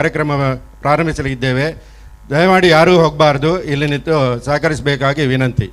ಕಾರ್ಯಕ್ರಮ ಪ್ರಾರಂಭಿಸಲಿದ್ದೇವೆ. ದಯಮಾಡಿ ಯಾರೂ ಹೋಗಬಾರ್ದು, ಇಲ್ಲಿ ನಿಂತು ಸಹಕರಿಸಬೇಕಾಗಿ ವಿನಂತಿ.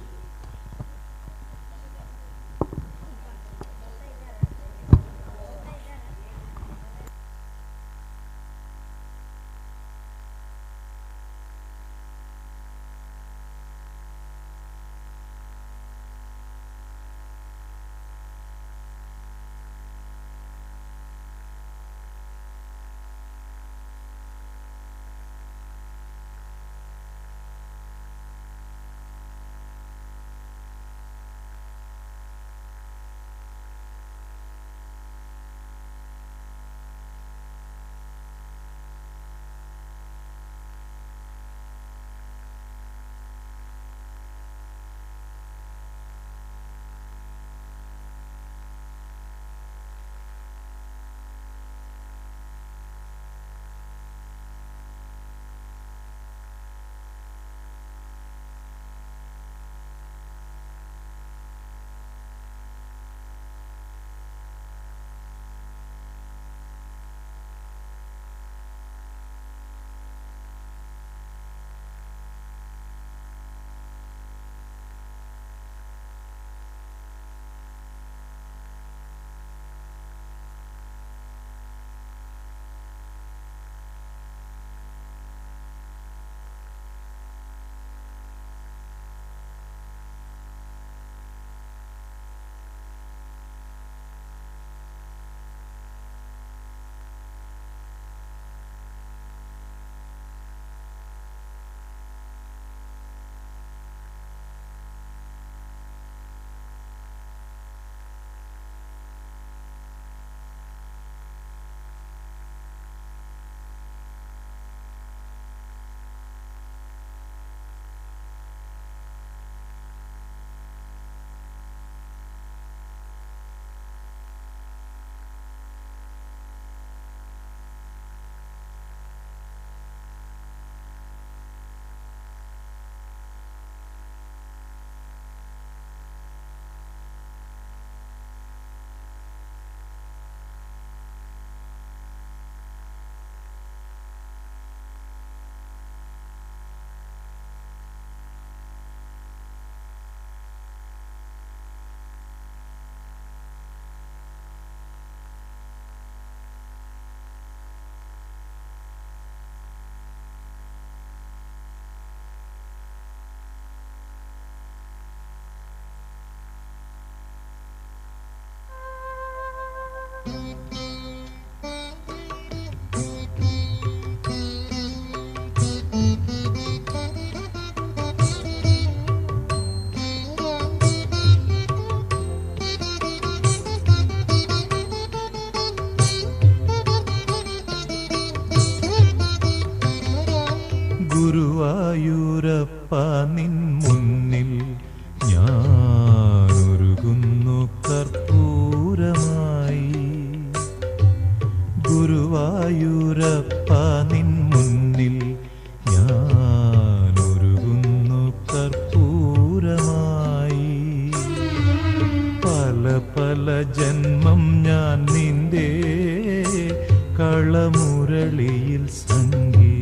ഗുരുവായൂരപ്പ നിൻ മുന്നിൽ ഞാനൊരുകുന്നു കർപ്പൂരമായി. ഗുരുവായൂരപ്പ നിൻ മുന്നിൽ ഞാനൊരുകുന്നു കർപ്പൂരമായി. പല പല ജന്മം ഞാൻ നിന്റെ കളമുരളിയിൽ സംഗീതമായി.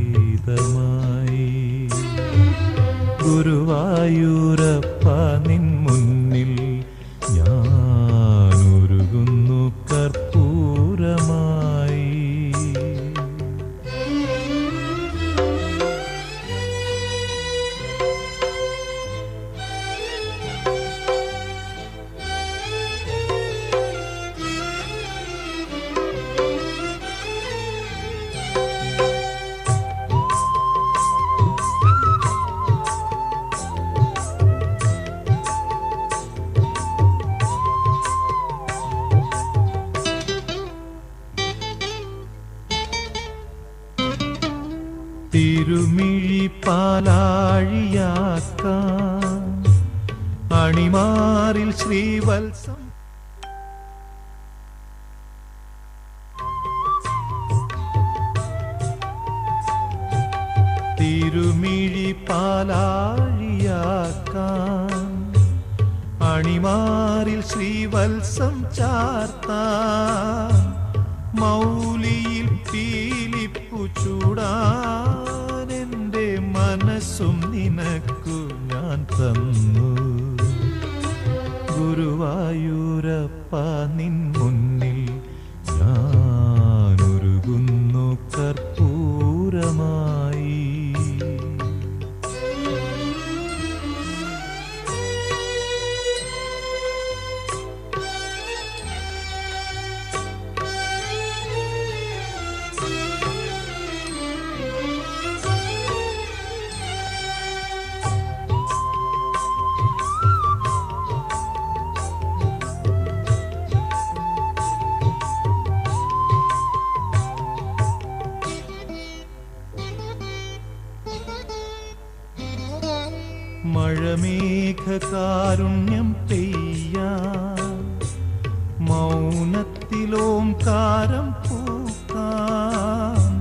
ഗുരുവായൂരപ്പ നിൻ മുന്നിൽ ഞാനൊരുകുന്നു കർപ്പൂരമായി. തിരുമിഴി പാലാഴിയാക്കാൻ അണിമാറിൽ ശ്രീവത്സം തിരുമിഴി പാലാഴിയാക്കാൻ അണിമാറിൽ ശ്രീവത്സം ചാർത്താൻ മൗലിയിൽ പീലിപ്പു ചൂട കൂടാൻ എൻ്റെ മനസ്സും നിനക്കു ഞാൻ തന്നു. ഗുരുവായൂരപ്പ നിൻ മുന്നിൽ ഞാനൊരുകുന്നു കർപ്പൂരമായി. മഴമേഘകാരുണ്യം പെയ്യാൻ മൗനത്തിലോംകാരം പൂക്കാൻ.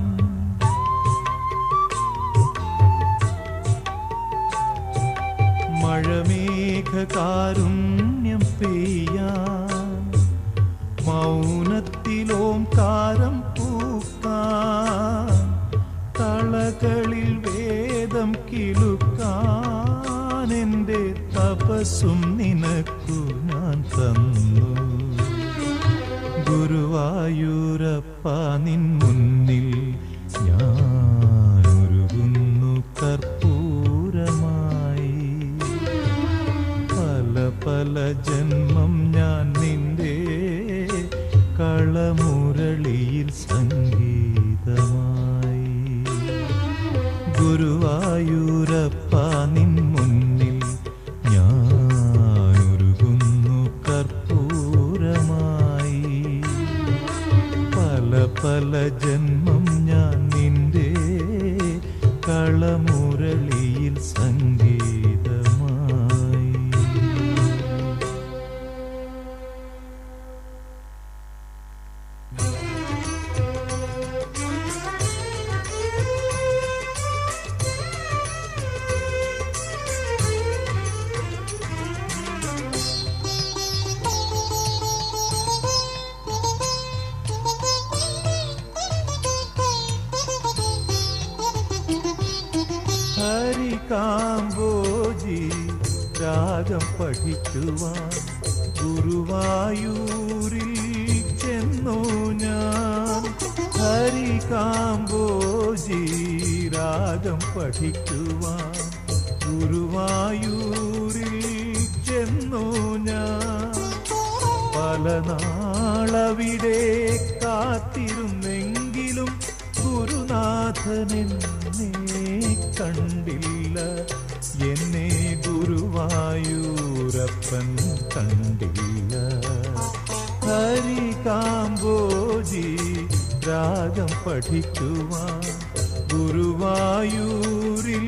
മഴമേഘകാരുണ്യം പെയ്യാൻ മൗനത്തിലോംകാരം പൂക്കാൻ. കളകളിൽ വേദം കിലുക്കാൻ എൻ്റെ തപസ്സും നിനക്കു ഞാൻ തന്നു. ഗുരുവായൂരപ്പ നിൻ മുന്നിൽ ഞാനൊരുകുന്നു കർപ്പൂരമായി. പല പല ജന്മം ഞാൻ നിന്റെ കളമുരളിയിൽ സംഗീതമായി. ഗുരുവായൂരപ്പ നിൻ മുന്നിൽ ഞാനൊരുകുന്നു കർപ്പൂരമായി. പല പല ജന്മം ഞാൻ നിന്റെ കളമുരളിയിൽ സംഗീതമായി. ഹരികാംബോജി രാഗം പഠിക്കുവാൻ ഗുരുവായൂരിൽ ചെന്നു ഞാൻ. ഹരികാംബോജി രാഗം പഠിക്കുവാൻ ഗുരുവായൂരിൽ ചെന്നു ഞാൻ. പല നാളവിടെ കാത്തിരുന്നെങ്കിലും ഗുരുനാഥനെന്നെ കണ്ടില്ല. എന്നെ ഗുരുവായൂരപ്പൻ കണ്ടില്ല. ഹരികാംബോജി രാഗം പഠിക്കുവാൻ ഗുരുവായൂരിൽ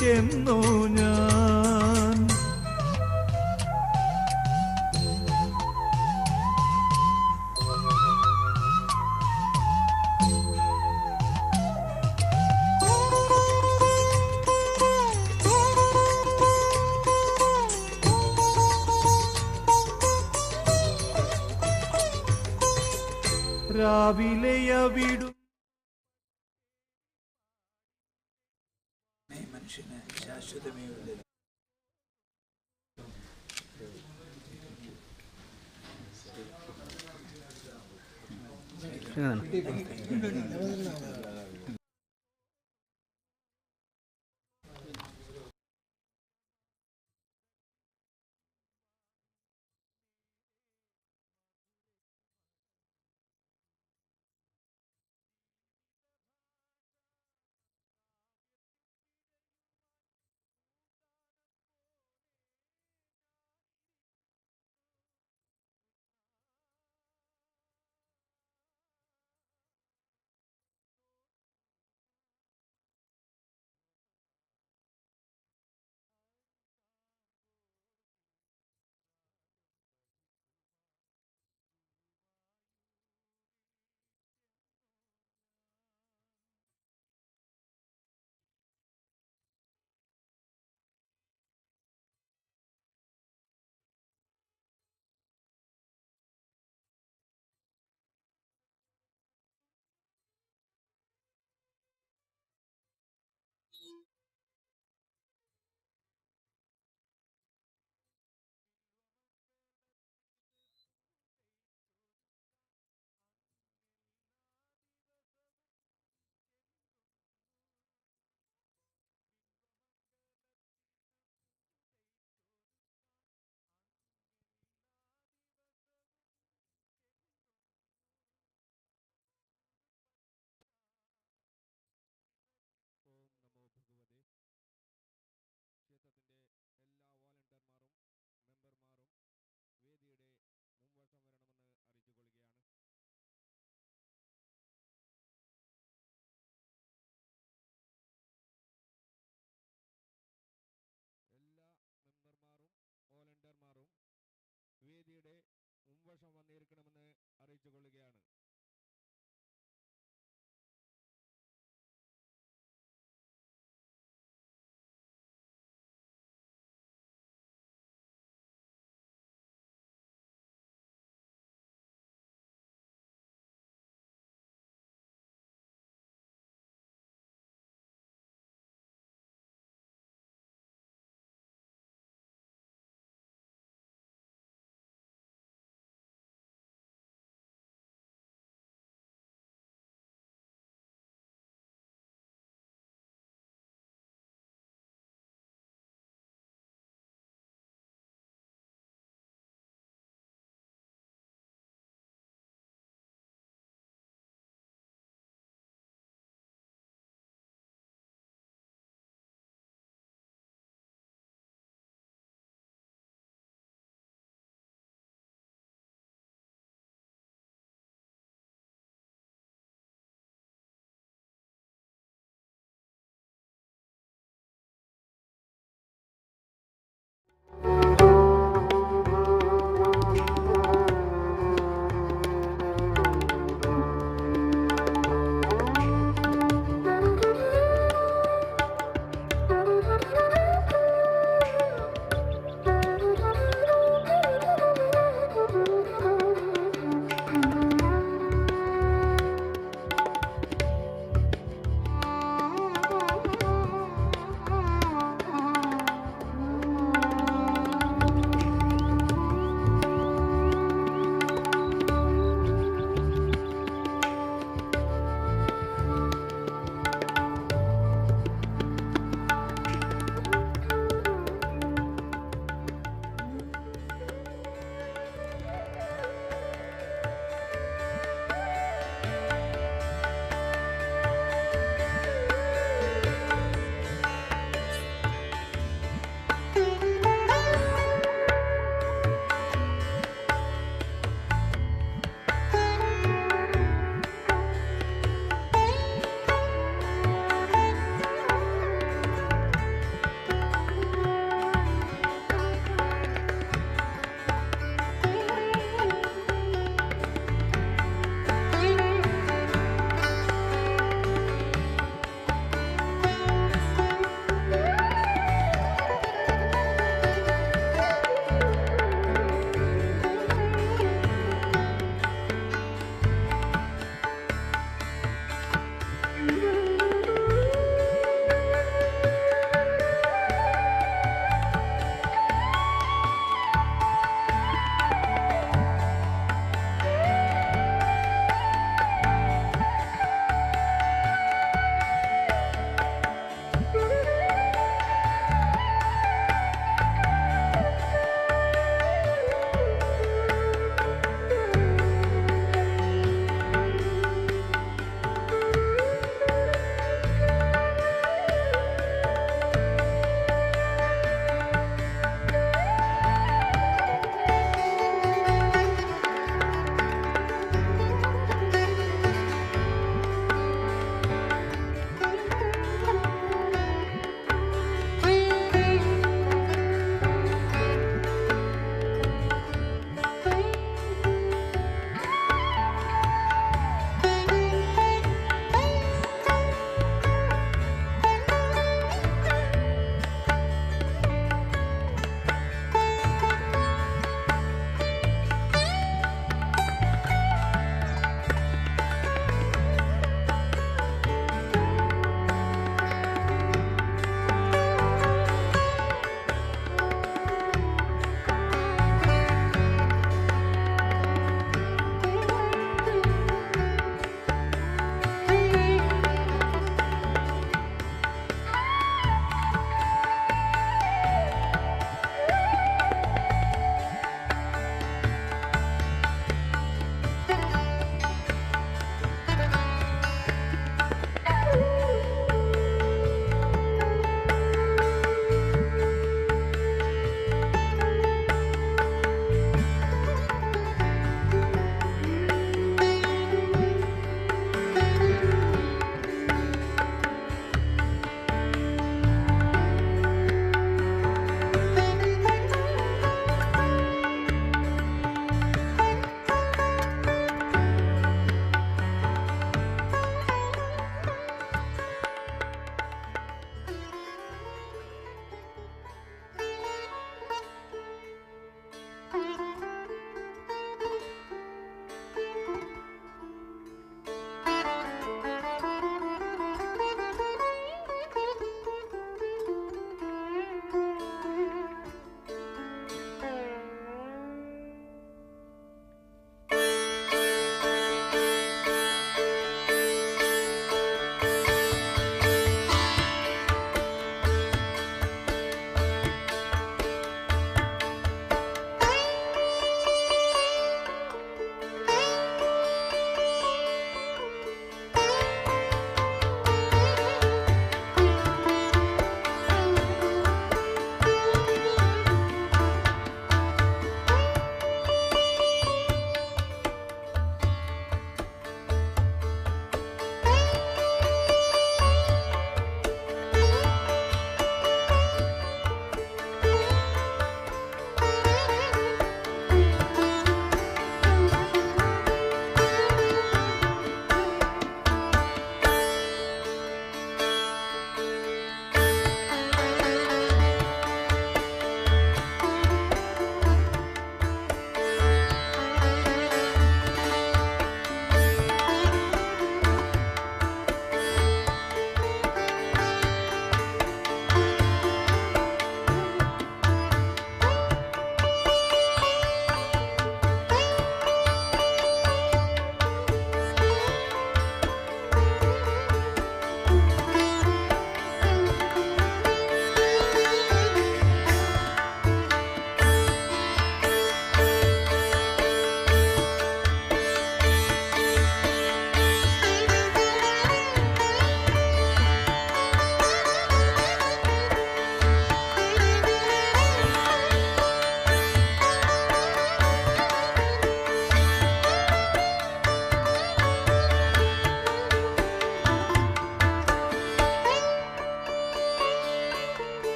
ചെന്നു ഞാൻ. രാവിലെയവിടും മനുഷ്യന് ശാശ്വതമേ ഉള്ളൂ. സന്തോഷം വന്നിരിക്കണമെന്ന് അറിയിച്ചു കൊള്ളുകയാണ്.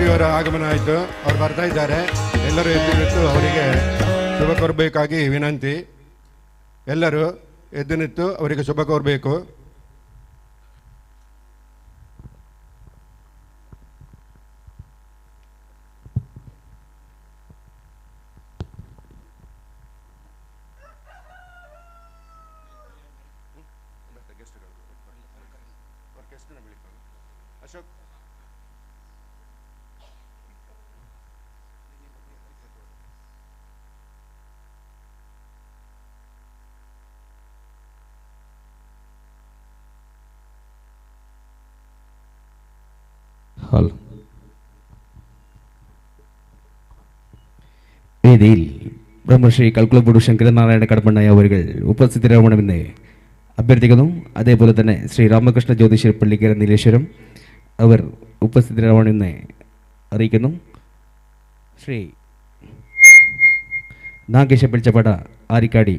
ಜ್ಯೋತಿಯವರ ಆಗಮನ ಆಯಿತು. ಅವ್ರು ಬರ್ತಾ ಇದ್ದಾರೆ. ಎಲ್ಲರೂ ಎದ್ದು ನಿಂತು ಅವರಿಗೆ ಶುಭ ಕೋರಬೇಕಾಗಿ ವಿನಂತಿ. ಎಲ್ಲರೂ ಎದ್ದು ನಿಂತು ಅವರಿಗೆ ಶುಭ ಕೋರಬೇಕು. ಅಶೋಕ್ ഹാൾ വേദിയിൽ ബ്രഹ്മശ്രീ കൽക്കുളപ്പൂട് ശങ്കരനാരായണ കടപ്പണ്ണായ അവர்கள் ഉപസ്ഥിതരാവണമെന്ന് അഭ്യർത്ഥിക്കുന്നു. അതേപോലെ തന്നെ ശ്രീ രാമകൃഷ്ണ ജ്യോതിഷ പള്ളിക്കര നീലേശ്വരം അവർ ഉപസ്ഥിതരാവണമെന്ന് അറിയിക്കുന്നു. ശ്രീ നാഗേശ പിളിച്ചപ്പട ആരിക്കാടി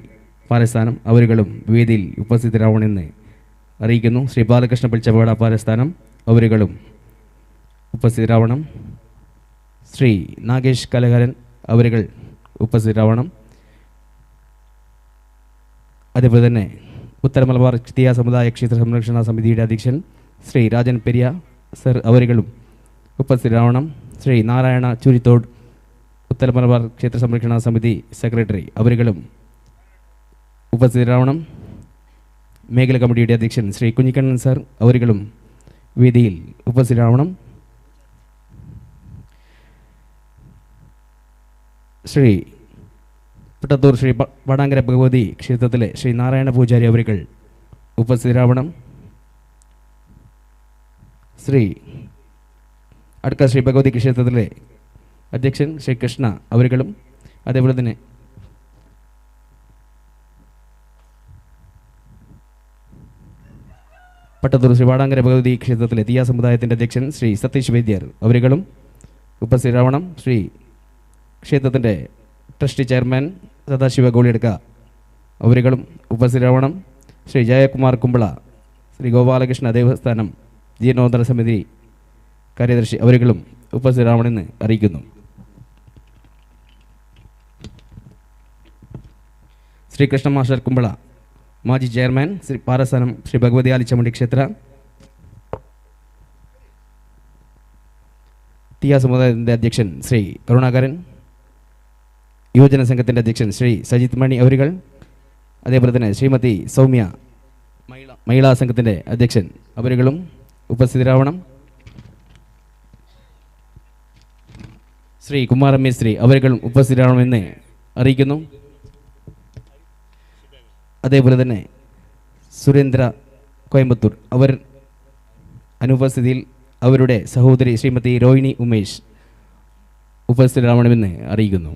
പാലസ്ഥാനം അവരുകളും വേദിയിൽ ഉപസ്ഥിതരാവണമെന്ന് അറിയിക്കുന്നു. ശ്രീ ബാലകൃഷ്ണ പിളിച്ചപ്പട പാലസ്ഥാനം അവരുകളും ഉപസ്ഥിതരാവണം. ശ്രീ നാഗേഷ് കലഹരൻ അവരുകൾ ഉപസ്ഥിതരാവണം. അതേപോലെ തന്നെ ഉത്തര മലബാർ ക്രിസ്തീയ സമുദായ ക്ഷേത്ര സംരക്ഷണ സമിതിയുടെ അധ്യക്ഷൻ ശ്രീ രാജൻ പെരിയ സർ അവരുകളും ഉപസ്ഥിതരാവണം. ശ്രീ നാരായണ ചുരിത്തോട് ഉത്തര മലബാർ ക്ഷേത്ര സംരക്ഷണ സമിതി സെക്രട്ടറി അവരുകളും ഉപസ്ഥിതരാവണം. മേഖല കമ്മിറ്റിയുടെ അധ്യക്ഷൻ ശ്രീ കുഞ്ഞിക്കണ്ണൻ സർ അവരുകളും വേദിയിൽ ഉപസ്ഥിതരാവണം. ശ്രീ പട്ടത്തൂർ ശ്രീ വടാങ്കര ഭഗവതി ക്ഷേത്രത്തിലെ ശ്രീ നാരായണ പൂജാരി അവരുകൾ ഉപസ്ഥിതരാവണം. ശ്രീ അടുക്ക ശ്രീ ഭഗവതി ക്ഷേത്രത്തിലെ അധ്യക്ഷൻ ശ്രീ കൃഷ്ണ അവരുകളും അതേപോലെ തന്നെ പട്ടത്തൂർ ശ്രീ വടാങ്കര ഭഗവതി ക്ഷേത്രത്തിലെ തീയ സമുദായത്തിൻ്റെ അധ്യക്ഷൻ ശ്രീ സതീഷ് വൈദ്യർ അവരുകളും ഉപസ്ഥിതരാവണം. ശ്രീ ക്ഷേത്രത്തിൻ്റെ ട്രസ്റ്റി ചെയർമാൻ സദാശിവ ഗോളിയെടുക്ക അവരുകളും ഉപസ്ഥിതരാവണം. ശ്രീ ജയകുമാർ കുമ്പള ശ്രീ ഗോപാലകൃഷ്ണ ദേവസ്ഥാനം ജീർണോദ്ധരണ സമിതി കാര്യദർശി അവരുകളും ഉപസ്ഥിതരാവണമെന്ന് അറിയിക്കുന്നു. ശ്രീ കൃഷ്ണ മാസ്റ്റർ കുമ്പള മാജി ചെയർമാൻ ശ്രീ പാറസ്ഥാനം ശ്രീ ഭഗവതി ആലിച്ചമണ്ടി ക്ഷേത്ര തീയ സമുദായത്തിൻ്റെ അധ്യക്ഷൻ ശ്രീ കരുണാകരൻ, യുവജന സംഘത്തിൻ്റെ അധ്യക്ഷൻ ശ്രീ സജിത് മണി അവരുകൾ, അതേപോലെ തന്നെ ശ്രീമതി സൗമ്യ മഹിളാ സംഘത്തിൻ്റെ അധ്യക്ഷൻ അവരുകളും ഉപസ്ഥിതരാവണം. ശ്രീ കുമാരൻ മേസ്ത്രി അവരുകളും ഉപസ്ഥിതരാവണമെന്ന് അറിയിക്കുന്നു. അതേപോലെ തന്നെ സുരേന്ദ്ര കോയമ്പത്തൂർ അവർ അനുപസ്ഥിതിയിൽ അവരുടെ സഹോദരി ശ്രീമതി രോഹിണി ഉമേഷ് ഉപസ്ഥിതരാവണമെന്ന് അറിയിക്കുന്നു.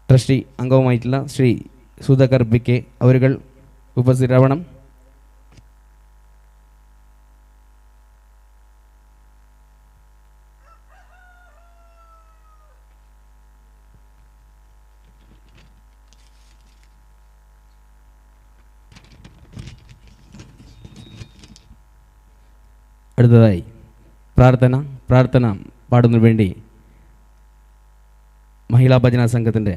ട്രസ്റ്റി അംഗവുമായിട്ടുള്ള ശ്രീ സുധാകർ ബി കെ അവരുകൾ ഉപസ്ഥിതരാവണം. അടുത്തതായി പ്രാർത്ഥന പാടുന്നതിനു വേണ്ടി മഹിളാ ഭജന സംഘത്തിൻ്റെ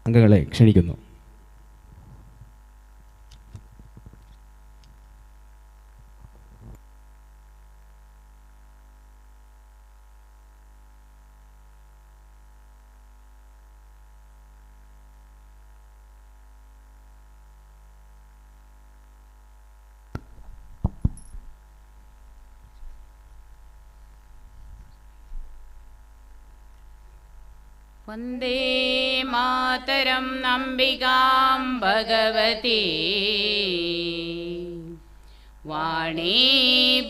അംഗങ്ങളെ ക്ഷണിക്കുന്നു. വന്ദേ മാതരം അംബികാം ഭഗവതി വാണീ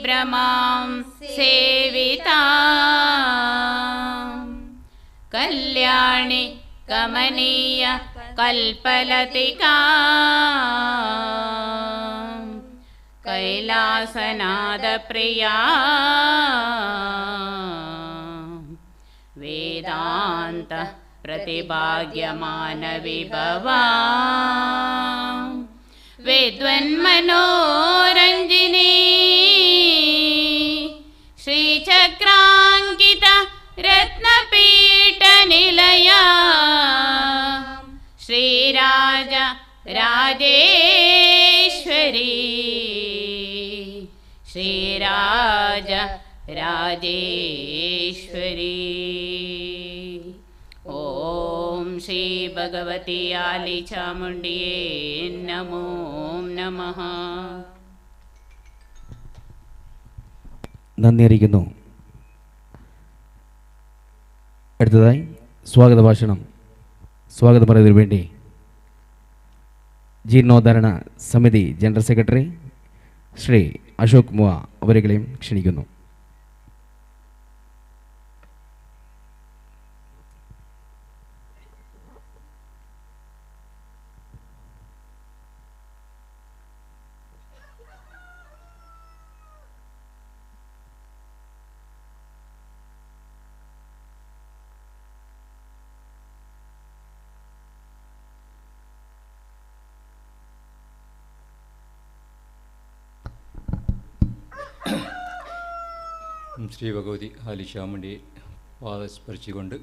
ഭ്രമാം സേവിതാം കല്യാണി കമനീയ കൽപ്പലതികാം കൈലാസനാദപ്രിയാ വേദാന്ത പ്രതിഭാഗ്യമാന വിഭവാം विद्वन्मनोरञ्जिनी श्रीचक्राङ्कित रत्नपीठनिलया श्रीराज राजेश्वरी श्रीराज राजेश्वरी। ॐ श्री भगवती आली चामुण्ड्ये नमो नमः। നന്ദി അറിയിക്കുന്നു. അടുത്തതായി സ്വാഗത ഭാഷണം സ്വാഗതം പറയുന്നതിന് വേണ്ടി ജീർണോദ്ധാരണ സമിതി ജനറൽ സെക്രട്ടറി ശ്രീ അശോക് മുവ അവരെയും ക്ഷണിക്കുന്നു. ശ്രീ ഭഗവതി ആലിശാമണ്ടിയെ പാദസ്പർശിച്ചുകൊണ്ട്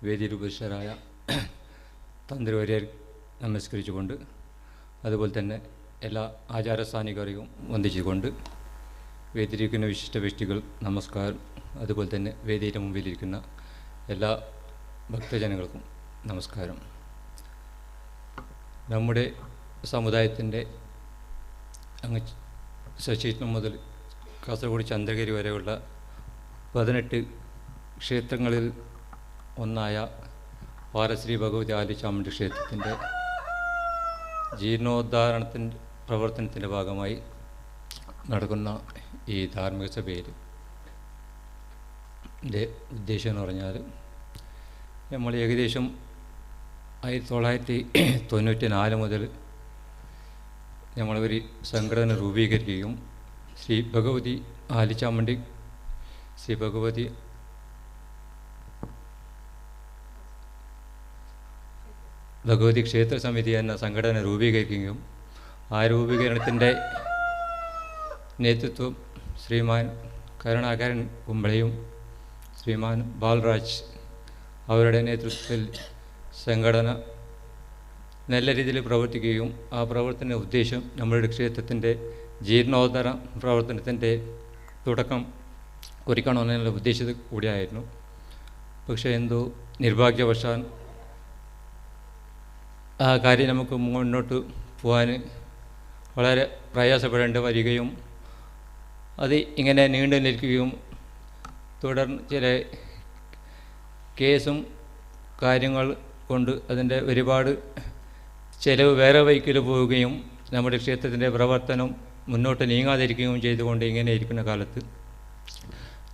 വേദിയിൽ ഉപസ്ഥരായ തന്ത്രിവര്യർ നമസ്കരിച്ചുകൊണ്ട് അതുപോലെ തന്നെ എല്ലാ ആചാരസ്ഥാനികരെയും വന്ദിച്ചുകൊണ്ട് വേദിയിലിരിക്കുന്ന വിശിഷ്ട വ്യക്തികൾ നമസ്കാരം. അതുപോലെ തന്നെ വേദിയുടെ മുമ്പിലിരിക്കുന്ന എല്ലാ ഭക്തജനങ്ങൾക്കും നമസ്കാരം. നമ്മുടെ സമുദായത്തിൻ്റെ അങ്ങ് ശശീഷ്ണം മുതൽ കാസർഗോഡ് ചന്ദ്രഗിരി വരെയുള്ള 18 ക്ഷേത്രങ്ങളിൽ ഒന്നായ പാരശ്രീ ഭഗവതി ആലിചാമുണ്ഡി ക്ഷേത്രത്തിൻ്റെ ജീർണോദ്ധാരണത്തിൻ്റെ പ്രവർത്തനത്തിൻ്റെ ഭാഗമായി നടക്കുന്ന ഈ ധാർമ്മിക സഭയിൽ ഉദ്ദേശം എന്ന് പറഞ്ഞാൽ നമ്മൾ ഏകദേശം 1994 മുതൽ നമ്മളൊരു സംഘടന രൂപീകരിക്കുകയും ശ്രീ ഭഗവതി ആലിചാമുണ്ഡി ശ്രീ ഭഗവതി ക്ഷേത്ര സമിതി എന്ന സംഘടന രൂപീകരിക്കുകയും ആ രൂപീകരണത്തിൻ്റെ നേതൃത്വം ശ്രീമാൻ കരുണാകരൻ കുമ്പളയും ശ്രീമാൻ ബാൽരാജ് അവരുടെ നേതൃത്വത്തിൽ സംഘടന നല്ല രീതിയിൽ പ്രവർത്തിക്കുകയും ആ പ്രവർത്തന ഉദ്ദേശം നമ്മളുടെ ക്ഷേത്രത്തിൻ്റെ ജീർണോദ്ധാര പ്രവർത്തനത്തിൻ്റെ തുടക്കം കുറിക്കണമെന്നുള്ള ഉദ്ദേശിച്ചത് കൂടിയായിരുന്നു. പക്ഷേ എന്തോ നിർഭാഗ്യവശാൽ ആ കാര്യം നമുക്ക് മുന്നോട്ട് പോകാൻ വളരെ പ്രയാസപ്പെടേണ്ടി വരികയും അത് ഇങ്ങനെ നീണ്ടു നിൽക്കുകയും തുടർന്ന് ചില കേസും കാര്യങ്ങൾ കൊണ്ട് അതിൻ്റെ ഒരുപാട് ചിലവ് വേറെ വഴിക്കിൽ പോവുകയും നമ്മുടെ ക്ഷേത്രത്തിൻ്റെ പ്രവർത്തനം മുന്നോട്ട് നീങ്ങാതിരിക്കുകയും ചെയ്തുകൊണ്ട് ഇങ്ങനെ ഇരിക്കുന്ന കാലത്ത്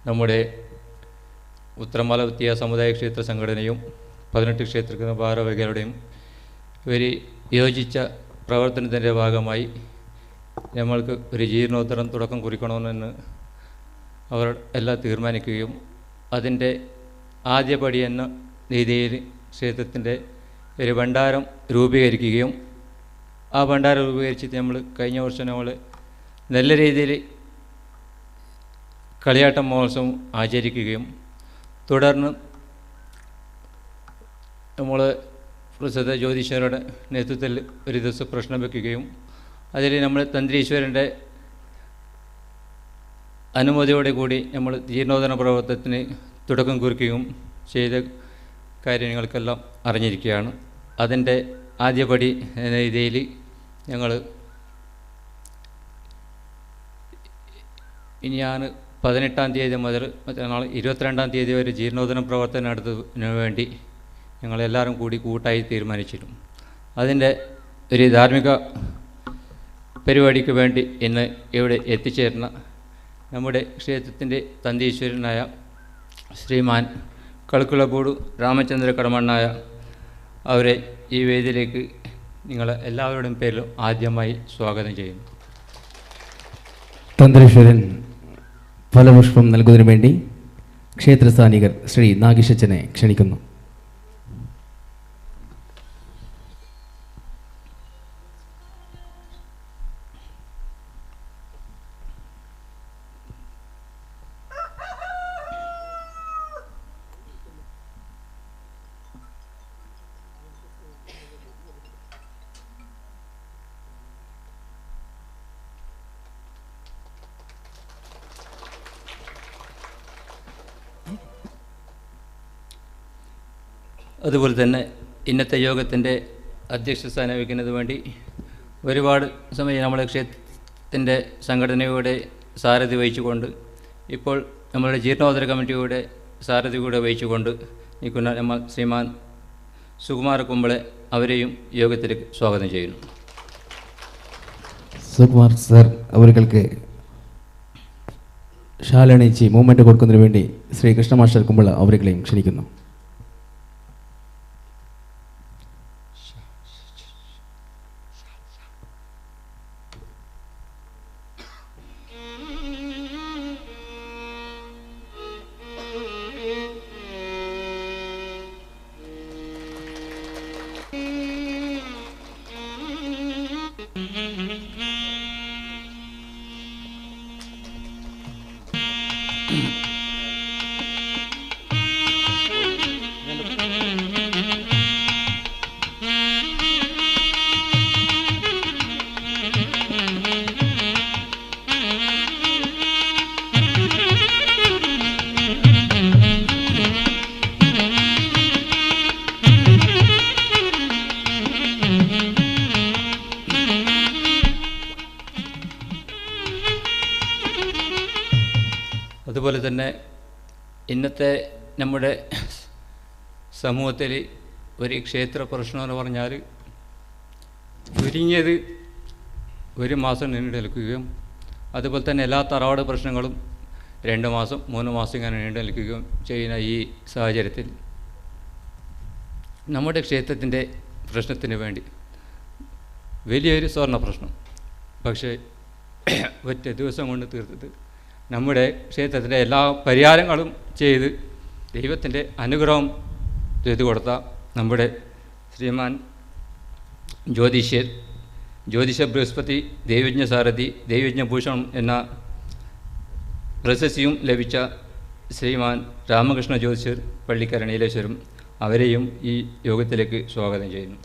നമ്മുടെ ഉത്തരമലവത്തിയ സമുദായ ക്ഷേത്ര സംഘടനയും 18 ക്ഷേത്ര ഭാരവാഹികളുടെയും ഒരു യോജിച്ച പ്രവർത്തനത്തിൻ്റെ ഭാഗമായി നമ്മൾക്ക് ഒരു ജീർണോദ്ധരണം തുടക്കം കുറിക്കണമെന്ന് അവർ എല്ലാം തീരുമാനിക്കുകയും അതിൻ്റെ ആദ്യപടി എന്ന രീതിയിൽ ക്ഷേത്രത്തിൻ്റെ ഒരു ഭണ്ഡാരം രൂപീകരിക്കുകയും ആ ഭണ്ഡാരം രൂപീകരിച്ചിട്ട് നമ്മൾ കഴിഞ്ഞ വർഷം നമ്മൾ നല്ല രീതിയിൽ കളിയാട്ടം മഹോത്സവം ആചരിക്കുകയും തുടർന്ന് നമ്മൾ പ്രസിദ്ധ ജ്യോതിഷരുടെ നേതൃത്വത്തിൽ ഒരു ദിവസം പ്രശ്നം വയ്ക്കുകയും അതിൽ നമ്മൾ തന്ത്രീശ്വരൻ്റെ അനുമതിയോടെ കൂടി നമ്മൾ ജീർണോദ്ധരണ പ്രവർത്തനത്തിന് തുടക്കം കുറിക്കുകയും ചെയ്ത കാര്യങ്ങൾക്കെല്ലാം അറിഞ്ഞിരിക്കുകയാണ്. അതിൻ്റെ ആദ്യപടി എന്ന രീതിയിൽ ഞങ്ങൾ ഇനിയാണ് 18-ാം തീയതി മുതൽ മറ്റന്നാൾ 22-ാം തീയതി വരെ ജീർണോദ്ധരണ പ്രവർത്തനം നടത്തുന്നതിന് വേണ്ടി ഞങ്ങളെല്ലാവരും കൂടി കൂട്ടായി തീരുമാനിച്ചിരുന്നു. അതിൻ്റെ ഒരു ധാർമ്മിക പരിപാടിക്ക് വേണ്ടി ഇന്ന് ഇവിടെ എത്തിച്ചേർന്ന നമ്മുടെ ക്ഷേത്രത്തിൻ്റെ തന്തീശ്വരനായ ശ്രീമാൻ കളുക്കുളപ്പൂട് രാമചന്ദ്ര കടമണ്ണായ അവരെ ഈ വേദിയിലേക്ക് നിങ്ങളെ എല്ലാവരുടെയും പേരിലും ആദ്യമായി സ്വാഗതം ചെയ്യുന്നു. തന്ത്രീശ്വരൻ ഫലപുഷ്പം നൽകുന്നതിനു വേണ്ടി ക്ഷേത്രസ്ഥാനികർ ശ്രീ നാഗേശച്ചനെ ക്ഷണിക്കുന്നു. അതുപോലെ തന്നെ ഇന്നത്തെ യോഗത്തിൻ്റെ അധ്യക്ഷ സ്ഥാനം വഹിക്കുന്നതിന് വേണ്ടി ഒരുപാട് സമയം നമ്മുടെ ക്ഷേത്രത്തിൻ്റെ സംഘടനയുടെ സാരഥി വഹിച്ചുകൊണ്ട് ഇപ്പോൾ നമ്മളുടെ ജീർണോദ്ധര കമ്മിറ്റിയുടെ സാരഥി കൂടെ വഹിച്ചുകൊണ്ട് നിൽക്കുന്ന നമ്മൾ ശ്രീമാൻ സുകുമാര കുമ്പളെ അവരെയും യോഗത്തിലേക്ക് സ്വാഗതം ചെയ്യുന്നു. സുകുമാർ സർ അവർക്ക് ഷാലണിച്ച് മൂവ്മെൻറ്റ് കൊടുക്കുന്നതിന് വേണ്ടി ശ്രീ കൃഷ്ണ മാസ്റ്റർ കുമ്പള അവരെയും ക്ഷണിക്കുന്നു. അതുപോലെ തന്നെ ഇന്നത്തെ നമ്മുടെ സമൂഹത്തിൽ ഒരു ക്ഷേത്ര പ്രശ്നം എന്ന് പറഞ്ഞാൽ ചുരുങ്ങിയത് 1 മാസം നീണ്ടു നിൽക്കുകയും അതുപോലെ തന്നെ എല്ലാ തറവാട് പ്രശ്നങ്ങളും 2 മാസം 3 മാസം ഇങ്ങനെ നീണ്ടു നിൽക്കുകയും ചെയ്യുന്ന ഈ സാഹചര്യത്തിൽ നമ്മുടെ ക്ഷേത്രത്തിൻ്റെ പ്രശ്നത്തിന് വേണ്ടി വലിയൊരു സ്വർണ്ണ പ്രശ്നം പക്ഷേ ഒറ്റ ദിവസം കൊണ്ട് തീർത്തിട്ട് നമ്മുടെ ക്ഷേത്രത്തിൻ്റെ എല്ലാ പരിഹാരങ്ങളും ചെയ്ത് ദൈവത്തിൻ്റെ അനുഗ്രഹം ചെയ്തു കൊടുത്ത നമ്മുടെ ശ്രീമാൻ ജ്യോതിഷ ബൃഹസ്പതി ദൈവജ്ഞ സാരഥി ദൈവജ്ഞ ഭൂഷണം എന്ന പ്രശസ്തിയും ലഭിച്ച ശ്രീമാൻ രാമകൃഷ്ണ ജ്യോതിഷർ പള്ളിക്കര നീലേശ്വരം അവരെയും ഈ യോഗത്തിലേക്ക് സ്വാഗതം ചെയ്യുന്നു.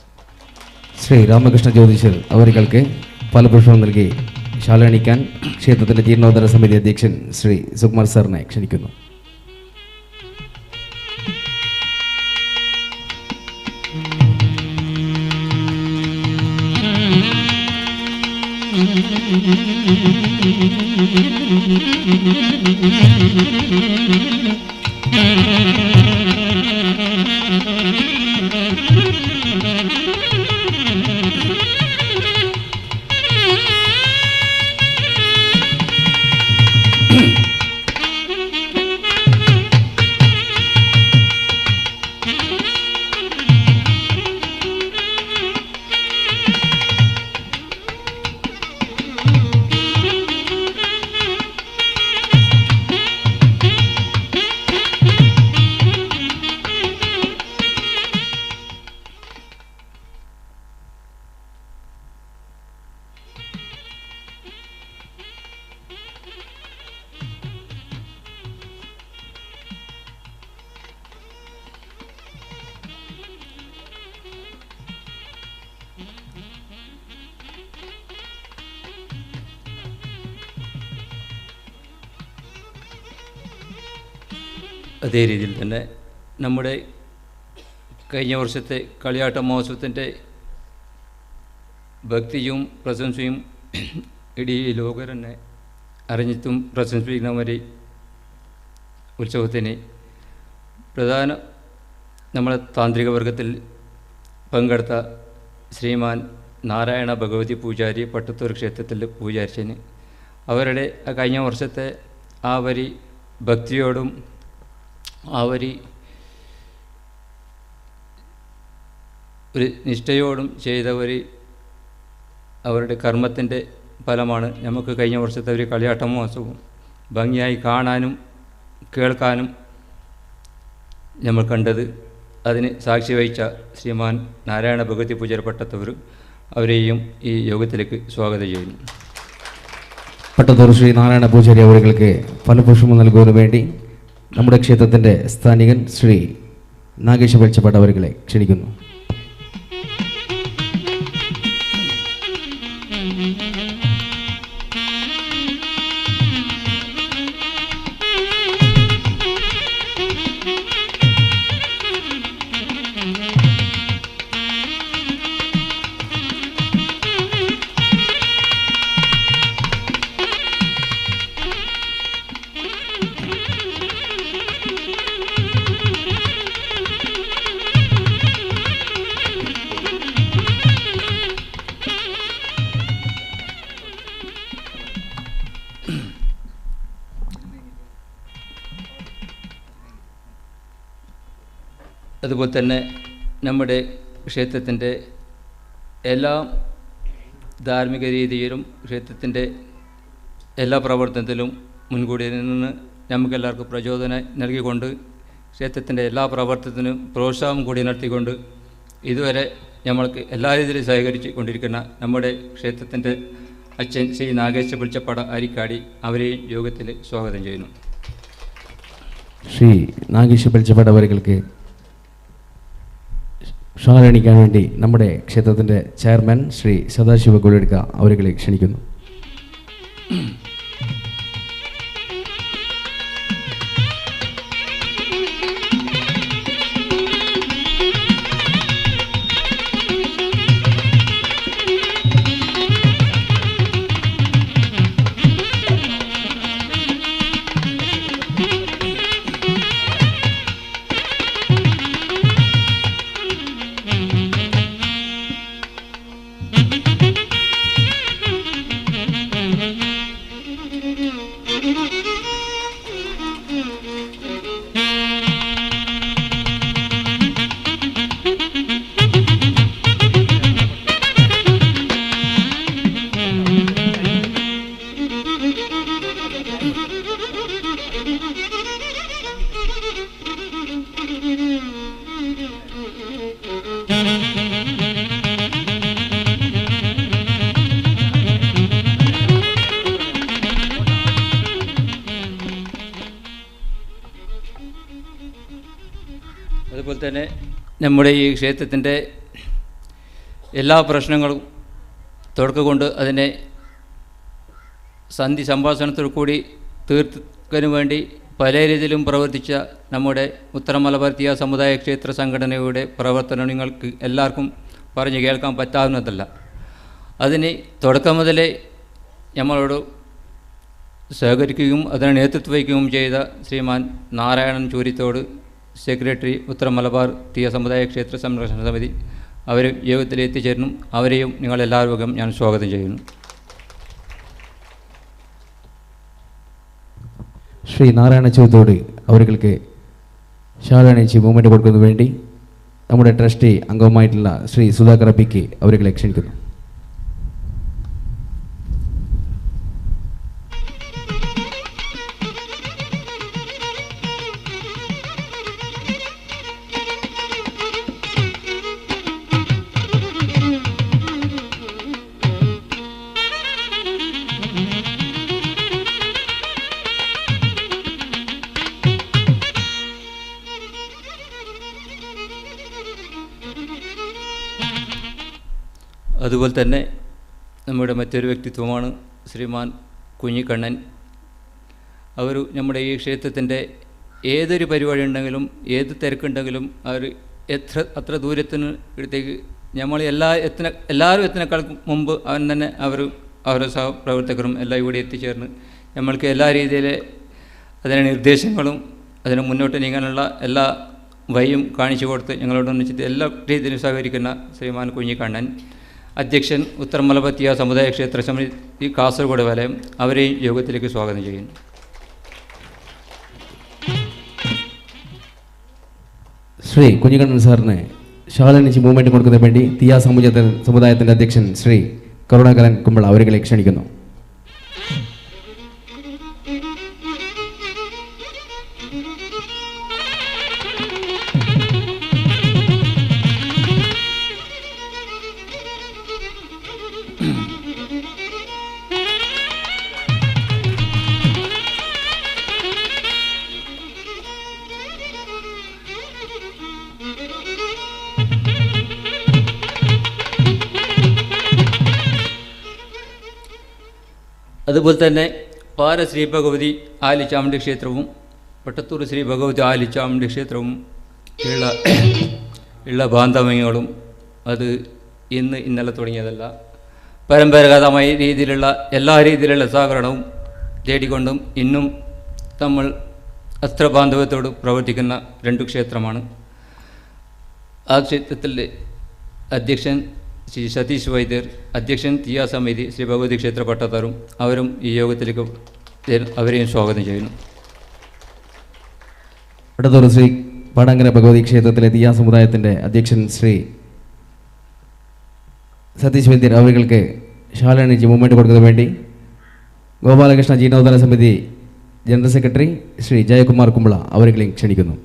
ശ്രീ രാമകൃഷ്ണ ജ്യോതിഷർ അവർക്ക് ഫലപുഷ്പം നൽകി ശാലണിക്കാൻ ക്ഷേത്രത്തിൻ്റെ ജീർണോദ്ധര സമിതി അധ്യക്ഷൻ ശ്രീ സുകുമാർ സാറിനെ ക്ഷണിക്കുന്നു. അതേ രീതിയിൽ തന്നെ നമ്മുടെ കഴിഞ്ഞ വർഷത്തെ കളിയാട്ട മഹോത്സവത്തിൻ്റെ ഭക്തിയും പ്രശംസയും ഇടീ ലോകം തന്നെ അറിഞ്ഞിട്ടും പ്രശംസിക്കുന്ന ഒരു ഉത്സവത്തിന് പ്രധാന നമ്മളെ താന്ത്രിക വർഗത്തിൽ പങ്കെടുത്ത ശ്രീമാൻ നാരായണ ഭഗവതി പൂജാരി പട്ടത്തൂർ ക്ഷേത്രത്തിൽ പൂജാരിച്ചതിന് അവരുടെ കഴിഞ്ഞ വർഷത്തെ ആ വരി ഭക്തിയോടും ആ വരി ഒരു നിഷ്ഠയോടും ചെയ്തവർ അവരുടെ കർമ്മത്തിൻ്റെ ഫലമാണ് നമുക്ക് കഴിഞ്ഞ വർഷത്തെ ഒരു കളിയാട്ട മഹോത്സവം ഭംഗിയായി കാണാനും കേൾക്കാനും നമ്മൾ കണ്ടത്. അതിന് സാക്ഷി വഹിച്ച ശ്രീമാൻ നാരായണ ഭഗവതി പൂജാരി പട്ടത്തൂർ അവരെയും ഈ യോഗത്തിലേക്ക് സ്വാഗതം ചെയ്യുന്നു. പട്ടത്തൂർ ശ്രീ നാരായണ പൂജാരി അവർക്ക് ഫലപുഷ്പം നൽകുന്നതിന് വേണ്ടി നമ്മുടെ ക്ഷേത്രത്തിൻ്റെ സ്ഥാനികൻ ശ്രീ നാഗേശ വെളിച്ചപ്പാട് അവരെ ക്ഷണിക്കുന്നു. അതുപോലെ തന്നെ നമ്മുടെ ക്ഷേത്രത്തിൻ്റെ എല്ലാ ധാർമ്മിക രീതിയിലും ക്ഷേത്രത്തിൻ്റെ എല്ലാ പ്രവർത്തനത്തിലും മുൻകൂടി നിന്ന് നമുക്കെല്ലാവർക്കും പ്രചോദനം നൽകിക്കൊണ്ട് ക്ഷേത്രത്തിൻ്റെ എല്ലാ പ്രവർത്തനത്തിനും പ്രോത്സാഹനം കൂടി നടത്തിക്കൊണ്ട് ഇതുവരെ നമ്മൾക്ക് എല്ലാ രീതിയിലും സഹകരിച്ച് കൊണ്ടിരിക്കുന്ന നമ്മുടെ ക്ഷേത്രത്തിൻ്റെ അച്ഛൻ ശ്രീ നാഗേശ പിളിച്ചപ്പട അരിക്കാടി അവരെയും യോഗത്തിൽ സ്വാഗതം ചെയ്യുന്നു. ശ്രീ നാഗേശ പിളിച്ചപ്പട അവർക്ക് ക്ഷണിക്കാൻ വേണ്ടി നമ്മുടെ ക്ഷേത്രത്തിൻ്റെ ചെയർമാൻ ശ്രീ സദാശിവ ഗോളിയെടുക്ക അവരെ ക്ഷണിക്കുന്നു. അതുപോലെ തന്നെ നമ്മുടെ ഈ ക്ഷേത്രത്തിൻ്റെ എല്ലാ പ്രശ്നങ്ങളും തുടക്കം അതിനെ സന്ധി സംഭാഷണത്തോടു കൂടി തീർക്കാനും വേണ്ടി പല രീതിയിലും പ്രവർത്തിച്ച നമ്മുടെ ഉത്തര മലബാർ തീയ സമുദായ ക്ഷേത്ര സംഘടനയുടെ പ്രവർത്തനം നിങ്ങൾക്ക് എല്ലാവർക്കും പറഞ്ഞു കേൾക്കാൻ പറ്റാവുന്നതല്ല. അതിന് തുടക്കം മുതലേ നമ്മളോട് സഹകരിക്കുകയും അതിന് നേതൃത്വം വഹിക്കുകയും ചെയ്ത ശ്രീമാൻ നാരായണൻ ചൂരിത്തോട്, സെക്രട്ടറി ഉത്തര മലബാർ തീയ സമുദായ ക്ഷേത്ര സംരക്ഷണ സമിതി, അവർ യോഗത്തിൽ എത്തിച്ചേരുന്നു. അവരെയും നിങ്ങളെല്ലാവരും ഞാൻ സ്വാഗതം ചെയ്യുന്നു. ശ്രീ നാരായണ ചൂരിത്തോട് അവർക്ക് ശാലണിച്ച് മൂവ്മെൻറ്റ് കൊടുക്കുന്നതിന് വേണ്ടി നമ്മുടെ ട്രസ്റ്റി അംഗവുമായിട്ടുള്ള ശ്രീ സുധാകർ പിക്ക് അവരെ ക്ഷണിക്കുന്നു. അതുപോലെ തന്നെ നമ്മുടെ മറ്റൊരു വ്യക്തിത്വമാണ് ശ്രീമാൻ കുഞ്ഞിക്കണ്ണൻ. അവർ നമ്മുടെ ഈ ക്ഷേത്രത്തിൻ്റെ ഏതൊരു പരിപാടി ഉണ്ടെങ്കിലും ഏത് തിരക്കുണ്ടെങ്കിലും അവർ അത്ര ദൂരത്തിന് ഇടത്തേക്ക് നമ്മൾ എല്ലാവരും എത്തുന്നേക്കാൾ മുമ്പ് അവൻ തന്നെ അവരുടെ സഹപ്രവർത്തകരും എല്ലാം ഇവിടെ എത്തിച്ചേർന്ന് നമ്മൾക്ക് എല്ലാ രീതിയിലെ അതിന് നിർദ്ദേശങ്ങളും അതിന് മുന്നോട്ട് നീങ്ങാനുള്ള എല്ലാ വഴിയും കാണിച്ചു കൊടുത്ത് ഞങ്ങളോടൊന്നിച്ചിട്ട് എല്ലാ രീതിയിലും സഹകരിക്കുന്ന ശ്രീമാൻ കുഞ്ഞിക്കണ്ണൻ, അധ്യക്ഷൻ ഉത്തര മലബാർ തീയ സമുദായ ക്ഷേത്ര സമിതി കാസർഗോഡ് വലയം, അവരെയും യോഗത്തിലേക്ക് സ്വാഗതം ചെയ്യുന്നു. ശ്രീ കുഞ്ഞിക്കണ്ണൻ സാറിന് ശാലണിച്ച് മൂവ്മെൻറ്റ് കൊടുക്കുന്നതിന് വേണ്ടി തീയ സമുദായത്തിൻ്റെ അധ്യക്ഷൻ ശ്രീ കരുണാകരൻ കുമ്പള അവരെ ക്ഷണിക്കുന്നു. അതുപോലെ തന്നെ പാര ശ്രീ ഭഗവതി ആലിച്ചാമുണ്ടി ക്ഷേത്രവും പട്ടത്തൂർ ശ്രീ ഭഗവതി ആലിച്ചാമുണ്ടി ക്ഷേത്രവും ഉള്ള ബാന്ധവ്യങ്ങളും അത് ഇന്നലെ തുടങ്ങിയതല്ല. പരമ്പരാഗതമായ രീതിയിലുള്ള എല്ലാ രീതിയിലുള്ള സഹകരണവും തേടിക്കൊണ്ടും ഇന്നും നമ്മൾ അത്ര ബാന്ധവ്യത്തോട് പ്രവർത്തിക്കുന്ന രണ്ട് ക്ഷേത്രമാണ്. ആ ക്ഷേത്രത്തിലെ അധ്യക്ഷൻ ശ്രീ സതീഷ് വൈദ്യർ, അധ്യക്ഷൻ തീയ സമിതി ശ്രീ ഭഗവതി ക്ഷേത്ര പട്ടത്താറും അവരും ഈ യോഗത്തിലേക്ക് അവരെയും സ്വാഗതം ചെയ്യുന്നു. പട്ടത്തൂർ ശ്രീ പാടാങ്കര ഭഗവതി ക്ഷേത്രത്തിലെ തീയ സമുദായത്തിൻ്റെ അധ്യക്ഷൻ ശ്രീ സതീഷ് വൈദ്യർ അവർക്ക് ശാലണിച്ച് മൂവ്മെൻറ്റ് കൊടുക്കുന്നതിന് വേണ്ടി ഗോപാലകൃഷ്ണ ജീർണോദ്ധാര സമിതി ജനറൽ സെക്രട്ടറി ശ്രീ ജയകുമാർ കുമ്പള അവരെയും ക്ഷണിക്കുന്നു.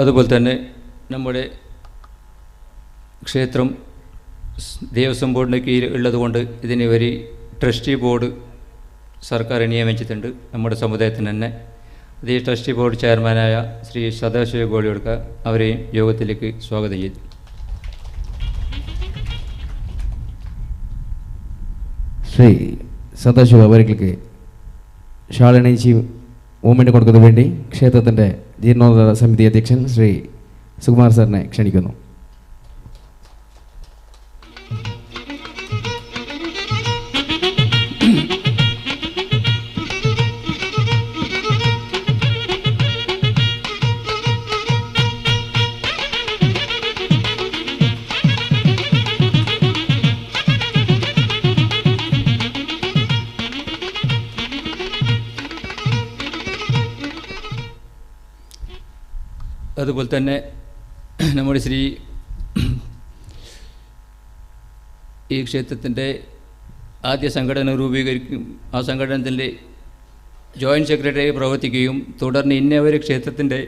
അതുപോലെ തന്നെ നമ്മുടെ ക്ഷേത്രം ദേവസ്വം ബോർഡിൻ്റെ കീഴിൽ ഉള്ളതുകൊണ്ട് ഇതിന് ഒരു ട്രസ്റ്റി ബോർഡ് സർക്കാർ നിയമിച്ചിട്ടുണ്ട് നമ്മുടെ സമുദായത്തിന് തന്നെ. അത് ഈ ട്രസ്റ്റി ബോർഡ് ചെയർമാനായ ശ്രീ സദാശിവ ഗോളിയോടുക്ക അവരെയും യോഗത്തിലേക്ക് സ്വാഗതം ചെയ്തു. ശ്രീ സദാശിവ അവർക്ക് ശാലണിച്ച് മൂവ്മെൻറ്റ് കൊടുക്കുന്നതിന് വേണ്ടി ക്ഷേത്രത്തിൻ്റെ ജീർണോദ്ധാര സമിതി അധ്യക്ഷൻ ശ്രീ സുകുമാർ സാറിനെ ക്ഷണിക്കുന്നു. അതുപോലെ തന്നെ നമ്മുടെ ഈ ക്ഷേത്രത്തിൻ്റെ ആദ്യ സംഘടന രൂപീകരിക്കും. ആ സംഘടനത്തിൻ്റെ ജോയിൻറ്റ് സെക്രട്ടറി പ്രവർത്തിക്കുകയും തുടർന്ന് ഇന്നവരെ ക്ഷേത്രത്തിൻ്റെ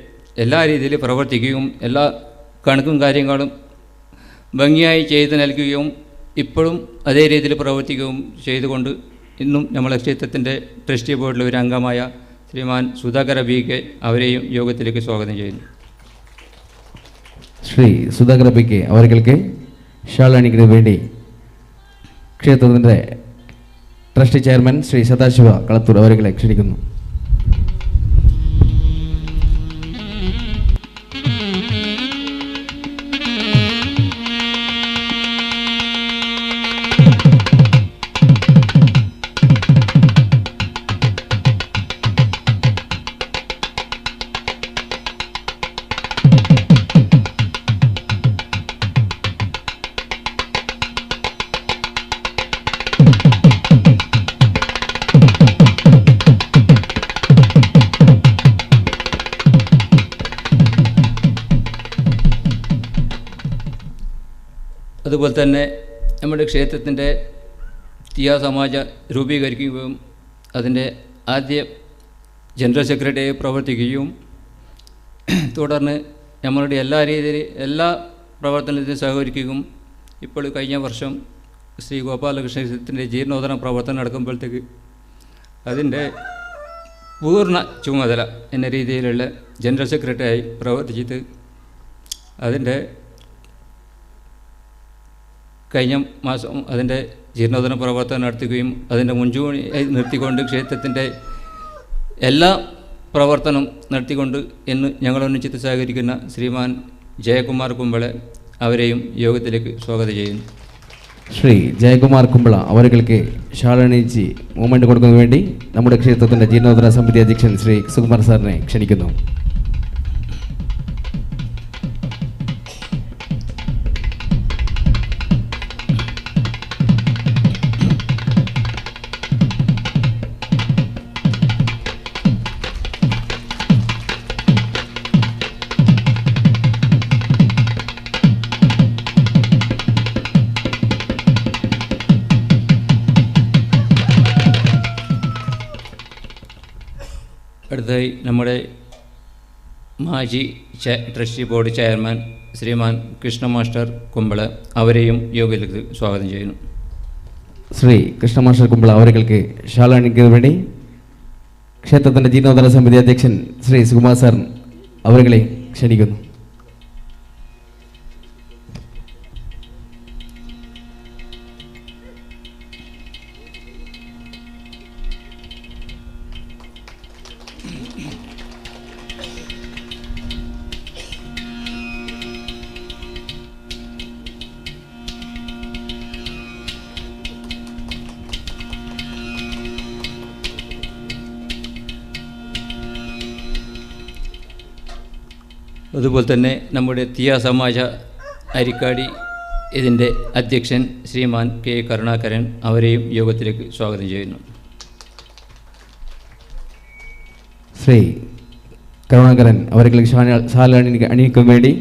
എല്ലാ രീതിയിലും പ്രവർത്തിക്കുകയും എല്ലാ കണക്കും കാര്യങ്ങളും ഭംഗിയായി ചെയ്ത് നൽകുകയും ഇപ്പോഴും അതേ രീതിയിൽ പ്രവർത്തിക്കുകയും ചെയ്തുകൊണ്ട് ഇന്നും നമ്മളെ ക്ഷേത്രത്തിൻ്റെ ട്രസ്റ്റി ബോർഡിലെ ഒരു അംഗമായ ശ്രീമാൻ സുധാകര ബി.കെ. അവരെയും യോഗത്തിലേക്ക് സ്വാഗതം ചെയ്യുന്നു. ശ്രീ സുധാകര ബി.കെ. അവർക്ക് ഷാളണിക്ക് വേണ്ടി ക്ഷേത്രത്തിൻ്റെ ട്രസ്റ്റി ചെയർമാൻ ശ്രീ സദാശിവ കളത്തൂർ അവരെ ക്ഷണിക്കുന്നു. അതുപോലെ തന്നെ നമ്മുടെ ക്ഷേത്രത്തിൻ്റെ തീയ സമാജ രൂപീകരിക്കുകയും അതിൻ്റെ ആദ്യ ജനറൽ സെക്രട്ടറി പ്രവർത്തിക്കുകയും തുടർന്ന് നമ്മളുടെ എല്ലാ രീതിയിലും എല്ലാ പ്രവർത്തനത്തിനും സഹകരിക്കുകയും ഇപ്പോൾ കഴിഞ്ഞ വർഷം ശ്രീ ഗോപാലകൃഷ്ണ ക്ഷേത്രത്തിൻ്റെ ജീർണോദ്ധരണ പ്രവർത്തനം നടക്കുമ്പോഴത്തേക്ക് അതിൻ്റെ പൂർണ്ണ ചുമതല എന്ന രീതിയിലുള്ള ജനറൽ സെക്രട്ടറിയായി പ്രവർത്തിച്ചിട്ട് അതിൻ്റെ കഴിഞ്ഞ മാസം അതിൻ്റെ ജീർണോദ്ധരണ പ്രവർത്തനം നടത്തുകയും അതിൻ്റെ മുൻചൂണിയായി നിർത്തിക്കൊണ്ട് ക്ഷേത്രത്തിൻ്റെ എല്ലാ പ്രവർത്തനം നടത്തിക്കൊണ്ട് എന്ന് ഞങ്ങളൊന്നിച്ചിട്ട് സഹകരിക്കുന്ന ശ്രീമാൻ ജയകുമാർ കുമ്പളെ അവരെയും യോഗത്തിലേക്ക് സ്വാഗതം ചെയ്യുന്നു. ശ്രീ ജയകുമാർ കുമ്പള അവർക്ക് ഷാളണിച്ച് മൂവ്മെൻറ്റ് കൊടുക്കുന്നതിന് വേണ്ടി നമ്മുടെ ക്ഷേത്രത്തിൻ്റെ ജീർണോദ്ധരണ സമിതി അധ്യക്ഷൻ ശ്രീ സുകുമാർ സാറിനെ ക്ഷണിക്കുന്നു. അടുത്തതായി നമ്മുടെ മാജി ട്രസ്റ്റി ബോർഡ് ചെയർമാൻ ശ്രീമാൻ കൃഷ്ണ മാസ്റ്റർ കുമ്പള അവരെയും യോഗത്തിലേക്ക് സ്വാഗതം ചെയ്യുന്നു. ശ്രീ കൃഷ്ണ മാസ്റ്റർ കുമ്പള അവർക്ക് ഷാളണിക്ക് വേണ്ടി ക്ഷേത്രത്തിൻ്റെ ജീർണോദ്ധരണ സമിതി അധ്യക്ഷൻ ശ്രീ സുകുമാർ സാർ അവരെ ക്ഷണിക്കുന്നു. അതുപോലെ തന്നെ നമ്മുടെ തീയ സമാജ അരിക്കാടി ഇതിൻ്റെ അധ്യക്ഷൻ ശ്രീമാൻ കെ കരുണാകരൻ, അവരെയും യോഗത്തിലേക്ക് സ്വാഗതം ചെയ്യുന്നു. ശ്രീ കരുണാകരൻ അവർക്ക് ഷാൽ അണിയിക്കും വേണ്ടി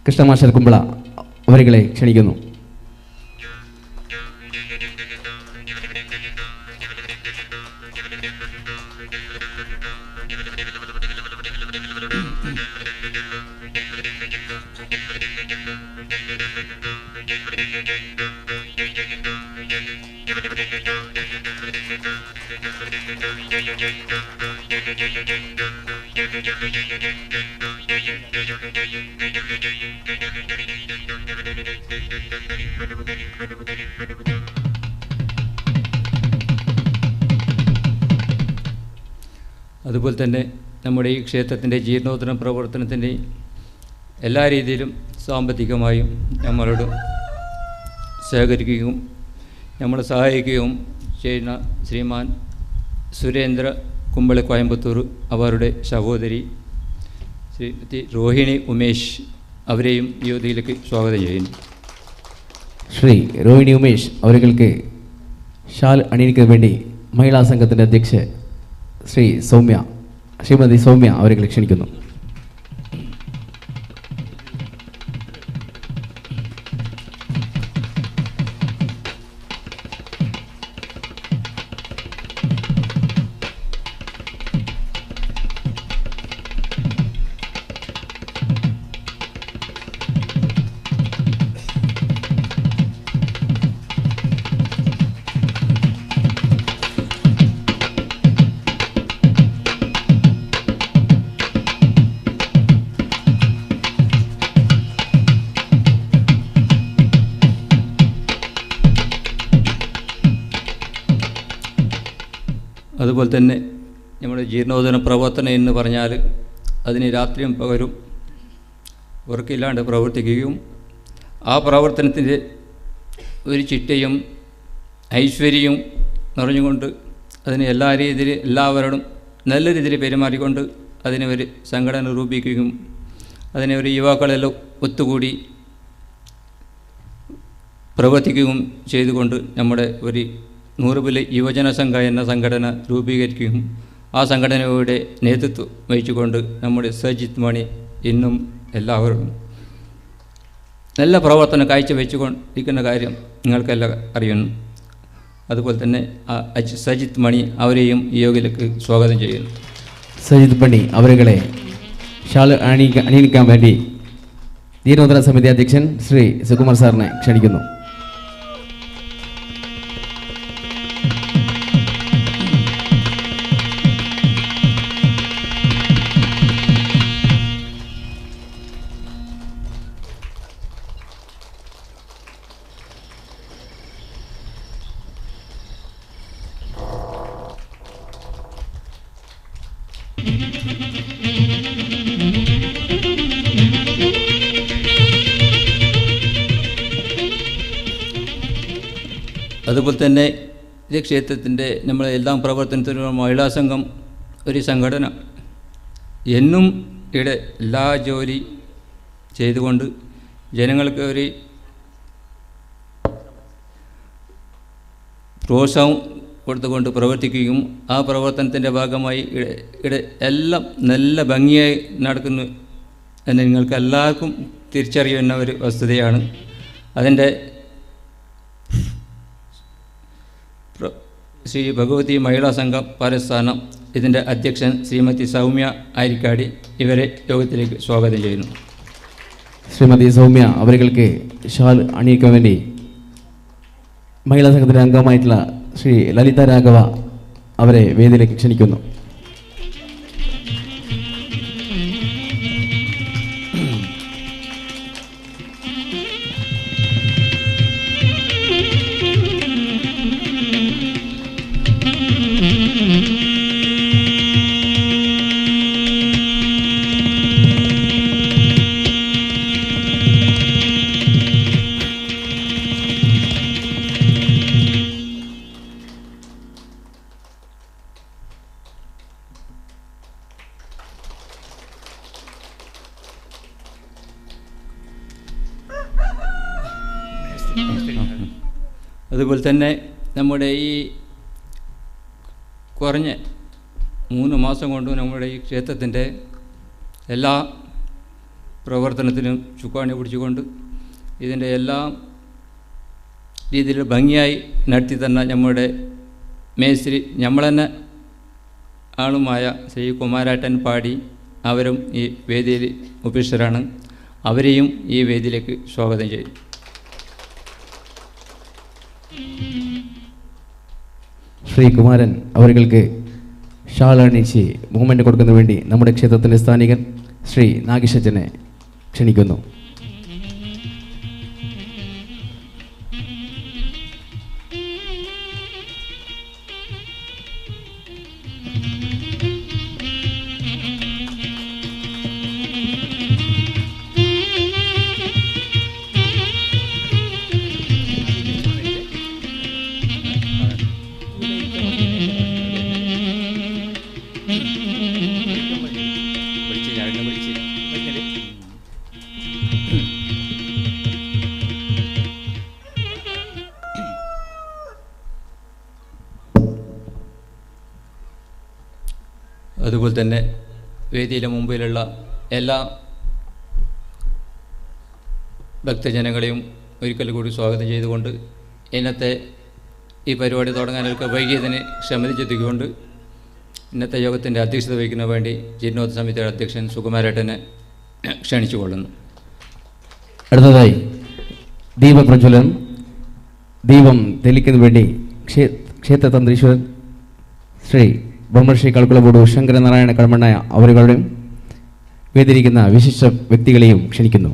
കൃഷ്ണമാസ്റ്റർ കുമ്പള അവരെ ക്ഷണിക്കുന്നു. അതുപോലെ തന്നെ നമ്മുടെ ഈ ക്ഷേത്രത്തിൻ്റെ ജീർണോദ്ധരണ പ്രവർത്തനത്തിൻ്റെ എല്ലാ രീതിയിലും സാമ്പത്തികമായും നമ്മളോട് സഹകരിക്കുകയും നമ്മളെ സഹായിക്കുകയും ചെയ്യുന്ന ശ്രീമാൻ സുരേന്ദ്ര കുമ്പളി കോയമ്പത്തൂർ, അവരുടെ സഹോദരി ശ്രീമതി രോഹിണി ഉമേഷ്, അവരെയും ഈ യോഗത്തിലേക്ക് സ്വാഗതം ചെയ്യുന്നു. ശ്രീ രോഹിണി ഉമേഷ് അവർക്ക് ഷാൽ അണിയിക്കാൻ വേണ്ടി മഹിളാ സംഘത്തിൻ്റെ അധ്യക്ഷ ശ്രീമതി സൗമ്യ അവരെ ക്ഷണിക്കുന്നു. അതുപോലെ തന്നെ നമ്മുടെ ജീർണോദ്ധരണ പ്രവർത്തനം എന്ന് പറഞ്ഞാൽ അതിന് രാത്രിയും പകലും ഉറക്കില്ലാണ്ട് പ്രവർത്തിക്കുകയും ആ പ്രവർത്തനത്തിൻ്റെ ഒരു ചിട്ടയും ഐശ്വര്യവും നിറഞ്ഞുകൊണ്ട് അതിന് എല്ലാ രീതിയിലും എല്ലാവരോടും നല്ല രീതിയിൽ പെരുമാറിക്കൊണ്ട് അതിനെ ഒരു സംഘടന രൂപീകരിക്കുകയും അതിനെ ഒരു യുവാക്കളെല്ലാം ഒത്തുകൂടി പ്രവർത്തിക്കുകയും ചെയ്തുകൊണ്ട് നമ്മുടെ ഒരു 100 യുവജന സംഘ എന്ന സംഘടന രൂപീകരിക്കുകയും ആ സംഘടനയുടെ നേതൃത്വം വഹിച്ചുകൊണ്ട് നമ്മുടെ സജിത് മണി ഇന്നും എല്ലാവരും നല്ല പ്രവർത്തനം കാഴ്ചവെച്ചുകൊണ്ടിരിക്കുന്ന കാര്യം നിങ്ങൾക്കെല്ലാം അറിയുന്നു. അതുപോലെ തന്നെ സജിത് മണി അവരെയും ഈ യോഗയിലേക്ക് സ്വാഗതം ചെയ്യുന്നു. സജിത് മണി അവരെ ഷാൾ അണിയിക്കാൻ വേണ്ടി ജീർണോദ്ധരണ സമിതി അധ്യക്ഷൻ ശ്രീ സുകുമാർ സാറിനെ ക്ഷണിക്കുന്നു. അതുപോലെ തന്നെ ഈ ക്ഷേത്രത്തിൻ്റെ നമ്മളെ എല്ലാം പ്രവർത്തനത്തിനും മഹിളാ സംഘം ഒരു സംഘടന എന്നും ഇവിടെ എല്ലാ ജോലി ചെയ്തുകൊണ്ട് ജനങ്ങൾക്ക് ഒരു പ്രോത്സാഹനം കൊടുത്തുകൊണ്ട് പ്രവർത്തിക്കുകയും ആ പ്രവർത്തനത്തിൻ്റെ ഭാഗമായി ഇവിടെ എല്ലാം നല്ല ഭംഗിയായി നടക്കുന്നു എന്ന് നിങ്ങൾക്ക് എല്ലാവർക്കും തിരിച്ചറിയുന്ന ഒരു വസ്തുതയാണ്. അതിൻ്റെ ശ്രീ ഭഗവതി മഹിളാ സംഘം പാലസ്ഥാനം ഇതിൻ്റെ അധ്യക്ഷൻ ശ്രീമതി സൗമ്യ ആരിക്കാടി, ഇവരെ യോഗത്തിലേക്ക് സ്വാഗതം ചെയ്യുന്നു. ശ്രീമതി സൗമ്യ അവർക്ക് ഷാൾ അണിയിക്കാൻ വേണ്ടി മഹിളാ സംഘത്തിൻ്റെ അംഗമായിട്ടുള്ള ശ്രീ ലളിത രാഘവ അവരെ വേദിയിലേക്ക് ക്ഷണിക്കുന്നു. അതുപോലെ തന്നെ നമ്മുടെ ഈ കുറഞ്ഞ 3 മാസം കൊണ്ട് നമ്മുടെ ഈ ക്ഷേത്രത്തിൻ്റെ എല്ലാ പ്രവർത്തനത്തിനും ചുക്കാണി പിടിച്ചുകൊണ്ട് ഇതിൻ്റെ എല്ലാ രീതിയിലും ഭംഗിയായി നടത്തി തന്ന നമ്മുടെ മേസ്ത്രി നമ്മൾ തന്നെ ആളുമായ ശ്രീ കുമാരേട്ടൻ പാടി അവരും ഈ വേദിയിൽ ഉപേക്ഷിതരാണ്. അവരെയും ഈ വേദിയിലേക്ക് സ്വാഗതം ചെയ്തു. ശ്രീ കുമാരൻ അവർക്ക് ഷാൾ അണിയിച്ച് മൂവ്മെൻറ്റ് കൊടുക്കുന്നതിന് വേണ്ടി നമ്മുടെ ക്ഷേത്രത്തിൻ്റെ സ്ഥാനികൻ ശ്രീ നാഗേശച്ചനെ ക്ഷണിക്കുന്നു. അതുപോലെ തന്നെ വേദിയിലെ മുമ്പിലുള്ള എല്ലാ ഭക്തജനങ്ങളെയും ഒരിക്കൽ കൂടി സ്വാഗതം ചെയ്തുകൊണ്ട് ഇന്നത്തെ ഈ പരിപാടി തുടങ്ങാനൊക്കെ വൈകിയതിന് ക്ഷമതിച്ചെത്തിക്കൊണ്ട് ഇന്നത്തെ യോഗത്തിൻ്റെ അധ്യക്ഷത വഹിക്കുന്ന വേണ്ടി ജീർണോദ്ധ സമിതിയുടെ അധ്യക്ഷൻ സുകുമാരേട്ടനെ ക്ഷണിച്ചുകൊള്ളുന്നു. അടുത്തതായി ദീപപ്രജ്വലനം ദീപം തെളിക്കുന്നതിന് വേണ്ടി ക്ഷേത്രതന്ത്രീശ്വരൻ ശ്രീ ബ്രഹ്മർഷി കളക്കുളബോടു ശങ്കരനാരായണ കടമണ്ണയ അവരുടെയും വേദിയിരിക്കുന്ന വിശിഷ്ട വ്യക്തികളെയും ക്ഷണിക്കുന്നു.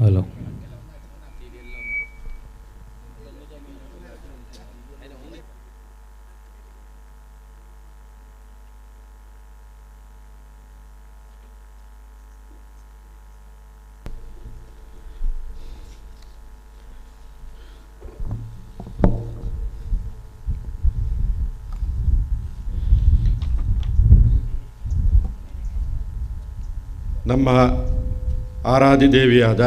ഹലോ ನಮ್ಮ ಆರಾಧ್ಯ ದೇವಿಯಾದ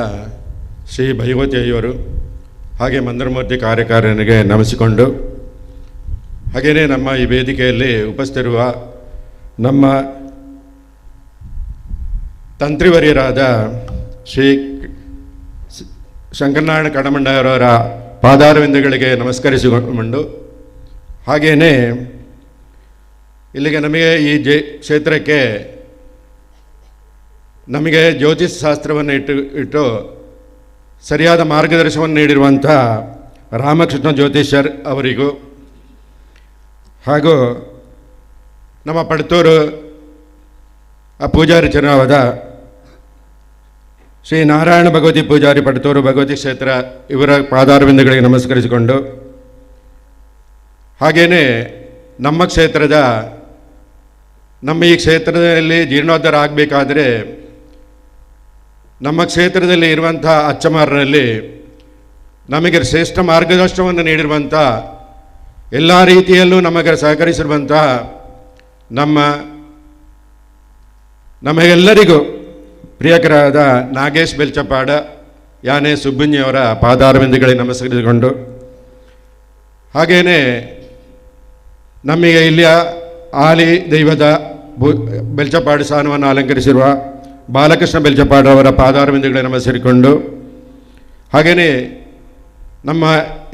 ಶ್ರೀ ಭಗವತಿಯವರು ಹಾಗೆ ಮಂದಿರಮೂರ್ತಿ ಕಾರ್ಯಕಾರಿಣಿಗೆ ನಮಿಸಿಕೊಂಡು ಹಾಗೆಯೇ ನಮ್ಮ ಈ ವೇದಿಕೆಯಲ್ಲಿ ಉಪಸ್ಥಿತಿರುವ ನಮ್ಮ ತಂತ್ರಿವರ್ಯರಾದ ಶ್ರೀ ಶಂಕರನಾರಾಯಣ ಕಡಮಂಡಯವರ ಪಾದಾರವಿಂದಗಳಿಗೆ ನಮಸ್ಕರಿಸಿಕೊಂಡು, ಹಾಗೆಯೇ ಇಲ್ಲಿಗೆ ನಮಗೆ ಈ ಕ್ಷೇತ್ರಕ್ಕೆ ನಮಗೆ ಜ್ಯೋತಿಷ್ ಶಾಸ್ತ್ರವನ್ನು ಇಟ್ಟು ಸರಿಯಾದ ಮಾರ್ಗದರ್ಶನವನ್ನು ನೀಡಿರುವಂಥ ರಾಮಕೃಷ್ಣ ಜ್ಯೋತಿಷರ್ ಅವರಿಗೂ, ಹಾಗೂ ನಮ್ಮ ಪಡ್ತೂರು ಪೂಜಾರಿ ಚನಾವದ ಶ್ರೀ ನಾರಾಯಣ ಭಗವತಿ ಪೂಜಾರಿ ಪಡ್ತೂರು ಭಗವತಿ ಕ್ಷೇತ್ರ ಇವರ ಪಾದಾರವಿಂದಗಳಿಗೆ ನಮಸ್ಕರಿಸಿಕೊಂಡು, ಹಾಗೆಯೇ ನಮ್ಮ ಈ ಕ್ಷೇತ್ರದಲ್ಲಿ ಜೀರ್ಣೋದ್ಧಾರ ಆಗಬೇಕಾದ್ರೆ ನಮ್ಮ ಕ್ಷೇತ್ರದಲ್ಲಿ ಇರುವಂಥ ಅಚ್ಚಮಾರರಲ್ಲಿ ನಮಗೆ ಶ್ರೇಷ್ಠ ಮಾರ್ಗದರ್ಶನವನ್ನು ನೀಡಿರುವಂಥ ಎಲ್ಲ ರೀತಿಯಲ್ಲೂ ನಮಗೆ ಸಹಕರಿಸಿರುವಂಥ ನಮಗೆಲ್ಲರಿಗೂ ಪ್ರಿಯಕರಾದ ನಾಗೇಶ್ ಬೆಲ್ಚಪಾಡ, ಯಾನೆ ಸುಬ್ಬುಣ್ಣಿಯವರ ಪಾದಾರವಿಂದಗಳಿಗೆ ನಮಸ್ಕರಿಸಿಕೊಂಡು, ಹಾಗೆಯೇ ನಮಗೆ ಇಲ್ಲಿಯ ಆಲಿ ದೈವದ ಬೆಲ್ಚಪಾಡು ಸ್ಥಾನವನ್ನು ಅಲಂಕರಿಸಿರುವ ಬಾಲಕೃಷ್ಣ ಬೆಲ್ಚಪಾಡು ಅವರ ಪಾದಾರವಿಂದಗಳಿಗೆ ನಮಸ್ಕರಿಸಿಕೊಂಡು, ಹಾಗೆಯೇ ನಮ್ಮ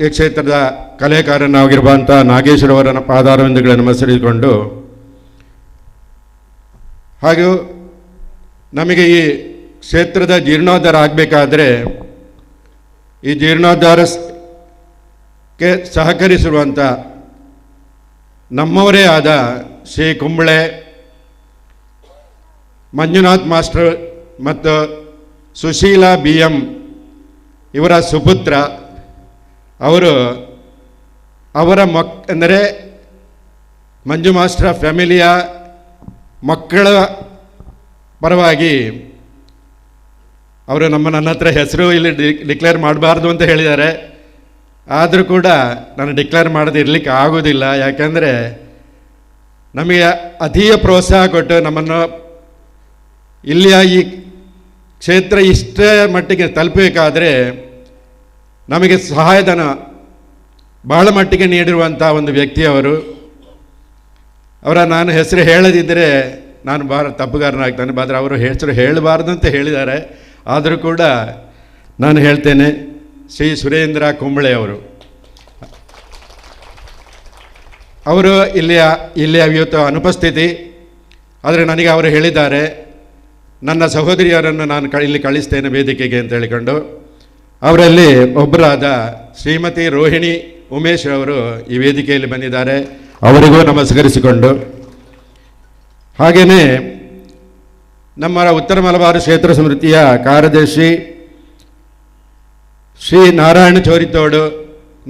ಈ ಕ್ಷೇತ್ರದ ಕಲೆಕಾರನಾಗಿರುವಂಥ ನಾಗೇಶ್ವರವರ ಪಾದಾರವಿಂದಗಳನ್ನು ನಮಸ್ಕರಿಸಿಕೊಂಡು, ಹಾಗೂ ನಮಗೆ ಈ ಕ್ಷೇತ್ರದ ಜೀರ್ಣೋದ್ಧಾರ ಆಗಬೇಕಾದ್ರೆ ಈ ಜೀರ್ಣೋದ್ಧಾರಕ್ಕೆ ಸಹಕರಿಸಿರುವಂಥ ನಮ್ಮವರೇ ಆದ ಶ್ರೀ ಕುಂಬಳೆ ಮಂಜುನಾಥ್ ಮಾಸ್ಟರ್ ಮತ್ತು ಸುಶೀಲಾ BM ಇವರ ಸುಪುತ್ರ ಅವರ ಅಂದರೆ ಮಂಜು ಮಾಸ್ಟರ್ ಫ್ಯಾಮಿಲಿಯ ಮಕ್ಕಳ ಪರವಾಗಿ ಅವರು ನನ್ನ ಹತ್ರ ಹೆಸರು ಇಲ್ಲಿ ಡಿಕ್ಲೇರ್ ಮಾಡಬಾರ್ದು ಅಂತ ಹೇಳಿದ್ದಾರೆ. ಆದರೂ ಕೂಡ ನಾನು ಡಿಕ್ಲೇರ್ ಮಾಡದೆ ಇರಲಿಕ್ಕೆ ಆಗೋದಿಲ್ಲ. ಯಾಕೆಂದರೆ ನಮಗೆ ಅತೀಯ ಪ್ರೋತ್ಸಾಹ ಕೊಟ್ಟು ನಮ್ಮನ್ನು ಇಲ್ಲಿಯ ಈ ಕ್ಷೇತ್ರ ಇಷ್ಟೇ ಮಟ್ಟಿಗೆ ತಲುಪಬೇಕಾದ್ರೆ ನಮಗೆ ಸಹಾಯಧನ ಬಹಳ ಮಟ್ಟಿಗೆ ನೀಡಿರುವಂಥ ಒಂದು ವ್ಯಕ್ತಿಯವರು. ನಾನು ಹೆಸರು ಹೇಳದಿದ್ದರೆ ನಾನು ಭಾಳ ತಪ್ಪುಗಾರನಾಗ್ತಾನೆ. ಆದರೆ ಅವರು ಹೆಸರು ಹೇಳಬಾರ್ದು ಅಂತ ಹೇಳಿದ್ದಾರೆ. ಆದರೂ ಕೂಡ ನಾನು ಹೇಳ್ತೇನೆ, ಶ್ರೀ ಸುರೇಂದ್ರ ಕುಂಬಳೆ ಅವರು ಇಲ್ಲಿಯ ಇವತ್ತು ಅನುಪಸ್ಥಿತಿ. ಆದರೆ ನನಗೆ ಅವರು ಹೇಳಿದ್ದಾರೆ, ನನ್ನ ಸಹೋದರಿಯರನ್ನು ನಾನು ಇಲ್ಲಿ ಕಳಿಸ್ತೇನೆ ವೇದಿಕೆಗೆ ಅಂತ ಹೇಳಿಕೊಂಡು, ಅವರಲ್ಲಿ ಒಬ್ಬರಾದ ಶ್ರೀಮತಿ ರೋಹಿಣಿ ಉಮೇಶ್ ಅವರು ಈ ವೇದಿಕೆಯಲ್ಲಿ ಬಂದಿದ್ದಾರೆ. ಅವರಿಗೂ ನಮಸ್ಕರಿಸಿಕೊಂಡು, ಹಾಗೆಯೇ ನಮ್ಮ ಉತ್ತರ ಮಲಬಾರು ಕ್ಷೇತ್ರ ಸಮಿತಿಯ ಕಾರ್ಯದರ್ಶಿ ಶ್ರೀ ನಾರಾಯಣ ಚೋರಿತೋಡು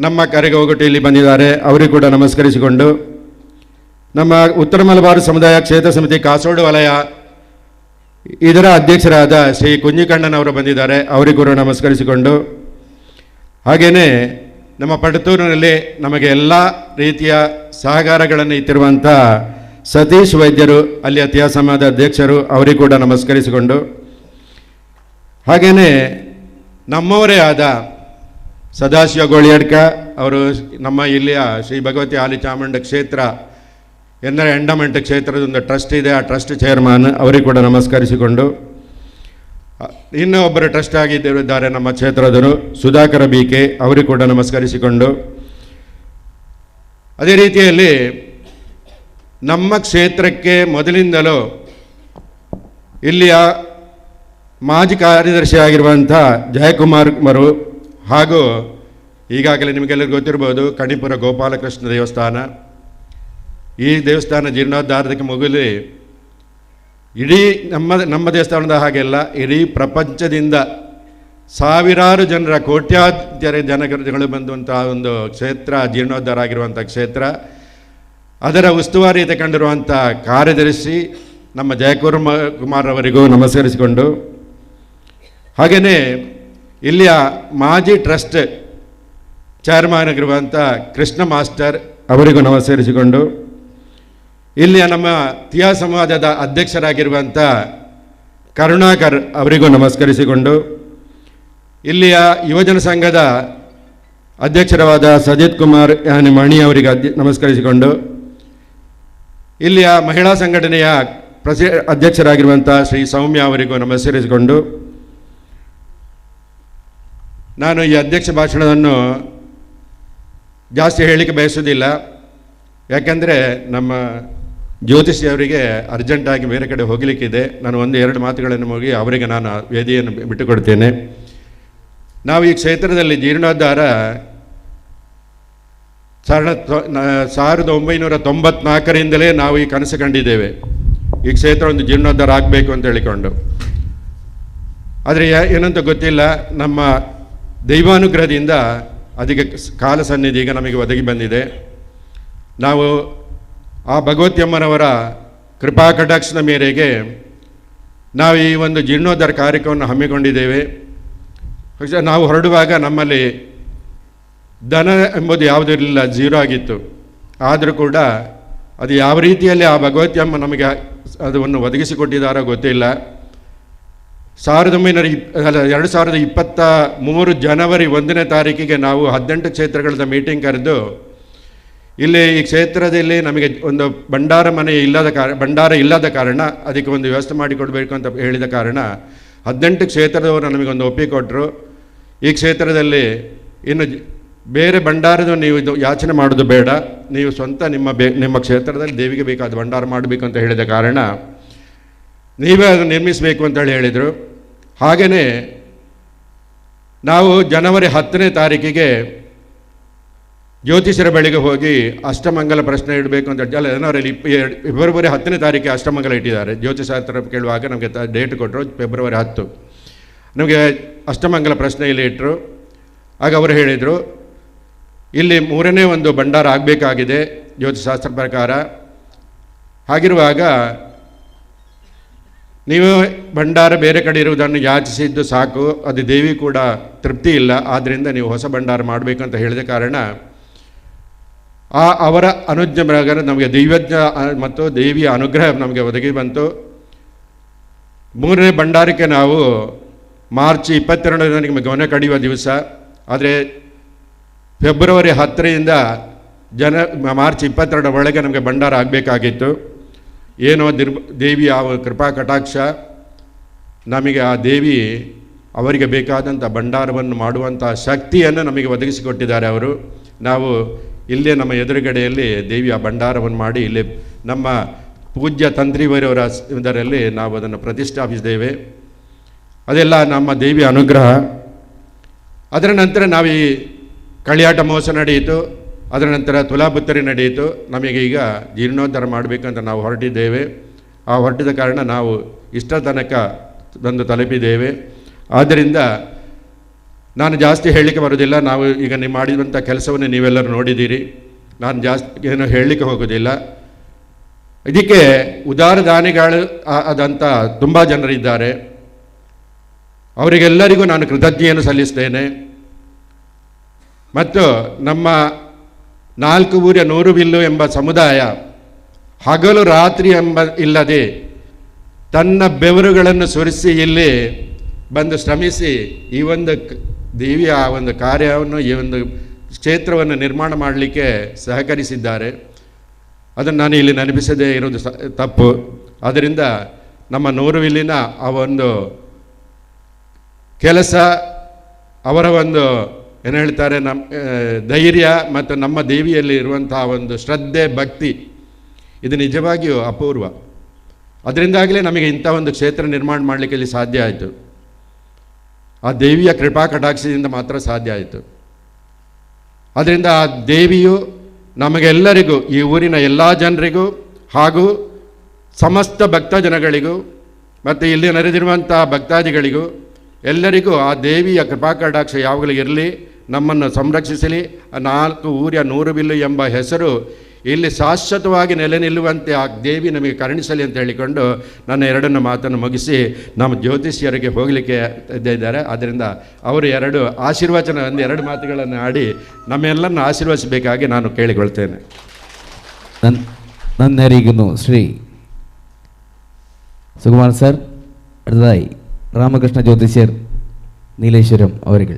ನಮ್ಮ ಕರೆಗೆ ಹೋಗಟ್ಟು ಇಲ್ಲಿ ಬಂದಿದ್ದಾರೆ. ಅವರಿಗೂ ಕೂಡ ನಮಸ್ಕರಿಸಿಕೊಂಡು, ನಮ್ಮ ಉತ್ತರ ಮಲಬಾರು ಸಮುದಾಯ ಕ್ಷೇತ್ರ ಸಮಿತಿ ಕಾಸೋಡು ವಲಯ ಇದರ ಅಧ್ಯಕ್ಷರಾದ ಶ್ರೀ ಕುಂಜಿಕಣ್ಣನವರು ಬಂದಿದ್ದಾರೆ. ಅವರಿಗೂ ಕೂಡ ನಮಸ್ಕರಿಸಿಕೊಂಡು, ಹಾಗೆಯೇ ನಮ್ಮ ಪಡತೂರಿನಲ್ಲಿ ನಮಗೆ ಎಲ್ಲ ರೀತಿಯ ಸಹಕಾರಗಳನ್ನು ಇತ್ತಿರುವಂಥ ಸತೀಶ್ ವೈದ್ಯರು, ಅಲ್ಲಿ ಅತಿಯ ಸಮಾಜದ ಅಧ್ಯಕ್ಷರು, ಅವರಿಗೂ ಕೂಡ ನಮಸ್ಕರಿಸಿಕೊಂಡು, ಹಾಗೆಯೇ ನಮ್ಮವರೇ ಆದ ಸದಾಶಿವ ಗೋಳಿಯಡ್ಕ ಅವರು ನಮ್ಮ ಇಲ್ಲಿಯ ಶ್ರೀ ಭಗವತಿ ಆಲಿ ಚಾಮುಂಡ ಕ್ಷೇತ್ರ ಎಂದರೆ ಎಂಡಮೆಂಟ್ ಕ್ಷೇತ್ರದ ಒಂದು ಟ್ರಸ್ಟ್ ಇದೆ, ಆ ಟ್ರಸ್ಟ್ ಚೇರ್ಮನ್, ಅವರಿಗೂ ಕೂಡ ನಮಸ್ಕರಿಸಿಕೊಂಡು, ಇನ್ನೂ ಒಬ್ಬರು ಟ್ರಸ್ಟ್ ಆಗಿದ್ದಾರೆ ನಮ್ಮ ಕ್ಷೇತ್ರದರು ಸುಧಾಕರ BK, ಅವರಿಗೂ ಕೂಡ ನಮಸ್ಕರಿಸಿಕೊಂಡು, ಅದೇ ರೀತಿಯಲ್ಲಿ ನಮ್ಮ ಕ್ಷೇತ್ರಕ್ಕೆ ಮೊದಲಿಂದಲೂ ಇಲ್ಲಿಯ ಮಾಜಿ ಕಾರ್ಯದರ್ಶಿ ಆಗಿರುವಂಥ ಜಯಕುಮಾರ್ ಅವರು, ಹಾಗೂ ಈಗಾಗಲೇ ನಿಮಗೆಲ್ಲರಿಗೂ ಗೊತ್ತಿರ್ಬೋದು ಕಣಿಪುರ ಗೋಪಾಲಕೃಷ್ಣ ದೇವಸ್ಥಾನ, ಈ ದೇವಸ್ಥಾನ ಜೀರ್ಣೋದ್ಧಾರಕ್ಕೆ ಮುಗಿಲಿ ಇಡೀ ನಮ್ಮ ದೇವಸ್ಥಾನದ ಹಾಗೆಲ್ಲ ಇಡೀ ಪ್ರಪಂಚದಿಂದ ಸಾವಿರಾರು ಜನರ ಕೋಟ್ಯಾಧಿಕ ಜನಗಳು ಬಂದಂತಹ ಒಂದು ಕ್ಷೇತ್ರ, ಜೀರ್ಣೋದ್ಧಾರ ಆಗಿರುವಂಥ ಕ್ಷೇತ್ರ. ಅದರ ಉಸ್ತುವಾರಿಯತೆ ಕಂಡಿರುವಂಥ ಕಾರ್ಯದರ್ಶಿ ನಮ್ಮ ಜಯಕುಮಾರ್ ಅವರಿಗೂ ನಮಸ್ಕರಿಸಿಕೊಂಡು, ಹಾಗೆಯೇ ಇಲ್ಲಿಯ ಮಾಜಿ ಟ್ರಸ್ಟ್ ಚೇರ್ಮನ್ ಆಗಿರುವಂಥ ಕೃಷ್ಣ ಮಾಸ್ಟರ್ ಅವರಿಗೂ ನಮಸ್ಕರಿಸಿಕೊಂಡು, ಇಲ್ಲಿಯ ನಮ್ಮ ತಿಯಾ ಸಮಾಜದ ಅಧ್ಯಕ್ಷರಾಗಿರುವಂಥ ಕರುಣಾಕರ್ ಅವರಿಗೂ ನಮಸ್ಕರಿಸಿಕೊಂಡು, ಇಲ್ಲಿಯ ಯುವಜನ ಸಂಘದ ಅಧ್ಯಕ್ಷರಾದ ಸಜಿತ್ ಕುಮಾರ್ ಯಾನಿ ಮಣಿ ಅವರಿಗೆ ನಮಸ್ಕರಿಸಿಕೊಂಡು, ಇಲ್ಲಿಯ ಮಹಿಳಾ ಸಂಘಟನೆಯ ಅಧ್ಯಕ್ಷರಾಗಿರುವಂಥ ಶ್ರೀ ಸೌಮ್ಯ ಅವರಿಗೂ ನಮಸ್ಕರಿಸಿಕೊಂಡು, ನಾನು ಈ ಅಧ್ಯಕ್ಷ ಭಾಷಣವನ್ನು ಜಾಸ್ತಿ ಹೇಳಲಿಕ್ಕೆ ಬಯಸುವುದಿಲ್ಲ. ಯಾಕೆಂದರೆ ನಮ್ಮ ಜ್ಯೋತಿಷಿ ಅವರಿಗೆ ಅರ್ಜೆಂಟಾಗಿ ಬೇರೆ ಕಡೆ ಹೋಗಲಿಕ್ಕಿದೆ. ನಾನು 1-2 ಮಾತುಗಳನ್ನು ಮುಗಿ ಅವರಿಗೆ ನಾನು ವೇದಿಯನ್ನು ಬಿಟ್ಟುಕೊಡ್ತೇನೆ. ನಾವು ಈ ಕ್ಷೇತ್ರದಲ್ಲಿ ಜೀರ್ಣೋದ್ಧಾರ 1994ರಿಂದಲೇ ನಾವು ಈ ಕನಸು ಕಂಡಿದ್ದೇವೆ, ಈ ಕ್ಷೇತ್ರ ಒಂದು ಜೀರ್ಣೋದ್ಧಾರ ಆಗಬೇಕು ಅಂತ ಹೇಳಿಕೊಂಡು. ಆದರೆ ಏನಂತ ಗೊತ್ತಿಲ್ಲ, ನಮ್ಮ ದೈವಾನುಗ್ರಹದಿಂದ ಅದಕ್ಕೆ ಕಾಲ ಸನ್ನಿಧಿ ಈಗ ನಮಗೆ ಒದಗಿ ಬಂದಿದೆ. ನಾವು ಆ ಭಗವತಿಯಮ್ಮನವರ ಕೃಪಾ ಕಟಾಕ್ಷದ ಮೇರೆಗೆ ನಾವು ಈ ಒಂದು ಜೀರ್ಣೋದ್ಧಾರ ಕಾರ್ಯಕ್ರಮವನ್ನು ಹಮ್ಮಿಕೊಂಡಿದ್ದೇವೆ. ನಾವು ಹೊರಡುವಾಗ ನಮ್ಮಲ್ಲಿ ಧನ ಎಂಬುದು ಯಾವುದೂ ಇರಲಿಲ್ಲ, 0 ಆಗಿತ್ತು. ಆದರೂ ಕೂಡ ಅದು ಯಾವ ರೀತಿಯಲ್ಲಿ ಆ ಭಗವತಿಯಮ್ಮ ನಮಗೆ ಅದನ್ನು ಒದಗಿಸಿಕೊಟ್ಟಿದ್ದಾರೋ ಗೊತ್ತಿಲ್ಲ. 2023 ಜನವರಿ 1ನೇ ತಾರೀಕಿಗೆ ನಾವು 18 ಕ್ಷೇತ್ರಗಳ ಮೀಟಿಂಗ್ ಕರೆದು, ಇಲ್ಲಿ ಈ ಕ್ಷೇತ್ರದಲ್ಲಿ ನಮಗೆ ಒಂದು ಭಂಡಾರ ಇಲ್ಲದ ಕಾರಣ ಅದಕ್ಕೆ ಒಂದು ವ್ಯವಸ್ಥೆ ಮಾಡಿಕೊಡ್ಬೇಕು ಅಂತ ಹೇಳಿದ ಕಾರಣ 18 ಕ್ಷೇತ್ರದವರು ನಮಗೊಂದು ಒಪ್ಪಿಕೊಟ್ಟರು. ಈ ಕ್ಷೇತ್ರದಲ್ಲಿ ಇನ್ನು ಬೇರೆ ಭಂಡಾರದ ನೀವು ಇದು ಯಾಚನೆ ಮಾಡೋದು ಬೇಡ, ನೀವು ಸ್ವಂತ ನಿಮ್ಮ ಕ್ಷೇತ್ರದಲ್ಲಿ ದೇವಿಗೆ ಬೇಕಾದ ಭಂಡಾರ ಮಾಡಬೇಕು ಅಂತ ಹೇಳಿದ ಕಾರಣ ನೀವೇ ಅದನ್ನು ನಿರ್ಮಿಸಬೇಕು ಅಂತೇಳಿ ಹೇಳಿದರು. ಹಾಗೆಯೇ ನಾವು ಜನವರಿ 10ನೇ ತಾರೀಕಿಗೆ ಜ್ಯೋತಿಷರ ಬಳಿಗೆ ಹೋಗಿ ಅಷ್ಟಮಂಗಲ ಪ್ರಶ್ನೆ ಇಡಬೇಕು ಅಂತ ಜನವರಿಯಲ್ಲಿ ಫೆಬ್ರವರಿ 10ನೇ ತಾರೀಕಿಗೆ ಅಷ್ಟಮಂಗಲ ಇಟ್ಟಿದ್ದಾರೆ. ಜ್ಯೋತಿಷಾಸ್ತ್ರ ಕೇಳುವಾಗ ನಮಗೆ ಡೇಟ್ ಕೊಟ್ಟರು, ಫೆಬ್ರವರಿ 10 ನಮಗೆ ಅಷ್ಟಮಂಗಲ ಪ್ರಶ್ನೆ ಇಲ್ಲಿ ಇಟ್ಟರು. ಆಗ ಅವರು ಹೇಳಿದರು, ಇಲ್ಲಿ 3ನೇ ಒಂದು ಭಂಡಾರ ಆಗಬೇಕಾಗಿದೆ ಜ್ಯೋತಿಷಾಸ್ತ್ರ ಪ್ರಕಾರ. ಹಾಗಿರುವಾಗ ನೀವು ಭಂಡಾರ ಬೇರೆ ಕಡೆ ಇರುವುದನ್ನು ಯಾಚಿಸಿದ್ದು ಸಾಕು, ಅದು ದೇವಿ ಕೂಡ ತೃಪ್ತಿ ಇಲ್ಲ, ಆದ್ದರಿಂದ ನೀವು ಹೊಸ ಭಂಡಾರ ಮಾಡಬೇಕು ಅಂತ ಹೇಳಿದ ಕಾರಣ ಅವರ ಅನುಜ್ಞೆ ಪ್ರಕಾರ ನಮಗೆ ದೈವಜ್ಞ ಮತ್ತು ದೇವಿಯ ಅನುಗ್ರಹ ನಮಗೆ ಒದಗಿ ಬಂತು. 3ನೇ ಭಂಡಾರಕ್ಕೆ ನಾವು ಮಾರ್ಚ್ 22 ನಮಗೆ ಗಮನ ಕಡಿಯುವ ದಿವಸ. ಆದರೆ ಫೆಬ್ರವರಿ 10ರಿಂದ ಮಾರ್ಚ್ 22 ಒಳಗೆ ನಮಗೆ ಭಂಡಾರ ಆಗಬೇಕಾಗಿತ್ತು. ಏನೋ ದೇವಿಯ ಕೃಪಾ ಕಟಾಕ್ಷ, ನಮಗೆ ಆ ದೇವಿ ಅವರಿಗೆ ಬೇಕಾದಂಥ ಭಂಡಾರವನ್ನು ಮಾಡುವಂಥ ಶಕ್ತಿಯನ್ನು ನಮಗೆ ಒದಗಿಸಿಕೊಟ್ಟಿದ್ದಾರೆ ಅವರು. ನಾವು ಇಲ್ಲೇ ನಮ್ಮ ಎದುರುಗಡೆಯಲ್ಲಿ ದೇವಿಯ ಭಂಡಾರವನ್ನು ಮಾಡಿ ಇಲ್ಲಿ ನಮ್ಮ ಪೂಜ್ಯ ತಂತ್ರಿವರವರ ಇದರಲ್ಲಿ ನಾವು ಅದನ್ನು ಪ್ರತಿಷ್ಠಾಪಿಸಿದ್ದೇವೆ. ಅದೆಲ್ಲ ನಮ್ಮ ದೇವಿಯ ಅನುಗ್ರಹ. ಅದರ ನಂತರ ನಾವು ಈ ಕಳಿಯಾಟ ಮಹೋತ್ಸವ ನಡೆಯಿತು, ಅದರ ನಂತರ ತುಲಾಬುತ್ತರಿ ನಡೆಯಿತು. ನಮಗೆ ಈಗ ಜೀರ್ಣೋದ್ಧಾರ ಮಾಡಬೇಕಂತ ನಾವು ಹೊರಟಿದ್ದೇವೆ. ಆ ಹೊರಟಿದ ಕಾರಣ ನಾವು ಇಷ್ಟ ತನಕ ಬಂದು ತಲುಪಿದ್ದೇವೆ. ಆದ್ದರಿಂದ ನಾನು ಜಾಸ್ತಿ ಹೇಳಲಿಕ್ಕೆ ಬರೋದಿಲ್ಲ. ನಾವು ಈಗ ನೀವು ಮಾಡಿರುವಂಥ ಕೆಲಸವನ್ನು ನೀವೆಲ್ಲರೂ ನೋಡಿದ್ದೀರಿ. ನಾನು ಜಾಸ್ತಿ ಏನು ಹೇಳಲಿಕ್ಕೆ ಹೋಗೋದಿಲ್ಲ. ಇದಕ್ಕೆ ಉದಾರ ದಾನಿಗಳು ಆದಂಥ ತುಂಬ ಜನರಿದ್ದಾರೆ. ಅವರಿಗೆಲ್ಲರಿಗೂ ನಾನು ಕೃತಜ್ಞತೆಯನ್ನು ಸಲ್ಲಿಸ್ತೇನೆ. ಮತ್ತು ನಮ್ಮ 4 ಊರಿನ 100 ಬಿಲ್ಲು ಎಂಬ ಸಮುದಾಯ ಹಗಲು ರಾತ್ರಿ ಇಲ್ಲದೆ ತನ್ನ ಬೆವರುಗಳನ್ನು ಸುರಿಸಿ ಇಲ್ಲಿ ಬಂದು ಶ್ರಮಿಸಿ ಈ ಒಂದು ದೇವಿಯ ಒಂದು ಕಾರ್ಯವನ್ನು, ಈ ಒಂದು ಕ್ಷೇತ್ರವನ್ನು ನಿರ್ಮಾಣ ಮಾಡಲಿಕ್ಕೆ ಸಹಕರಿಸಿದ್ದಾರೆ. ಅದನ್ನು ನಾನು ಇಲ್ಲಿ ನೆನಪಿಸದೇ ಇರೋದು ತಪ್ಪು. ಆದ್ದರಿಂದ ನಮ್ಮ 100 ಬಿಲ್ಲಿನ ಆ ಒಂದು ಕೆಲಸ, ಅವರ ಒಂದು ಏನು ಹೇಳ್ತಾರೆ, ನಮ್ಮ ಧೈರ್ಯ ಮತ್ತು ನಮ್ಮ ದೇವಿಯಲ್ಲಿ ಇರುವಂತಹ ಒಂದು ಶ್ರದ್ಧೆ, ಭಕ್ತಿ, ಇದು ನಿಜವಾಗಿಯೂ ಅಪೂರ್ವ. ಅದರಿಂದಾಗಲೇ ನಮಗೆ ಇಂಥ ಒಂದು ಕ್ಷೇತ್ರ ನಿರ್ಮಾಣ ಮಾಡಲಿಕ್ಕೆ ಇಲ್ಲಿ ಸಾಧ್ಯ ಆಯಿತು. ಆ ದೇವಿಯ ಕೃಪಾ ಕಟಾಕ್ಷದಿಂದ ಮಾತ್ರ ಸಾಧ್ಯ ಆಯಿತು. ಅದರಿಂದ ಆ ದೇವಿಯು ನಮಗೆಲ್ಲರಿಗೂ, ಈ ಊರಿನ ಎಲ್ಲ ಜನರಿಗೂ ಹಾಗೂ ಸಮಸ್ತ ಭಕ್ತಜನಗಳಿಗೂ ಮತ್ತು ಇಲ್ಲಿ ನೆರೆದಿರುವಂಥ ಭಕ್ತಾದಿಗಳಿಗೂ ಎಲ್ಲರಿಗೂ ಆ ದೇವಿಯ ಕೃಪಾ ಕಟಾಕ್ಷ ಯಾವಾಗಲೂ ಇರಲಿ, ನಮ್ಮನ್ನು ಸಂರಕ್ಷಿಸಲಿ. 4 ಊರಿನ 100 ಬಿಲ್ಲು ಎಂಬ ಹೆಸರು ಇಲ್ಲಿ ಶಾಶ್ವತವಾಗಿ ನೆಲೆ ನಿಲ್ಲುವಂತೆ ಆ ದೇವಿ ನಮಗೆ ಕರುಣಿಸಲಿ ಅಂತ ಹೇಳಿಕೊಂಡು ನನ್ನ 2 ಮಾತನ್ನು ಮುಗಿಸಿ ನಮ್ಮ ಜ್ಯೋತಿಷಿಯರಿಗೆ ಹೋಗಲಿಕ್ಕೆ ಇದ್ದಾರೆ. ಆದ್ದರಿಂದ ಅವರು 2 ಆಶೀರ್ವಚನ 2 ಮಾತುಗಳನ್ನು ಆಡಿ ನಮ್ಮೆಲ್ಲರನ್ನು ಆಶೀರ್ವದಿಸಬೇಕಾಗಿ ನಾನು ಕೇಳಿಕೊಳ್ತೇನೆ. നന്ദരിക്കുന്നു ശ്രീ സുകുമാർ സർ. അടുത്തതായി രാമകൃഷ്ണ ജ്യോതിഷ്യർ നീലേശ്വരം അവരുകൾ.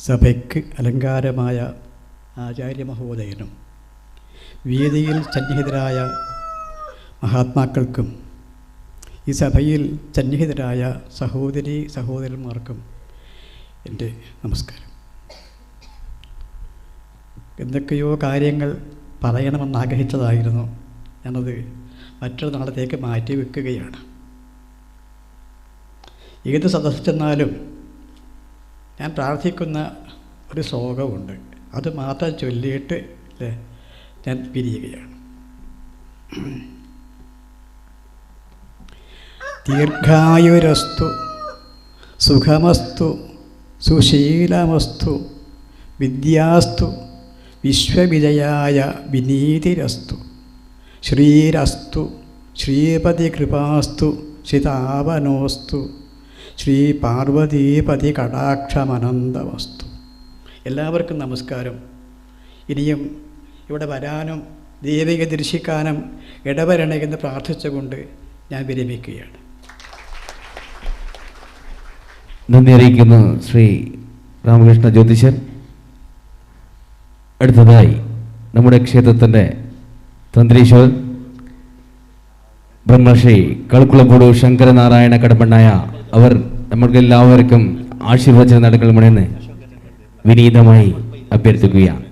സഭയ്ക്ക് അലങ്കാരമായ ആചാര്യ മഹോദയനും വേദിയിൽ സന്നിഹിതരായ മഹാത്മാക്കൾക്കും ഈ സഭയിൽ സന്നിഹിതരായ സഹോദരീ സഹോദരന്മാർക്കും എൻ്റെ നമസ്കാരം. എന്തൊക്കെയോ കാര്യങ്ങൾ പറയണമെന്ന് ആഗ്രഹിച്ചതായിരുന്നു. ഞാനത് മറ്റൊരു നാളത്തേക്ക് മാറ്റി വെക്കുകയാണ്. ഏത് സദസ്സിൽ ചെന്നാലും ഞാൻ പ്രാർത്ഥിക്കുന്ന ഒരു ശ്ലോകമുണ്ട്. അത് മാത്രം ചൊല്ലിയിട്ട് ഞാൻ പിരിയുകയാണ്. ദീർഘായുരസ്തു സുഖമസ്തു സുശീലമസ്തു വിദ്യാസ്തു വിശ്വവിജയായ വിനീതിരസ്തു ശ്രീരസ്തു ശ്രീപതി കൃപാസ്തു ശ്രീതാപനോസ്തു ശ്രീ പാർവതീപതി കടാക്ഷമനന്തമസ്തു. എല്ലാവർക്കും നമസ്കാരം. ഇനിയും ഇവിടെ വരാനും ദേവിക ദർശിക്കാനും ഇടവരണമെന്ന് പ്രാർത്ഥിച്ചുകൊണ്ട് ഞാൻ വിരമിക്കുകയാണ്. നന്ദി അറിയിക്കുന്നു ശ്രീ രാമകൃഷ്ണ ജ്യോതിഷൻ. അടുത്തതായി നമ്മുടെ ക്ഷേത്രത്തിൻ്റെ തന്ത്രീശ്വരൻ ബ്രഹ്മശ്രീ കളുക്കുളപ്പൂട് ശങ്കരനാരായണ കടപ്പണ്ണായ അവർ നമ്മൾക്കെല്ലാവർക്കും ആശീർവചനം നൽകണമെന്ന് വിനീതമായി അഭ്യർത്ഥിക്കുകയാണ്.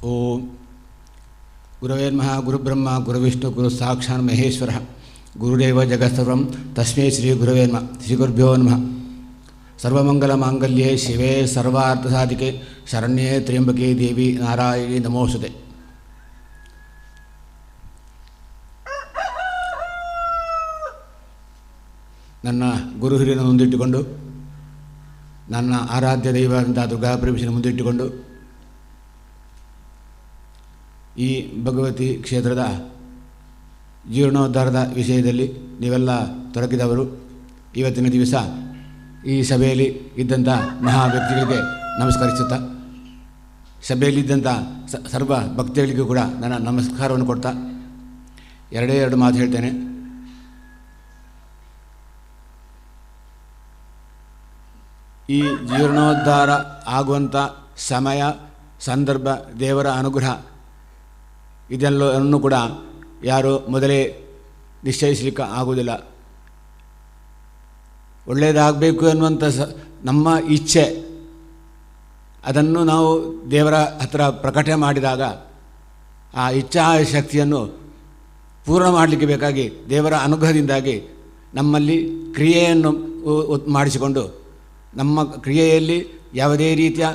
ಓಂ ಗುರುವೇನ್ಮಃ ಗುರುಬ್ರಹ್ಮ ಗುರುವಿಷ್ಣು ಗುರು ಸಾಕ್ಷಾತ್ ಮಹೇಶ್ವರ ಗುರುದೇವ ಜಗತ್ಸರ್ವಂ ತಸ್ಮೈ ಶ್ರೀ ಗುರುವೇನ್ಮಃ. ಶ್ರೀ ಗುರುಭ್ಯೋ ನಮಃ. ಸರ್ವಮಂಗಲ ಮಾಂಗಲ್ಯೆ ಶಿವೆ ಸರ್ವಾರ್ಥ ಸಾಧಿಕೆ ಶರಣ್ಯೇ ತ್ರ್ಯಂಬಕೆ ದೇವಿ ನಾರಾಯಣಿ ನಮೋಸ್ತುತೆ. ನನ್ನ ಗುರು ಹಿರಿಯರನ್ನು ಮುಂದಿಟ್ಟುಕೊಂಡು, ನನ್ನ ಆರಾಧ್ಯ ದೈವದಂಥ ದುರ್ಗಾಪರಮೇಶ್ವರನ ಮುಂದಿಟ್ಟುಕೊಂಡು ಈ ಭಗವತಿ ಕ್ಷೇತ್ರದ ಜೀರ್ಣೋದ್ಧಾರದ ವಿಷಯದಲ್ಲಿ ನೀವೆಲ್ಲ ತೊಡಗಿದವರು, ಇವತ್ತಿನ ದಿವಸ ಈ ಸಭೆಯಲ್ಲಿ ಇದ್ದಂಥ ಮಹಾ ವ್ಯಕ್ತಿಗಳಿಗೆ ನಮಸ್ಕರಿಸುತ್ತಾ, ಸಭೆಯಲ್ಲಿದ್ದಂಥ ಸರ್ವ ಭಕ್ತಿಗಳಿಗೂ ಕೂಡ ನನ್ನ ನಮಸ್ಕಾರವನ್ನು ಕೊಡ್ತಾ ಎರಡು ಮಾತು ಹೇಳ್ತೇನೆ. ಈ ಜೀರ್ಣೋದ್ಧಾರ ಆಗುವಂಥ ಸಮಯ, ಸಂದರ್ಭ, ದೇವರ ಅನುಗ್ರಹ ಇದೆಲ್ಲವನ್ನು ಕೂಡ ಯಾರು ಮೊದಲೇ ನಿಶ್ಚಯಿಸಲಿಕ್ಕೆ ಆಗುವುದಿಲ್ಲ. ಒಳ್ಳೆಯದಾಗಬೇಕು ಅನ್ನುವಂಥ ನಮ್ಮ ಇಚ್ಛೆ, ಅದನ್ನು ನಾವು ದೇವರ ಹತ್ರ ಪ್ರಕಟ ಮಾಡಿದಾಗ ಆ ಇಚ್ಛಾಶಕ್ತಿಯನ್ನು ಪೂರ್ಣ ಮಾಡಲಿಕ್ಕೆ ಬೇಕಾಗಿ ದೇವರ ಅನುಗ್ರಹದಿಂದಾಗಿ ನಮ್ಮಲ್ಲಿ ಕ್ರಿಯೆಯನ್ನು ಮಾಡಿಸಿಕೊಂಡು, ನಮ್ಮ ಕ್ರಿಯೆಯಲ್ಲಿ ಯಾವುದೇ ರೀತಿಯ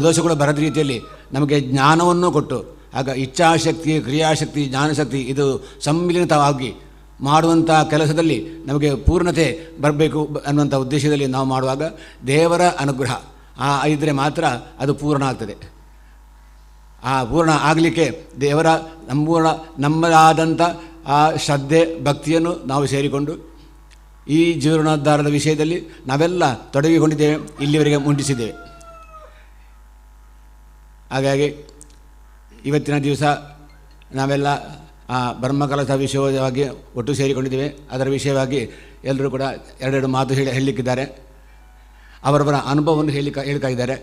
ದೋಷಗಳು ಬರದ ರೀತಿಯಲ್ಲಿ ನಮಗೆ ಜ್ಞಾನವನ್ನು ಕೊಟ್ಟು, ಆಗ ಇಚ್ಛಾಶಕ್ತಿ, ಕ್ರಿಯಾಶಕ್ತಿ, ಜ್ಞಾನಶಕ್ತಿ ಇದು ಸಮ್ಮಿಲಿತವಾಗಿ ಮಾಡುವಂಥ ಕೆಲಸದಲ್ಲಿ ನಮಗೆ ಪೂರ್ಣತೆ ಬರಬೇಕು ಅನ್ನುವಂಥ ಉದ್ದೇಶದಲ್ಲಿ ನಾವು ಮಾಡುವಾಗ ದೇವರ ಅನುಗ್ರಹ ಇದ್ದರೆ ಮಾತ್ರ ಅದು ಪೂರ್ಣ ಆಗ್ತದೆ. ಆ ಪೂರ್ಣ ಆಗಲಿಕ್ಕೆ ದೇವರ ನಮ್ಮದಾದಂಥ ಆ ಶ್ರದ್ಧೆ, ಭಕ್ತಿಯನ್ನು ನಾವು ಸೇರಿಕೊಂಡು ಈ ಜೀರ್ಣೋದ್ಧಾರದ ವಿಷಯದಲ್ಲಿ ನಾವೆಲ್ಲ ತೊಡಗಿಕೊಂಡಿದ್ದೇವೆ, ಇಲ್ಲಿವರೆಗೆ ಮುಂಡಿಸಿದ್ದೇವೆ. ಹಾಗಾಗಿ ಇವತ್ತಿನ ದಿವಸ ನಾವೆಲ್ಲ ಬ್ರಹ್ಮಕಲಶ ವಿಷಯವಾಗಿ ಒಟ್ಟು ಸೇರಿಕೊಂಡಿದ್ದೇವೆ. ಅದರ ವಿಷಯವಾಗಿ ಎಲ್ಲರೂ ಕೂಡ ಎರಡೆರಡು ಮಾತು ಹೇಳಲಿಕ್ಕಿದ್ದಾರೆ. ಅವರವರ ಅನುಭವವನ್ನು ಹೇಳ್ತಾ ಇದ್ದಾರೆ.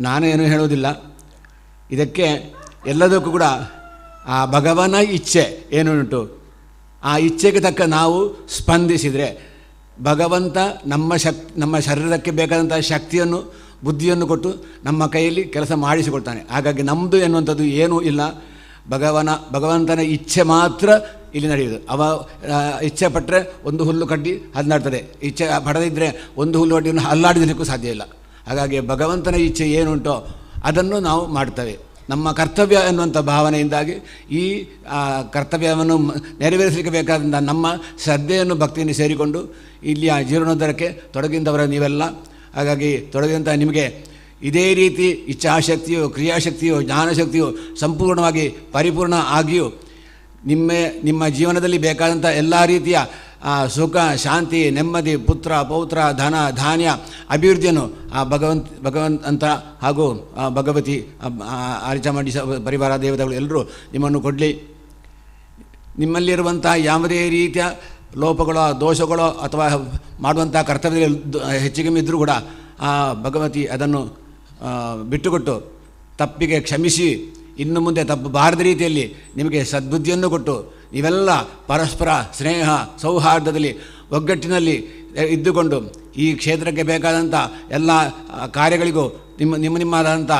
ನಾನೇನು ಹೇಳುವುದಿಲ್ಲ. ಇದಕ್ಕೆ ಎಲ್ಲದಕ್ಕೂ ಕೂಡ ಆ ಭಗವನ ಇಚ್ಛೆ ಏನುಂಟು, ಆ ಇಚ್ಛೆಗೆ ತಕ್ಕ ನಾವು ಸ್ಪಂದಿಸಿದರೆ ಭಗವಂತ ನಮ್ಮ ಶರೀರಕ್ಕೆ ಬೇಕಾದಂಥ ಶಕ್ತಿಯನ್ನು, ಬುದ್ಧಿಯನ್ನು ಕೊಟ್ಟು ನಮ್ಮ ಕೈಯಲ್ಲಿ ಕೆಲಸ ಮಾಡಿಸಿಕೊಡ್ತಾನೆ. ಹಾಗಾಗಿ ನಮ್ಮದು ಎನ್ನುವಂಥದ್ದು ಏನೂ ಇಲ್ಲ. ಭಗವಂತನ ಇಚ್ಛೆ ಮಾತ್ರ ಇಲ್ಲಿ ನಡೆಯುವುದು. ಇಚ್ಛೆ ಪಟ್ಟರೆ ಒಂದು ಹುಲ್ಲು ಕಡ್ಡಿ ಹಲ್ಲಾಡ್ತದೆ, ಇಚ್ಛೆ ಪಡೆದಿದ್ದರೆ ಒಂದು ಹುಲ್ಲು ಕಡ್ಡಿಯನ್ನು ಹಲ್ಲಾಡಿಸಲಿಕ್ಕೂ ಸಾಧ್ಯ ಇಲ್ಲ. ಹಾಗಾಗಿ ಭಗವಂತನ ಇಚ್ಛೆ ಏನುಂಟೋ ಅದನ್ನು ನಾವು ಮಾಡ್ತೇವೆ. ನಮ್ಮ ಕರ್ತವ್ಯ ಎನ್ನುವಂಥ ಭಾವನೆಯಿಂದಾಗಿ ಈ ಕರ್ತವ್ಯವನ್ನು ನೆರವೇರಿಸಲಿಕ್ಕೆ ಬೇಕಾದಂಥ ನಮ್ಮ ಶ್ರದ್ಧೆಯನ್ನು, ಭಕ್ತಿಯನ್ನು ಸೇರಿಕೊಂಡು ಇಲ್ಲಿಯ ಜೀರ್ಣೋದ್ಧಾರಕ್ಕೆ ತೊಡಗಿದವರ ನೀವೆಲ್ಲ. ಹಾಗಾಗಿ ತೊಡಗಿದಂಥ ನಿಮಗೆ ಇದೇ ರೀತಿ ಇಚ್ಛಾಶಕ್ತಿಯೋ ಕ್ರಿಯಾಶಕ್ತಿಯೋ ಜ್ಞಾನಶಕ್ತಿಯೋ ಸಂಪೂರ್ಣವಾಗಿ ಪರಿಪೂರ್ಣ ಆಗಿಯೂ ನಿಮ್ಮ ಜೀವನದಲ್ಲಿ ಬೇಕಾದಂಥ ಎಲ್ಲ ರೀತಿಯ ಸುಖ ಶಾಂತಿ ನೆಮ್ಮದಿ ಪುತ್ರ ಪೌತ್ರ ಧನ ಧಾನ್ಯ ಅಭಿವೃದ್ಧಿಯನ್ನು ಆ ಭಗವಂತ ಹಾಗೂ ಭಗವತಿ ಆಲಿಚಾಮುಂಡಿ ಪರಿವಾರ ದೇವತೆಗಳು ಎಲ್ಲರೂ ನಿಮ್ಮನ್ನು ಕೊಡಲಿ. ನಿಮ್ಮಲ್ಲಿರುವಂಥ ಯಾವುದೇ ರೀತಿಯ ಲೋಪಗಳೋ ದೋಷಗಳೋ ಅಥವಾ ಮಾಡುವಂಥ ಕರ್ತವ್ಯದಲ್ಲಿ ಹೆಚ್ಚಿಗೆ ಇದ್ದರೂ ಕೂಡ ಆ ಭಗವತಿ ಅದನ್ನು ಬಿಟ್ಟುಕೊಟ್ಟು ತಪ್ಪಿಗೆ ಕ್ಷಮಿಸಿ ಇನ್ನು ಮುಂದೆ ತಪ್ಪು ಬಾರದ ರೀತಿಯಲ್ಲಿ ನಿಮಗೆ ಸದ್ಬುದ್ಧಿಯನ್ನು ಕೊಟ್ಟು ನೀವೆಲ್ಲ ಪರಸ್ಪರ ಸ್ನೇಹ ಸೌಹಾರ್ದದಲ್ಲಿ ಒಗ್ಗಟ್ಟಿನಲ್ಲಿ ಇದ್ದುಕೊಂಡು ಈ ಕ್ಷೇತ್ರಕ್ಕೆ ಬೇಕಾದಂಥ ಎಲ್ಲ ಕಾರ್ಯಗಳಿಗೂ ನಿಮ್ಮದಾದಂಥ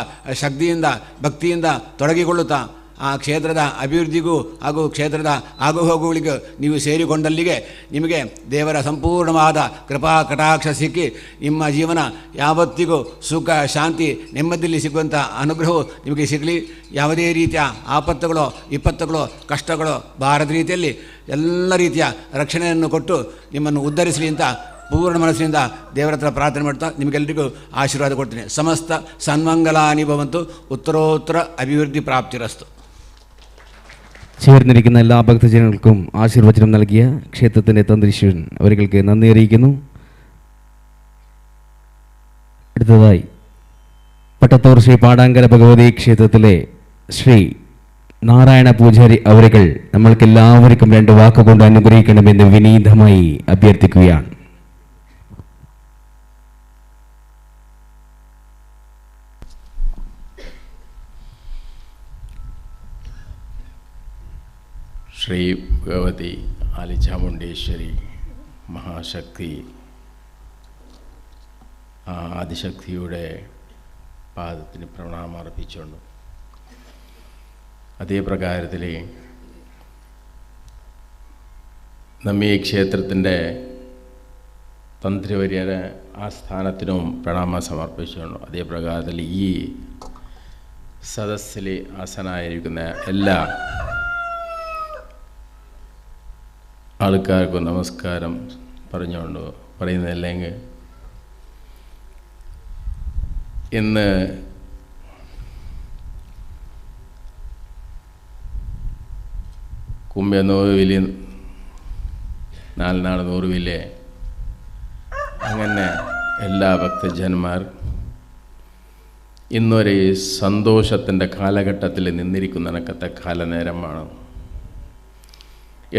ಶಕ್ತಿಯಿಂದ ಭಕ್ತಿಯಿಂದ ತೊಡಗಿಕೊಳ್ಳುತ್ತಾ ಆ ಕ್ಷೇತ್ರದ ಅಭಿವೃದ್ಧಿಗೂ ಹಾಗೂ ಕ್ಷೇತ್ರದ ಆಗುಹೋಗುಗಳಿಗೆ ನೀವು ಸೇರಿಕೊಂಡಲ್ಲಿಗೆ ನಿಮಗೆ ದೇವರ ಸಂಪೂರ್ಣವಾದ ಕೃಪಾ ಕಟಾಕ್ಷ ಸಿಕ್ಕಿ ನಿಮ್ಮ ಜೀವನ ಯಾವತ್ತಿಗೂ ಸುಖ ಶಾಂತಿ ನೆಮ್ಮದಿಯಲ್ಲಿ ಸಿಗುವಂಥ ಅನುಗ್ರಹವು ನಿಮಗೆ ಸಿಗಲಿ. ಯಾವುದೇ ರೀತಿಯ ಆಪತ್ತುಗಳೋ ವಿಪತ್ತುಗಳೋ ಕಷ್ಟಗಳೋ ಬಾರದ ರೀತಿಯಲ್ಲಿ ಎಲ್ಲ ರೀತಿಯ ರಕ್ಷಣೆಯನ್ನು ಕೊಟ್ಟು ನಿಮ್ಮನ್ನು ಉದ್ಧರಿಸಲಿ ಅಂತ ಪೂರ್ಣ ಮನಸ್ಸಿನಿಂದ ದೇವರ ಹತ್ರ ಪ್ರಾರ್ಥನೆ ಮಾಡ್ತಾ ನಿಮಗೆಲ್ಲರಿಗೂ ಆಶೀರ್ವಾದ ಕೊಡ್ತೀನಿ. ಸಮಸ್ತ സന്മംഗലാനി ഭവന്തു ഉത്തരോത്തര അഭിവൃദ്ധി പ്രാപ്തിരസ്തു. ചേർന്നിരിക്കുന്ന എല്ലാ ഭക്തജനങ്ങൾക്കും ആശീർവചനം നൽകിയ ക്ഷേത്രത്തിൻ്റെ തന്ത്രീശ്വരൻ അവർക്ക് നന്ദി അറിയിക്കുന്നു. അടുത്തതായി പട്ടത്തൂർ ശ്രീ പാടാങ്കര ഭഗവതി ക്ഷേത്രത്തിലെ ശ്രീ നാരായണ പൂജാരി അവരുകൾ നമ്മൾക്കെല്ലാവർക്കും 2 വാക്കുകൊണ്ട് അനുഗ്രഹിക്കണമെന്ന് വിനീതമായി അഭ്യർത്ഥിക്കുകയാണ്. ശ്രീ ഭഗവതി ആലിചാമുണ്ടേശ്വരി മഹാശക്തി ആദിശക്തിയുടെ പാദത്തിന് പ്രണാമം അർപ്പിച്ചുകൊണ്ട് അതേ പ്രകാരത്തിൽ നമ്മീ ക്ഷേത്രത്തിൻ്റെ തന്ത്രിവര്യരെ ആസ്ഥാനത്തിനും പ്രണാമം സമർപ്പിച്ചുകൊണ്ട് അതേ പ്രകാരത്തിൽ ഈ സദസ്സിൽ ആസനായിരിക്കുന്ന എല്ലാ ആൾക്കാർക്കും നമസ്കാരം പറഞ്ഞുകൊണ്ട് പറയുന്നില്ലെങ്കിൽ ഇന്ന് കുംഭനൂറുവില് 4 നാൾ നൂറുവിലെ അങ്ങനെ എല്ലാ ഭക്തജന്മാർ ഇന്നൊരു സന്തോഷത്തിൻ്റെ കാലഘട്ടത്തിൽ നിന്നിരിക്കുന്ന കണക്കത്തെ കാലനേരമാണ്.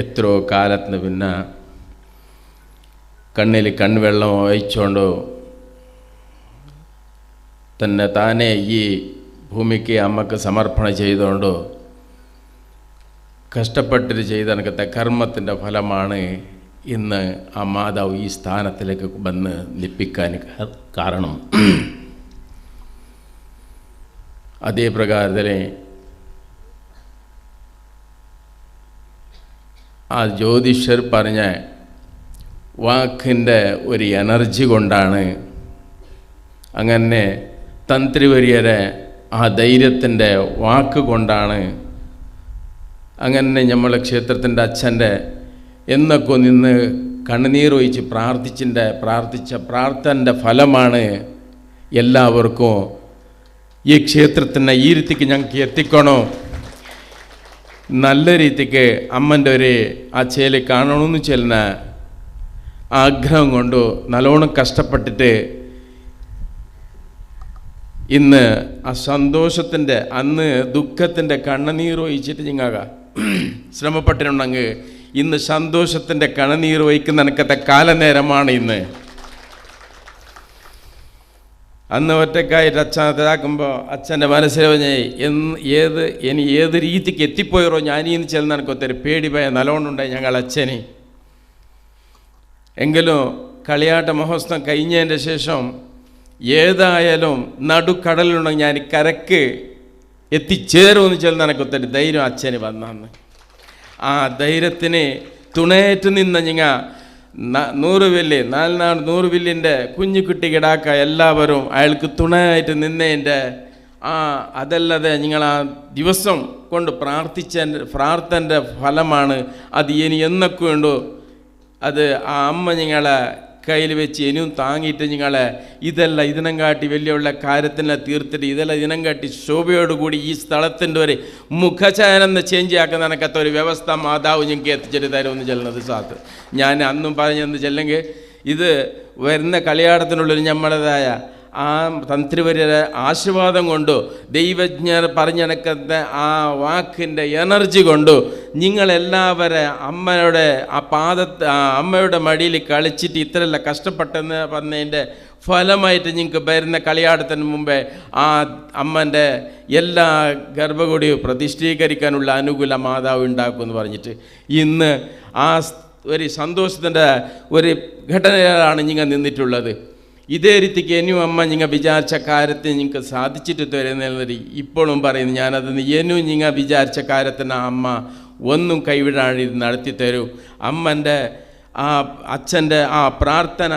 എത്രയോ കാലത്തിന് പിന്നെ കണ്ണിൽ കൺവെള്ളം ഒഴിച്ചുകൊണ്ട് തന്നെ താനെ ഈ ഭൂമിക്ക് അമ്മക്ക് സമർപ്പണം ചെയ്തുകൊണ്ട് കഷ്ടപ്പെട്ടിട്ട് ചെയ്ത കണക്കത്തെ കർമ്മത്തിൻ്റെ ഫലമാണ് ഇന്ന് ആ മാതാവ് ഈ സ്ഥാനത്തിലേക്ക് വന്ന് ലഭിക്കാൻ കാരണം. അതേ പ്രകാരത്തിൽ ആ ജ്യോതിഷർ പറഞ്ഞ വാക്കിൻ്റെ ഒരു എനർജി കൊണ്ടാണ് അങ്ങനെ തന്ത്രിവര്യരെ ആ ധൈര്യത്തിൻ്റെ വാക്ക് കൊണ്ടാണ് അങ്ങനെ നമ്മളെ ക്ഷേത്രത്തിൻ്റെ അച്ഛൻ്റെ എന്നൊക്കെ നിന്ന് കണ്ണുനീരൊഴിച്ച് പ്രാർത്ഥിച്ച പ്രാർത്ഥനൻ്റെ ഫലമാണ് എല്ലാവർക്കും ഈ ക്ഷേത്രത്തിൻ്റെ ഈ രീതിക്ക് ഞങ്ങൾക്ക് എത്തിക്കണോ, നല്ല രീതിക്ക് അമ്മൻ്റെ ഒരു ആ ചേല് കാണണമെന്ന് ചെല്ലുന്ന ആഗ്രഹം കൊണ്ട് നല്ലോണം കഷ്ടപ്പെട്ടിട്ട് ഇന്ന് ആ സന്തോഷത്തിൻ്റെ അന്ന് ദുഃഖത്തിൻ്റെ കണ്ണുനീർ ഒഴിച്ചിട്ട് ഞങ്ങൾക്ക് ശ്രമപ്പെട്ടിട്ടുണ്ടെങ്കിൽ ഇന്ന് സന്തോഷത്തിൻ്റെ കണ്ണുനീർ ഒഴിക്കുന്ന എനിക്കത്തെ കാലനേരമാണ് ഇന്ന്. അന്ന് ഒറ്റക്കായിട്ട് അച്ഛനത്താക്കുമ്പോൾ അച്ഛൻ്റെ മനസ്സിൽ ഇനി ഏത് രീതിക്ക് എത്തിപ്പോയറോ ഞാനീന്ന് ചെല്ലുന്ന എനിക്കൊത്തിരി പേടി ഭയം നല്ലോണമുണ്ടായി ഞങ്ങൾ അച്ഛന്. എങ്കിലും കളിയാട്ട മഹോത്സവം കഴിഞ്ഞതിൻ്റെ ശേഷം ഏതായാലും നടുക്കടലുണ്ടെങ്കിൽ ഞാൻ കരക്ക് എത്തിച്ചേരുമെന്ന് ചെല്ലുന്ന എനിക്കൊത്തിരി ധൈര്യം അച്ഛന് വന്നു. ആ ധൈര്യത്തിന് തുണയേറ്റ് നിന്ന ഞങ്ങൾ 100 വില്ല് 100 വില്ലിൻ്റെ കുഞ്ഞുകുട്ടി കിടാക്ക എല്ലാവരും അയാൾക്ക് തുണയായിട്ട് നിന്നതിൻ്റെ അതല്ലാതെ നിങ്ങൾ ആ ദിവസം കൊണ്ട് പ്രാർത്ഥൻ്റെ ഫലമാണ് അത്. ഇനി എന്നൊക്കെ ഉണ്ടോ അത് ആ അമ്മ ഞങ്ങളെ കയ്യിൽ വെച്ച് ഇനിയും താങ്ങിയിട്ട് നിങ്ങളെ ഇതല്ല ഇതിനം കാട്ടി വലിയുള്ള കാര്യത്തിനെ തീർത്തിട്ട് ഇതല്ല ഇതിനം കാട്ടി ശോഭയോടുകൂടി ഈ സ്ഥലത്തിൻ്റെ ഒരു മുഖചാനെന്ന് ചേഞ്ച് ആക്കുന്ന കണക്കത്ത ഒരു വ്യവസ്ഥ മാതാവ് ഞങ്ങൾക്ക് എത്തിച്ചിട്ട് തരുമെന്ന് ചെല്ലുന്നത് സാത്ത്. ഞാൻ അന്നും പറഞ്ഞെന്ന് ചെല്ലെങ്കിൽ ഇത് വരുന്ന കളിയാട്ടത്തിനുള്ളൊരു നമ്മുടേതായ ആ തന്ത്രിവര്യരെ ആശീർവാദം കൊണ്ടു ദൈവജ്ഞർ പറഞ്ഞണക്കുന്ന ആ വാക്കിൻ്റെ എനർജി കൊണ്ടു നിങ്ങളെല്ലാവരെ അമ്മയുടെ അമ്മയുടെ മടിയിൽ കളിച്ചിട്ട് ഇത്രയല്ല കഷ്ടപ്പെട്ടെന്ന് പറഞ്ഞതിൻ്റെ ഫലമായിട്ട് നിങ്ങൾക്ക് വരുന്ന കളിയാട്ടത്തിന് മുമ്പേ ആ അമ്മൻ്റെ എല്ലാ ഗർഭകുടിയും പ്രതിഷ്ഠീകരിക്കാനുള്ള അനുകൂല മാതാവ് ഉണ്ടാക്കുമെന്ന് പറഞ്ഞിട്ട് ഇന്ന് ആ ഒരു സന്തോഷത്തിൻ്റെ ഒരു ഘടനയിലാണ് നിങ്ങൾ നിന്നിട്ടുള്ളത്. ഇതേ രീതിക്ക് ഇനിയും അമ്മ നിങ്ങൾ വിചാരിച്ച കാര്യത്തിന് നിങ്ങൾക്ക് സാധിച്ചിട്ട് തരുന്നത് ഇപ്പോഴും പറയുന്നു. ഞാനത് ഇനിയും നിങ്ങൾ വിചാരിച്ച കാര്യത്തിന് അമ്മ ഒന്നും കൈവിടാതെ നടത്തി തരൂ. അമ്മൻ്റെ ആ അച്ഛൻ്റെ ആ പ്രാർത്ഥന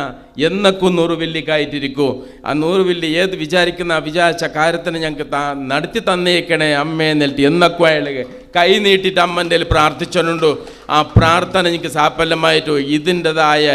എന്നൊക്കും 100 വില്ലിക്കായിട്ടിരിക്കും. ആ 100 വില്ലി ഏത് വിചാരിക്കുന്ന വിചാരിച്ച കാര്യത്തിന് ഞങ്ങൾക്ക് നടത്തി തന്നേക്കണേ അമ്മയെ എന്നിട്ട് എന്നൊക്കെ അയാൾ കൈ നീട്ടിയിട്ട് അമ്മൻ്റെ പ്രാർത്ഥിച്ചുകൊണ്ടു. ആ പ്രാർത്ഥന നിങ്ങൾക്ക് സാഫല്യമായിട്ടു ഇതിൻ്റെതായ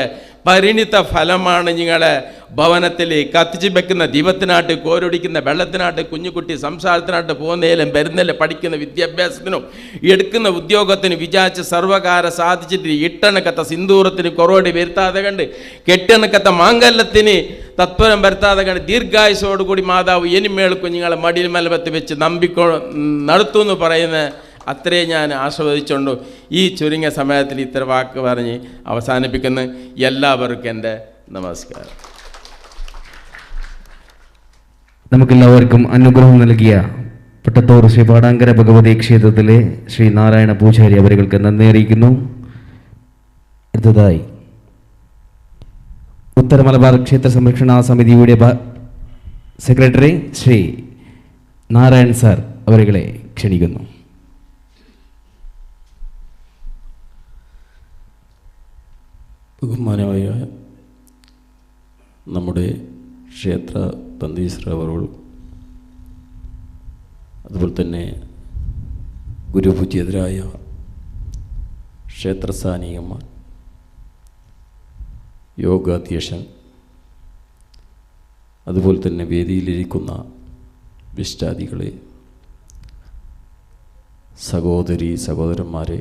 പരിണിത ഫലമാണ് നിങ്ങളെ ഭവനത്തിൽ കത്തിച്ച് വെക്കുന്ന ദീപത്തിനാട്ട് കോരൊടിക്കുന്ന വെള്ളത്തിനാട്ട് കുഞ്ഞുകുട്ടി സംസാരത്തിനാട്ട് പോകുന്നതിലും വരുന്നതിലും പഠിക്കുന്ന വിദ്യാഭ്യാസത്തിനും എടുക്കുന്ന ഉദ്യോഗത്തിന് വിചാരിച്ച് സർവകാര സാധിച്ചിട്ട് ഇട്ടണക്കത്ത സിന്ദൂരത്തിന് കുറവടി വരുത്താതെ കണ്ട് കെട്ടണക്കത്ത മാംഗല്യത്തിന് തത്പരം വരുത്താതെ കണ്ട് ദീർഘായുസോടുകൂടി മാതാവ് ഇനിമേൽ കുഞ്ഞുങ്ങളെ മടിയിൽ മലപത്ത് വെച്ച് നടത്തുമെന്ന് പറയുന്ന അത്രയും ഞാൻ ആസ്വദിച്ചുകൊണ്ട് ഈ ചുരുങ്ങിയ സമയത്തിൽ ഇത്ര വാക്ക് പറഞ്ഞ് അവസാനിപ്പിക്കുന്ന എല്ലാവർക്കും എൻ്റെ നമസ്കാരം. നമുക്കെല്ലാവർക്കും അനുഗ്രഹം നൽകിയ പട്ടത്തൂർ ശ്രീ പാടാങ്കര ഭഗവതി ക്ഷേത്രത്തിലെ ശ്രീ നാരായണ പൂജാരി അവർക്ക് നന്ദി അറിയിക്കുന്നു. അടുത്തതായി ഉത്തര മലബാർ ക്ഷേത്ര സംരക്ഷണ സമിതിയുടെ സെക്രട്ടറി ശ്രീ നാരായൺ സാർ അവരെ ക്ഷണിക്കുന്നു. ബഹുമാനമായ നമ്മുടെ ക്ഷേത്ര തന്തീശ്വരവറുകൾ, അതുപോലെ തന്നെ ഗുരുപൂജ്യതരായ ക്ഷേത്രസ്ഥാനികന്മാർ, യോഗാധ്യക്ഷൻ, അതുപോലെ തന്നെ വേദിയിലിരിക്കുന്ന വിശിഷ്ടാദികളെ, സഹോദരി സഹോദരന്മാരെ,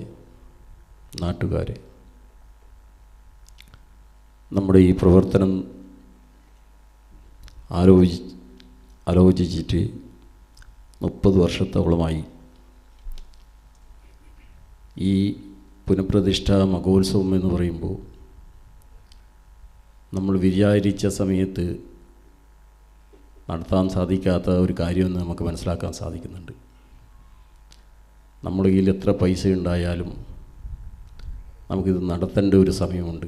നാട്ടുകാരെ, നമ്മുടെ ഈ പ്രവർത്തനം ആലോചിച്ചിട്ട് 30 വർഷത്തോളമായി. ഈ പുനഃപ്രതിഷ്ഠ മഹോത്സവം എന്ന് പറയുമ്പോൾ നമ്മൾ വിചാരിച്ച സമയത്ത് നടത്താൻ സാധിക്കാത്ത ഒരു കാര്യമെന്ന് നമുക്ക് മനസ്സിലാക്കാൻ സാധിക്കുന്നുണ്ട്. നമ്മുടെ കയ്യിൽ എത്ര പൈസ ഉണ്ടായാലും നമുക്കിത് നടത്തേണ്ട ഒരു സമയമുണ്ട്.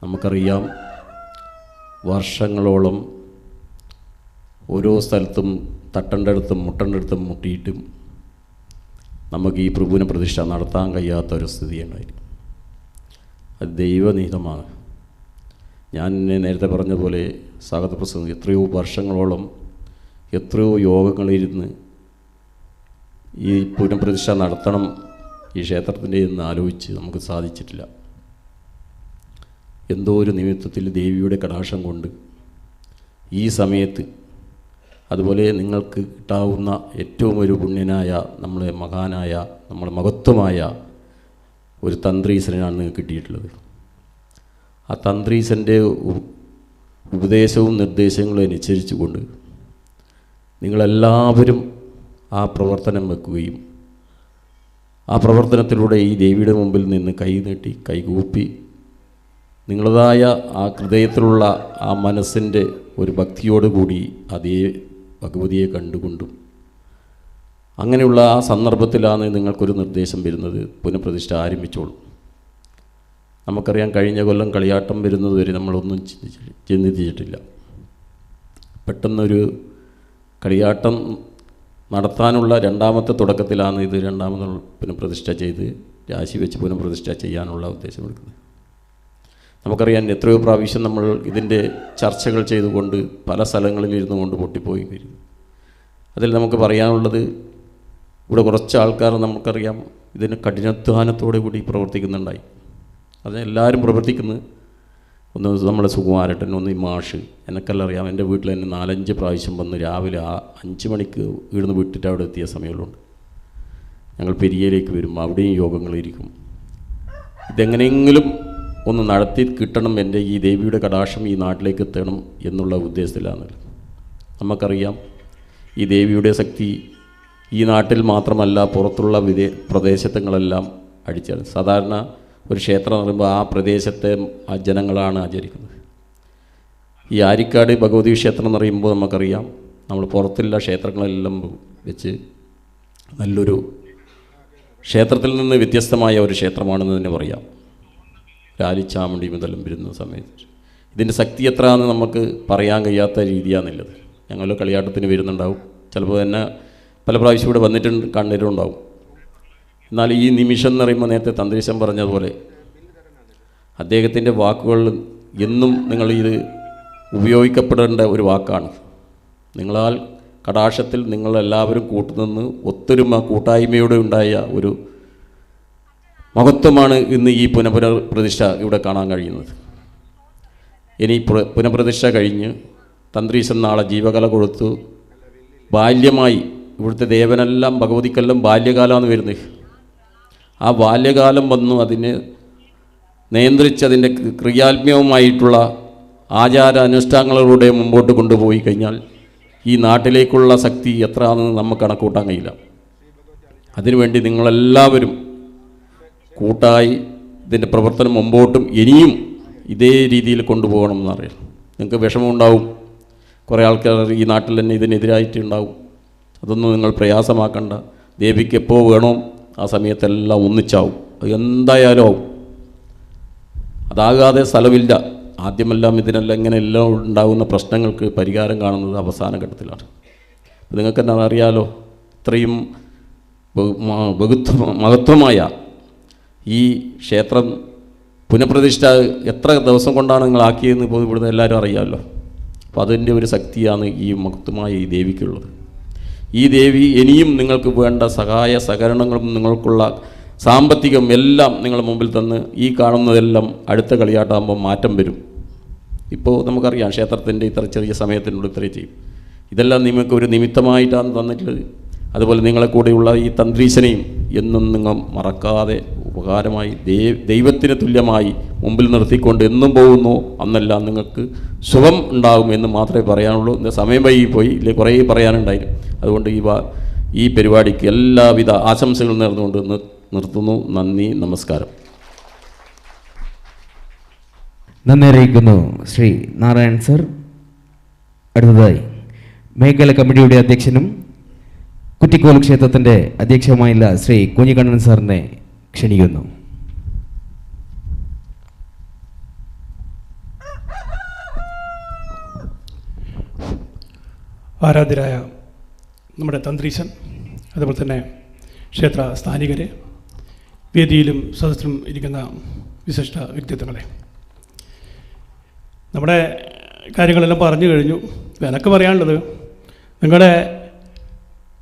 നമുക്കറിയാം, വർഷങ്ങളോളം ഓരോ സ്ഥലത്തും തട്ടേണ്ടടുത്തും മുട്ടേണ്ടടുത്തും മുട്ടിയിട്ടും നമുക്ക് ഈ പ്രഭുവിനെ പ്രതിഷ്ഠ നടത്താൻ കഴിയാത്ത ഒരു സ്ഥിതിയുണ്ടായിരുന്നു. അത് ദൈവനിഹിതമാണ്. ഞാൻ നേരത്തെ പറഞ്ഞ പോലെ സ്വാഗതപ്രസംഗം എത്രയോ വർഷങ്ങളോളം എത്രയോ യോഗങ്ങളിരുന്ന് ഈ പുനഃപ്രതിഷ്ഠ നടത്തണം ഈ ക്ഷേത്രത്തിൻ്റെ എന്ന് ആലോചിച്ച് നമുക്ക് സാധിച്ചിട്ടില്ല. എന്തോ ഒരു നിമിത്തത്തിൽ ദേവിയുടെ കടാക്ഷം കൊണ്ട് ഈ സമയത്ത്, അതുപോലെ നിങ്ങൾക്ക് കിട്ടാവുന്ന ഏറ്റവും ഒരു പുണ്യനായ, നമ്മളെ മഹാനായ, നമ്മളെ മഹത്വമായ ഒരു തന്ത്രീശനാണ് നിങ്ങൾക്ക് കിട്ടിയിട്ടുള്ളത്. ആ തന്ത്രീശൻ്റെ ഉപദേശവും നിർദ്ദേശങ്ങളും അനുസരിച്ചുകൊണ്ട് നിങ്ങളെല്ലാവരും ആ പ്രവർത്തനം വെക്കുകയും ആ പ്രവർത്തനത്തിലൂടെ ഈ ദേവിയുടെ മുമ്പിൽ നിന്ന് കൈ നീട്ടി കൈകൂപ്പി നിങ്ങളതായ ആ ഹൃദയത്തിലുള്ള ആ മനസ്സിൻ്റെ ഒരു ഭക്തിയോടുകൂടി അതേ ഭഗവതിയെ കണ്ടുകൊണ്ടും അങ്ങനെയുള്ള ആ സന്ദർഭത്തിലാണ് നിങ്ങൾക്കൊരു നിർദ്ദേശം വരുന്നത്, പുനഃപ്രതിഷ്ഠ ആരംഭിച്ചോളൂ. നമുക്കറിയാം, കഴിഞ്ഞ കൊല്ലം കളിയാട്ടം വരുന്നത് വരെ നമ്മളൊന്നും ചിന്തിച്ചിട്ടില്ല. പെട്ടെന്നൊരു കളിയാട്ടം നടത്താനുള്ള രണ്ടാമത്തെ തുടക്കത്തിലാണ് ഇത് രണ്ടാമത് പുനഃപ്രതിഷ്ഠ ചെയ്ത് രാശി വെച്ച് പുനഃപ്രതിഷ്ഠ ചെയ്യാനുള്ള ഉദ്ദേശമെടുക്കുന്നത്. നമുക്കറിയാം, എത്രയോ പ്രാവശ്യം നമ്മൾ ഇതിൻ്റെ ചർച്ചകൾ ചെയ്തുകൊണ്ട് പല സ്ഥലങ്ങളിൽ ഇരുന്നു കൊണ്ട് പൊട്ടിപ്പോയി വരും. അതിൽ നമുക്ക് പറയാനുള്ളത്, ഇവിടെ കുറച്ച് ആൾക്കാർ നമുക്കറിയാം ഇതിന് കഠിനാധ്വാനത്തോടു കൂടി പ്രവർത്തിക്കുന്നുണ്ടായി. അതിനെല്ലാവരും പ്രവർത്തിക്കുന്നത് ഒന്ന് നമ്മുടെ സുകുമാരട്ടൻ, ഒന്ന് ഈ മാഷ്, എന്നെക്കെല്ലാം അറിയാം. എൻ്റെ വീട്ടിൽ തന്നെ 4-5 പ്രാവശ്യം വന്ന് രാവിലെ 5 മണിക്ക് ഇവിടുന്ന് വിട്ടിട്ട് അവിടെ എത്തിയ സമയങ്ങളുണ്ട്. ഞങ്ങൾ പെരിയയിലേക്ക് വരും, അവിടെയും യോഗങ്ങളിരിക്കും. ഇതെങ്ങനെയെങ്കിലും ഒന്ന് നടത്തി കിട്ടണം, എൻ്റെ ഈ ദേവിയുടെ കടാക്ഷം ഈ നാട്ടിലേക്ക് എത്തണം എന്നുള്ള ഉദ്ദേശത്തിലാണ്. നമുക്കറിയാം ഈ ദേവിയുടെ ശക്തി ഈ നാട്ടിൽ മാത്രമല്ല പുറത്തുള്ള പ്രദേശങ്ങളെല്ലാം അടിച്ചാണ്. സാധാരണ ഒരു ക്ഷേത്രം എന്ന് പറയുമ്പോൾ ആ പ്രദേശത്തെ ആ ജനങ്ങളാണ് ആചരിക്കുന്നത്. ഈ ആരിക്കാട് ഭഗവതി ക്ഷേത്രം എന്ന് പറയുമ്പോൾ നമുക്കറിയാം നമ്മൾ പുറത്തുള്ള ക്ഷേത്രങ്ങളെല്ലാം വെച്ച് നല്ലൊരു ക്ഷേത്രത്തിൽ നിന്ന് വ്യത്യസ്തമായ ഒരു ക്ഷേത്രമാണെന്ന് തന്നെ പറയാം. രാലിച്ചാമുണ്ടി മുതലും വരുന്ന സമയത്ത് ഇതിൻ്റെ ശക്തി എത്രയാണെന്ന് നമുക്ക് പറയാൻ കഴിയാത്ത രീതിയാണെന്നുള്ളത്. ഞങ്ങൾ കളിയാട്ടത്തിന് വരുന്നുണ്ടാവും, ചിലപ്പോൾ തന്നെ പല പ്രാവശ്യം ഇവിടെ വന്നിട്ടുണ്ട്, കണ്ടിട്ടുണ്ടാവും. എന്നാൽ ഈ നിമിഷം എന്ന് പറയുമ്പോൾ നേരത്തെ തന്ത്രീശൻ പറഞ്ഞതുപോലെ അദ്ദേഹത്തിൻ്റെ വാക്കുകൾ എന്നും നിങ്ങൾ ഇത് ഉപയോഗിക്കപ്പെടേണ്ട ഒരു വാക്കാണ്. നിങ്ങളാൽ കടാക്ഷത്തിൽ നിങ്ങളെല്ലാവരും കൂട്ടുനിന്ന് ഒത്തൊരുമ കൂട്ടായ്മയോടെ ഉണ്ടായ ഒരു മഹത്വമാണ് ഇന്ന് ഈ പുനഃപ്രതിഷ്ഠ ഇവിടെ കാണാൻ കഴിയുന്നത്. ഇനി പുനഃപ്രതിഷ്ഠ കഴിഞ്ഞ് തന്ത്രീശൻ നാളെ ജീവകല കൊടുത്തു ബാല്യമായി ഇവിടുത്തെ ദേവനെല്ലാം ഭഗവതിക്കെല്ലാം ബാല്യകാലമാണ് വരുന്നത്. ആ ബാല്യകാലം വന്നു അതിനെ നിയന്ത്രിച്ച് അതിൻ്റെ ക്രിയാത്മകമായിട്ടുള്ള ആചാര അനുഷ്ഠാനങ്ങളിലൂടെ മുമ്പോട്ട് കൊണ്ടുപോയി കഴിഞ്ഞാൽ ഈ നാട്ടിലേക്കുള്ള ശക്തി എത്രയാണെന്ന് നമുക്ക് കണക്കൂട്ടാൻ കഴിയില്ല. അതിനുവേണ്ടി നിങ്ങളെല്ലാവരും കൂട്ടായി ഇതിൻ്റെ പ്രവർത്തനം മുമ്പോട്ടും ഇനിയും ഇതേ രീതിയിൽ കൊണ്ടുപോകണം എന്നറിയാം. നിങ്ങൾക്ക് വിഷമമുണ്ടാവും, കുറേ ആൾക്കാർ ഈ നാട്ടിൽ തന്നെ ഇതിനെതിരായിട്ടുണ്ടാവും. അതൊന്നും നിങ്ങൾ പ്രയാസമാക്കണ്ട. ദേവിക്ക് എപ്പോൾ വേണോ ആ സമയത്തെല്ലാം ഒന്നിച്ചാവും. അത് എന്തായാലും ആവും. അതാകാതെ സ്ഥലമില്ല. ആദ്യമെല്ലാം ഇതിനെല്ലാം ഇങ്ങനെയെല്ലാം ഉണ്ടാകുന്ന പ്രശ്നങ്ങൾക്ക് പരിഹാരം കാണുന്നത് അവസാന ഘട്ടത്തിലാണ്. നിങ്ങൾക്ക് തന്നെ അറിയാലോ, ഇത്രയും മഹത്വമായ ഈ ക്ഷേത്രം പുനഃപ്രതിഷ്ഠ എത്ര ദിവസം കൊണ്ടാണ് നിങ്ങൾ ആക്കിയതെന്ന് ഇപ്പോൾ ഇവിടുന്ന് എല്ലാവരും അറിയാമല്ലോ. അപ്പോൾ അതിൻ്റെ ഒരു ശക്തിയാണ് ഈ മഹത്വമായ ഈ ദേവിക്കുള്ളത്. ഈ ദേവി ഇനിയും നിങ്ങൾക്ക് വേണ്ട സഹായ സഹകരണങ്ങളും നിങ്ങൾക്കുള്ള സാമ്പത്തികം എല്ലാം നിങ്ങളുടെ മുമ്പിൽ തന്ന് ഈ കാണുന്നതെല്ലാം അടുത്ത കളിയാട്ടാകുമ്പോൾ മാറ്റം വരും. ഇപ്പോൾ നമുക്കറിയാം ക്ഷേത്രത്തിൻ്റെ ഇത്ര ചെറിയ സമയത്തിനുള്ളിൽ ഇത്രയും ചെയ്യും. ഇതെല്ലാം നിങ്ങൾക്ക് ഒരു നിമിത്തമായിട്ടാണ് തന്നിട്ടുള്ളത്. അതുപോലെ നിങ്ങളെ കൂടെയുള്ള ഈ തന്ത്രീശനെയും എന്നും നിങ്ങൾ മറക്കാതെ ഉപകാരമായി ദൈവത്തിന് തുല്യമായി മുമ്പിൽ നിർത്തിക്കൊണ്ട് എന്നും പോകുന്നു അന്നെല്ലാം നിങ്ങൾക്ക് ശുഭം ഉണ്ടാകും എന്ന് മാത്രമേ പറയാനുള്ളൂ. ഇന്ന് സമയം വൈകിപ്പോയി, ഇല്ലേ കുറേ പറയാനുണ്ടായിരുന്നു. അതുകൊണ്ട് ഈ പരിപാടിക്ക് എല്ലാവിധ ആശംസകളും നേർന്നുകൊണ്ട് നിർത്തുന്നു. നന്ദി, നമസ്കാരം. നന്ദി അറിയിക്കുന്നു ശ്രീ നാരായൺ സർ. അടുത്തതായി മേഖല കമ്മിറ്റിയുടെ അധ്യക്ഷനും കുറ്റിക്കോൽ ക്ഷേത്രത്തിൻ്റെ അധ്യക്ഷവുമായുള്ള ശ്രീ കുഞ്ഞിക്കണ്ണൻ സാറിനെ ക്ഷണിക്കുന്നു. ആരാധ്യരായ നമ്മുടെ തന്ത്രീശൻ, അതുപോലെ തന്നെ ക്ഷേത്ര സ്ഥാനികരെ, വേദിയിലും സദസ്സിലും ഇരിക്കുന്ന വിശിഷ്ട വ്യക്തിത്വങ്ങളെ, നമ്മുടെ കാര്യങ്ങളെല്ലാം പറഞ്ഞു കഴിഞ്ഞു. എനിക്ക് പറയാനുള്ളത്, നിങ്ങളുടെ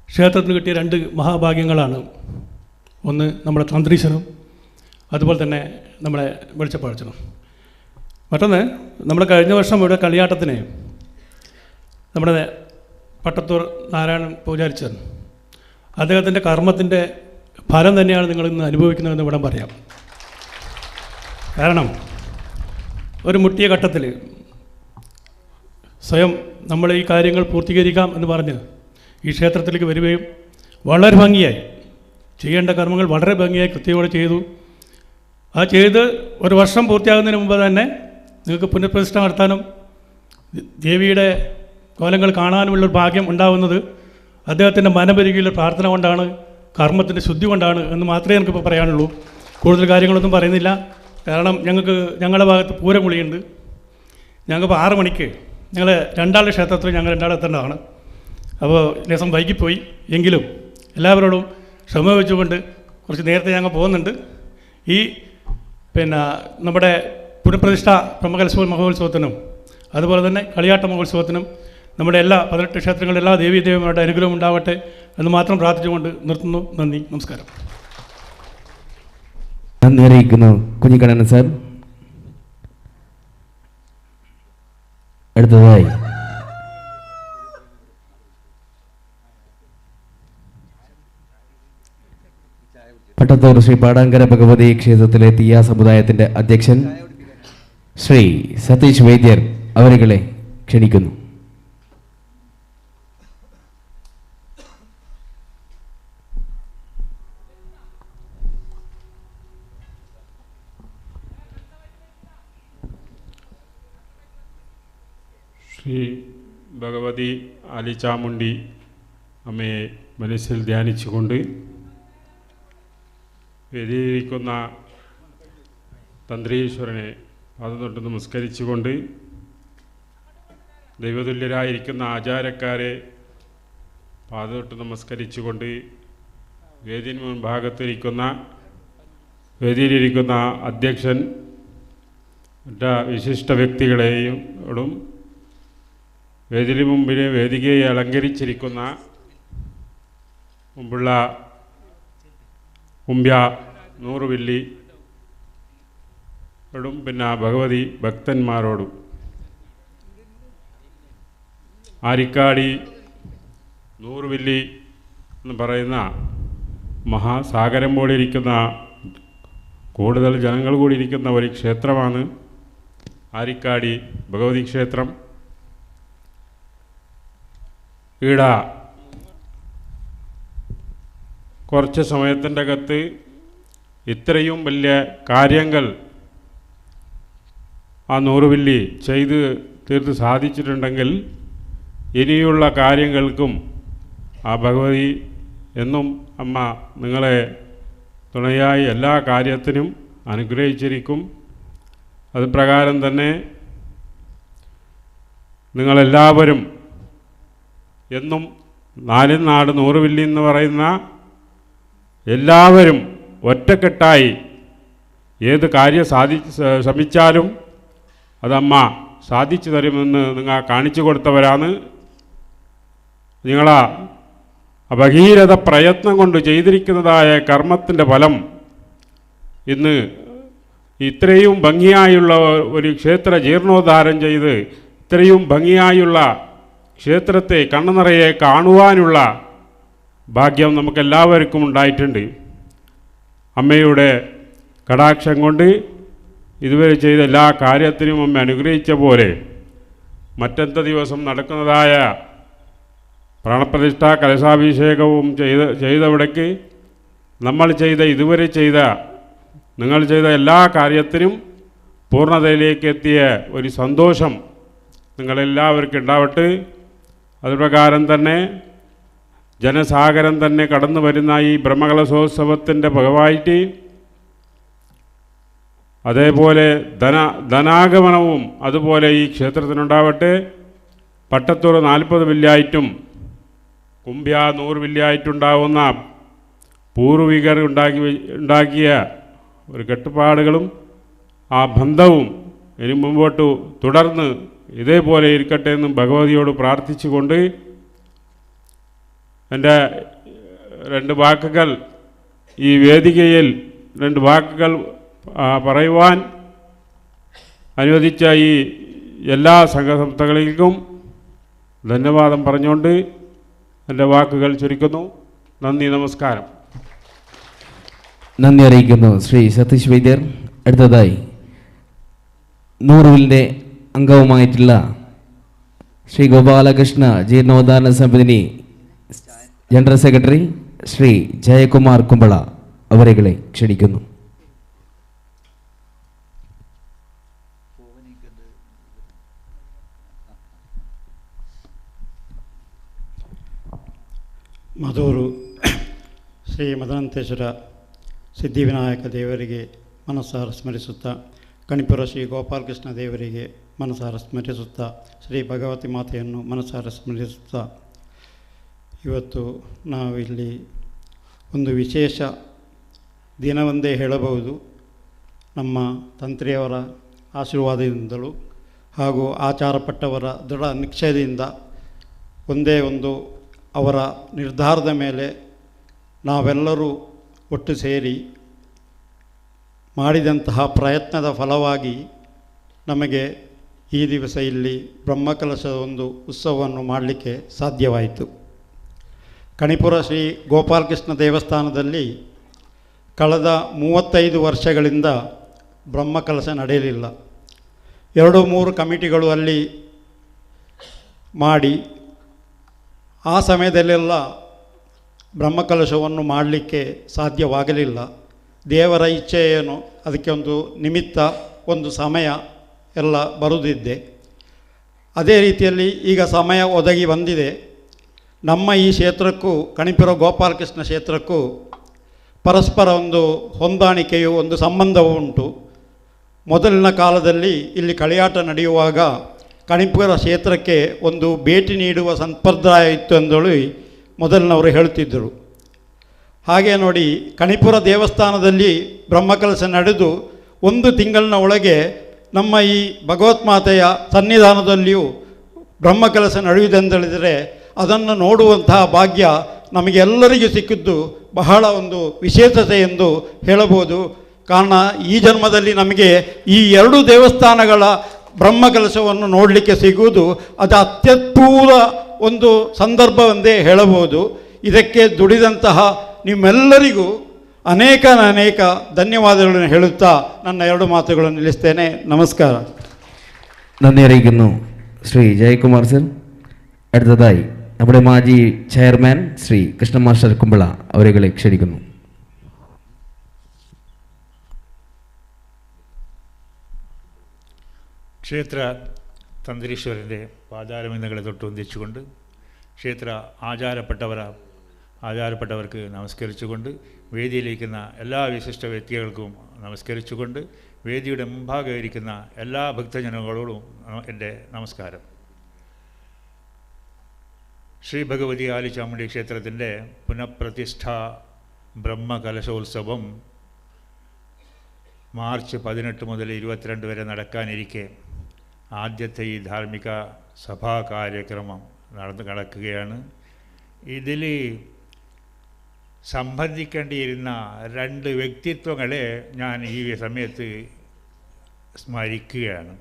ക്ഷേത്രത്തിന് കിട്ടിയ 2 മഹാഭാഗ്യങ്ങളാണ്. ഒന്ന് നമ്മുടെ തന്ത്രീശനും, അതുപോലെ തന്നെ നമ്മുടെ വെളിച്ചപ്പാഴ്ചനും. മറ്റൊന്ന്, നമ്മൾ കഴിഞ്ഞ വർഷം ഇവിടെ കളിയാട്ടത്തിന് നമ്മുടെ പട്ടത്തൂർ നാരായണൻ പൂജാരിച്ചൻ, അദ്ദേഹത്തിൻ്റെ കർമ്മത്തിൻ്റെ ഫലം തന്നെയാണ് നിങ്ങളിന്ന് അനുഭവിക്കുന്നതെന്ന് ഇവിടെ പറയാം. കാരണം ഒരു മുട്ടിയ ഘട്ടത്തിൽ സ്വയം നമ്മൾ ഈ കാര്യങ്ങൾ പൂർത്തീകരിക്കാം എന്ന് പറഞ്ഞ് ഈ ക്ഷേത്രത്തിലേക്ക് വരികയും വളരെ ഭംഗിയായി ചെയ്യേണ്ട കർമ്മങ്ങൾ വളരെ ഭംഗിയായി കൃത്യയോടെ ചെയ്തു. ആ ചെയ്ത് ഒരു വർഷം പൂർത്തിയാകുന്നതിന് മുമ്പ് തന്നെ നിങ്ങൾക്ക് പുനഃപ്രതിഷ്ഠ നടത്താനും ദേവിയുടെ കോലങ്ങൾ കാണാനുമുള്ളൊരു ഭാഗ്യം ഉണ്ടാകുന്നത് അദ്ദേഹത്തിൻ്റെ മനപരികിയുള്ള പ്രാർത്ഥന കൊണ്ടാണ്, കർമ്മത്തിൻ്റെ ശുദ്ധി കൊണ്ടാണ് എന്ന് മാത്രമേ എനിക്കിപ്പോൾ പറയാനുള്ളൂ. കൂടുതൽ കാര്യങ്ങളൊന്നും പറയുന്നില്ല. കാരണം ഞങ്ങളുടെ ഭാഗത്ത് പൂരംകുളിയുണ്ട്. ഞങ്ങൾക്ക് 6 മണിക്ക് ഞങ്ങൾ രണ്ടാളുടെ ക്ഷേത്രത്തിൽ ഞങ്ങൾ രണ്ടാളും എത്തേണ്ടതാണ്. അപ്പോൾ ലേശം വൈകിപ്പോയി എങ്കിലും എല്ലാവരോടും ക്ഷമ വെച്ചുകൊണ്ട് കുറച്ച് നേരത്തെ ഞങ്ങൾ പോകുന്നുണ്ട്. ഈ നമ്മുടെ പുനഃപ്രതിഷ്ഠ ബ്രഹ്മകലശ മഹോത്സവത്തിനും അതുപോലെ തന്നെ കളിയാട്ട മഹോത്സവത്തിനും നമ്മുടെ എല്ലാ 18 ക്ഷേത്രങ്ങളിലെ എല്ലാ ദേവീദേവന്മാരുടെ അനുഗ്രഹം ഉണ്ടാവട്ടെ എന്ന് മാത്രം പ്രാർത്ഥിച്ചുകൊണ്ട് നിർത്തുന്നു. നന്ദി, നമസ്കാരം. നന്ദി അറിയിക്കുന്നു കുഞ്ഞിക്കണ്ണൻ സാർ. അടുത്തതായി പട്ടത്തൂർ ശ്രീ പാടാങ്കര ഭഗവതി ക്ഷേത്രത്തിലെ തീയ സമുദായത്തിന്റെ അധ്യക്ഷൻ ശ്രീ സതീഷ് വൈദ്യർ അവരുകളെ ക്ഷണിക്കുന്നു. ശ്രീ ഭഗവതി ആലിച്ചാമുണ്ടി അമ്മയെ മനസ്സിൽ ധ്യാനിച്ചുകൊണ്ട് വേദിയിരിക്കുന്ന തന്ത്രീശ്വരനെ പാദം നമസ്കരിച്ചുകൊണ്ട് ദൈവതുല്യരായിരിക്കുന്ന ആചാരക്കാരെ പാദം നമസ്കരിച്ചുകൊണ്ട് വേദിന് വേദിയിലിരിക്കുന്ന അധ്യക്ഷൻ മറ്റ് വിശിഷ്ട വ്യക്തികളെയും വേദിന് മുമ്പിൽ വേദികയെ അലങ്കരിച്ചിരിക്കുന്ന മുമ്പുള്ള കുമ്പ്യ 100 വില്ലി പിന്നെ ഭഗവതി ഭക്തന്മാരോടും ആരിക്കാടി 100 വില്ലി എന്ന് പറയുന്ന മഹാസാഗരം പോലെ ഇരിക്കുന്ന കൂടുതൽ ജനങ്ങൾ കൂടി ഇരിക്കുന്ന ഒരു ക്ഷേത്രമാണ് ആരിക്കാടി ഭഗവതി ക്ഷേത്രം. ഈട കുറച്ച് സമയത്തിൻ്റെ അകത്ത് ഇത്രയും വലിയ കാര്യങ്ങൾ ആ 100 വില്ലി ചെയ്ത് തീർത്ത് സാധിച്ചിട്ടുണ്ടെങ്കിൽ ഇനിയുള്ള കാര്യങ്ങൾക്കും ആ ഭഗവതി എന്നും അമ്മ നിങ്ങളെ തുണയായി എല്ലാ കാര്യത്തിനും അനുഗ്രഹിച്ചിരിക്കും. അത് പ്രകാരം തന്നെ നിങ്ങളെല്ലാവരും എന്നും നാട് 100 വില്ലി എന്ന് പറയുന്ന എല്ലാവരും ഒറ്റക്കെട്ടായി ഏത് കാര്യം ശ്രമിച്ചാലും അതമ്മ സാധിച്ചു തരുമെന്ന് നിങ്ങൾ കാണിച്ചു കൊടുത്തവരാണ്. നിങ്ങളാ ഭഗീരഥ പ്രയത്നം കൊണ്ട് ചെയ്തിരിക്കുന്നതായ കർമ്മത്തിൻ്റെ ഫലം ഇന്ന് ഇത്രയും ഭംഗിയായുള്ള ഒരു ക്ഷേത്ര ജീർണോദ്ധാരം ചെയ്ത് ഇത്രയും ഭംഗിയായുള്ള ക്ഷേത്രത്തെ കണ്ണു നിറയെ കാണുവാനുള്ള ഭാഗ്യം നമുക്കെല്ലാവർക്കും ഉണ്ടായിട്ടുണ്ട്. അമ്മയുടെ കടാക്ഷം കൊണ്ട് ഇതുവരെ ചെയ്ത എല്ലാ കാര്യത്തിനും അമ്മ അനുഗ്രഹിച്ച പോലെ മറ്റെന്ത ദിവസം നടക്കുന്നതായ പ്രാണപ്രതിഷ്ഠ കലശാഭിഷേകവും ചെയ്തവിടേക്ക് നിങ്ങൾ ചെയ്ത എല്ലാ കാര്യത്തിനും പൂർണ്ണതയിലേക്ക് എത്തിയ ഒരു സന്തോഷം നിങ്ങളെല്ലാവർക്കും ഉണ്ടാവട്ടെ. അതുപ്രകാരം തന്നെ ജനസാഗരം തന്നെ കടന്നു വരുന്ന ഈ ബ്രഹ്മകലശോത്സവത്തിൻ്റെ ഭാഗമായിട്ട് അതേപോലെ ധനാഗമനവും അതുപോലെ ഈ ക്ഷേത്രത്തിനുണ്ടാവട്ടെ. പട്ടത്തൂർ 40 വില്യായിട്ടും കുമ്പ്യ 100 വില്യായിട്ടുണ്ടാവുന്ന പൂർവികർ ഉണ്ടാക്കിയ ഒരു കെട്ടുപാടുകളും ആ ബന്ധവും ഇനി മുമ്പോട്ട് തുടർന്ന് ഇതേപോലെ ഇരിക്കട്ടെ എന്നും ഭഗവതിയോട് പ്രാർത്ഥിച്ചുകൊണ്ട് എൻ്റെ 2 വാക്കുകൾ ഈ വേദികയിൽ 2 വാക്കുകൾ പറയുവാൻ അനുവദിച്ച ഈ എല്ലാ സംഘസംസ്ഥകളിലും ധന്യവാദം പറഞ്ഞുകൊണ്ട് എൻ്റെ വാക്കുകൾ ചുരുക്കുന്നു. നന്ദി, നമസ്കാരം. നന്ദി അറിയിക്കുന്നു ശ്രീ സതീഷ് വൈദ്യർ. അടുത്തതായി 100 വില്ലിൻ്റെ അംഗവുമായിട്ടുള്ള ശ്രീ ഗോപാലകൃഷ്ണ ജീർണോദ്ധാരണ സമിതി ജനറൽ സെക്രട്ടറി ശ്രീ ജയകുമാർ കുമ്പള അവരെ ക്ഷണിക്കുന്നു. ಮಧೂರು ಶ್ರೀ ಮದನಂತೇಶ್ವರ ಸಿದ್ಧಿವಿನಾಯಕ ದೇವರಿಗೆ ಮನಸಾರ ಸ್ಮರಿಸುತ್ತಾ, ಕಣಿಪುರ ಶ್ರೀ ಗೋಪಾಲಕೃಷ್ಣ ದೇವರಿಗೆ ಮನಸಾರ ಸ್ಮರಿಸುತ್ತಾ, ಶ್ರೀ ಭಗವತಿ ಮಾತೆಯನ್ನು ಮನಸಾರ ಸ್ಮರಿಸುತ್ತಾ, ಇವತ್ತು ನಾವಿಲ್ಲಿ ಒಂದು ವಿಶೇಷ ದಿನವೆಂದೇ ಹೇಳಬಹುದು. ನಮ್ಮ ತಂತ್ರಿಯವರ ಆಶೀರ್ವಾದದಿಂದಲೂ ಹಾಗೂ ಆಚಾರಪಟ್ಟವರ ದೃಢ ನಿಶ್ಚಯದಿಂದ ಒಂದೇ ಒಂದು ಅವರ ನಿರ್ಧಾರದ ಮೇಲೆ ನಾವೆಲ್ಲರೂ ಒಟ್ಟು ಸೇರಿ ಮಾಡಿದಂತಹ ಪ್ರಯತ್ನದ ಫಲವಾಗಿ ನಮಗೆ ಈ ದಿವಸ ಇಲ್ಲಿ ಬ್ರಹ್ಮಕಲಶದ ಒಂದು ಉತ್ಸವವನ್ನು ಮಾಡಲಿಕ್ಕೆ ಸಾಧ್ಯವಾಯಿತು. ಕಣಿಪುರ ಶ್ರೀ ಗೋಪಾಲಕೃಷ್ಣ ದೇವಸ್ಥಾನದಲ್ಲಿ ಕಳೆದ 35 ವರ್ಷಗಳಿಂದ ಬ್ರಹ್ಮಕಲಶ ನಡೆಯಲಿಲ್ಲ. 2-3 ಕಮಿಟಿಗಳು ಅಲ್ಲಿ ಮಾಡಿ ಆ ಸಮಯದಲ್ಲೆಲ್ಲ ಬ್ರಹ್ಮಕಲಶವನ್ನು ಮಾಡಲಿಕ್ಕೆ ಸಾಧ್ಯವಾಗಲಿಲ್ಲ. ದೇವರ ಇಚ್ಛೆ ಏನು, ಅದಕ್ಕೆ ಒಂದು ನಿಮಿತ್ತ, ಒಂದು ಸಮಯ ಎಲ್ಲ ಬರುವುದಿದ್ದೆ. ಅದೇ ರೀತಿಯಲ್ಲಿ ಈಗ ಸಮಯ ಒದಗಿ ಬಂದಿದೆ. ನಮ್ಮ ಈ ಕ್ಷೇತ್ರಕ್ಕೂ ಕಣಿಪುರ ಗೋಪಾಲಕೃಷ್ಣ ಕ್ಷೇತ್ರಕ್ಕೂ ಪರಸ್ಪರ ಒಂದು ಹೊಂದಾಣಿಕೆಯು, ಒಂದು ಸಂಬಂಧವೂ ಉಂಟು. ಮೊದಲಿನ ಕಾಲದಲ್ಲಿ ಇಲ್ಲಿ ಕಳಿಯಾಟ ನಡೆಯುವಾಗ ಕಣಿಪುರ ಕ್ಷೇತ್ರಕ್ಕೆ ಒಂದು ಭೇಟಿ ನೀಡುವ ಸಂಪ್ರದಾಯ ಇತ್ತು ಎಂದೇಳಿ ಮೊದಲಿನವರು ಹೇಳುತ್ತಿದ್ದರು. ಹಾಗೆ ನೋಡಿ, ಕಣಿಪುರ ದೇವಸ್ಥಾನದಲ್ಲಿ ಬ್ರಹ್ಮಕಲಶ ನಡೆದು 1 ತಿಂಗಳಿನ ಒಳಗೆ ನಮ್ಮ ಈ ಭಗವತ್ಮಾತೆಯ ಸನ್ನಿಧಾನದಲ್ಲಿಯೂ ಬ್ರಹ್ಮಕಲಶ ನಡೆಯುವುದೆಂದೇಳಿದರೆ ಅದನ್ನು ನೋಡುವಂತಹ ಭಾಗ್ಯ ನಮಗೆಲ್ಲರಿಗೂ ಸಿಕ್ಕಿದ್ದು ಬಹಳ ಒಂದು ವಿಶೇಷತೆ ಎಂದು ಹೇಳಬಹುದು. ಕಾರಣ ಈ ಜನ್ಮದಲ್ಲಿ ನಮಗೆ ಈ 2 ದೇವಸ್ಥಾನಗಳ ಬ್ರಹ್ಮಕಲಶವನ್ನು ನೋಡಲಿಕ್ಕೆ ಸಿಗುವುದು ಅದು ಅತ್ಯದ್ಭುತ ಒಂದು ಸಂದರ್ಭವೆಂದೇ ಹೇಳಬಹುದು. ಇದಕ್ಕೆ ದುಡಿದಂತಹ ನಿಮ್ಮೆಲ್ಲರಿಗೂ ಅನೇಕ ಧನ್ಯವಾದಗಳನ್ನು ಹೇಳುತ್ತಾ ನನ್ನ 2 ಮಾತುಗಳನ್ನು ನಿಲ್ಲಿಸ್ತೇನೆ. ನಮಸ್ಕಾರ. നന്ദി അറിയിക്കുന്നു ശ്രീ ജയകുമാർ സർ. അടുത്തതായി നമ്മുടെ മാജി ചെയർമാൻ ശ്രീ കൃഷ്ണ മാസ്റ്റർ കുമ്പള അവരെ ക്ഷണിക്കുന്നു. ക്ഷേത്ര തന്ത്രീശ്വരൻ്റെ പാതാരവിന്ദങ്ങളെ തൊട്ടുവന്ദിച്ചുകൊണ്ട് ക്ഷേത്ര ആചാരപ്പെട്ടവർക്ക് നമസ്കരിച്ചുകൊണ്ട് വേദിയിലിരിക്കുന്ന എല്ലാ വിശിഷ്ട വ്യക്തികൾക്കും നമസ്കരിച്ചുകൊണ്ട് വേദിയുടെ മുമ്പാകെ ഇരിക്കുന്ന എല്ലാ ഭക്തജനങ്ങളോടും എൻ്റെ നമസ്കാരം. ശ്രീ ഭഗവതി ആലിചാമുണ്ഡി ക്ഷേത്രത്തിൻ്റെ പുനഃപ്രതിഷ്ഠാ ബ്രഹ്മകലശോത്സവം മാർച്ച് 18 മുതൽ 22 വരെ നടക്കാനിരിക്കെ ആദ്യത്തെ ഈ ധാർമ്മിക സഭാ കാര്യക്രമം നടക്കുകയാണ്. ഇതിൽ സംബന്ധിക്കേണ്ടിയിരുന്ന 2 വ്യക്തിത്വങ്ങളെ ഞാൻ ഈ സമയത്ത് സ്മരിക്കുകയാണ്.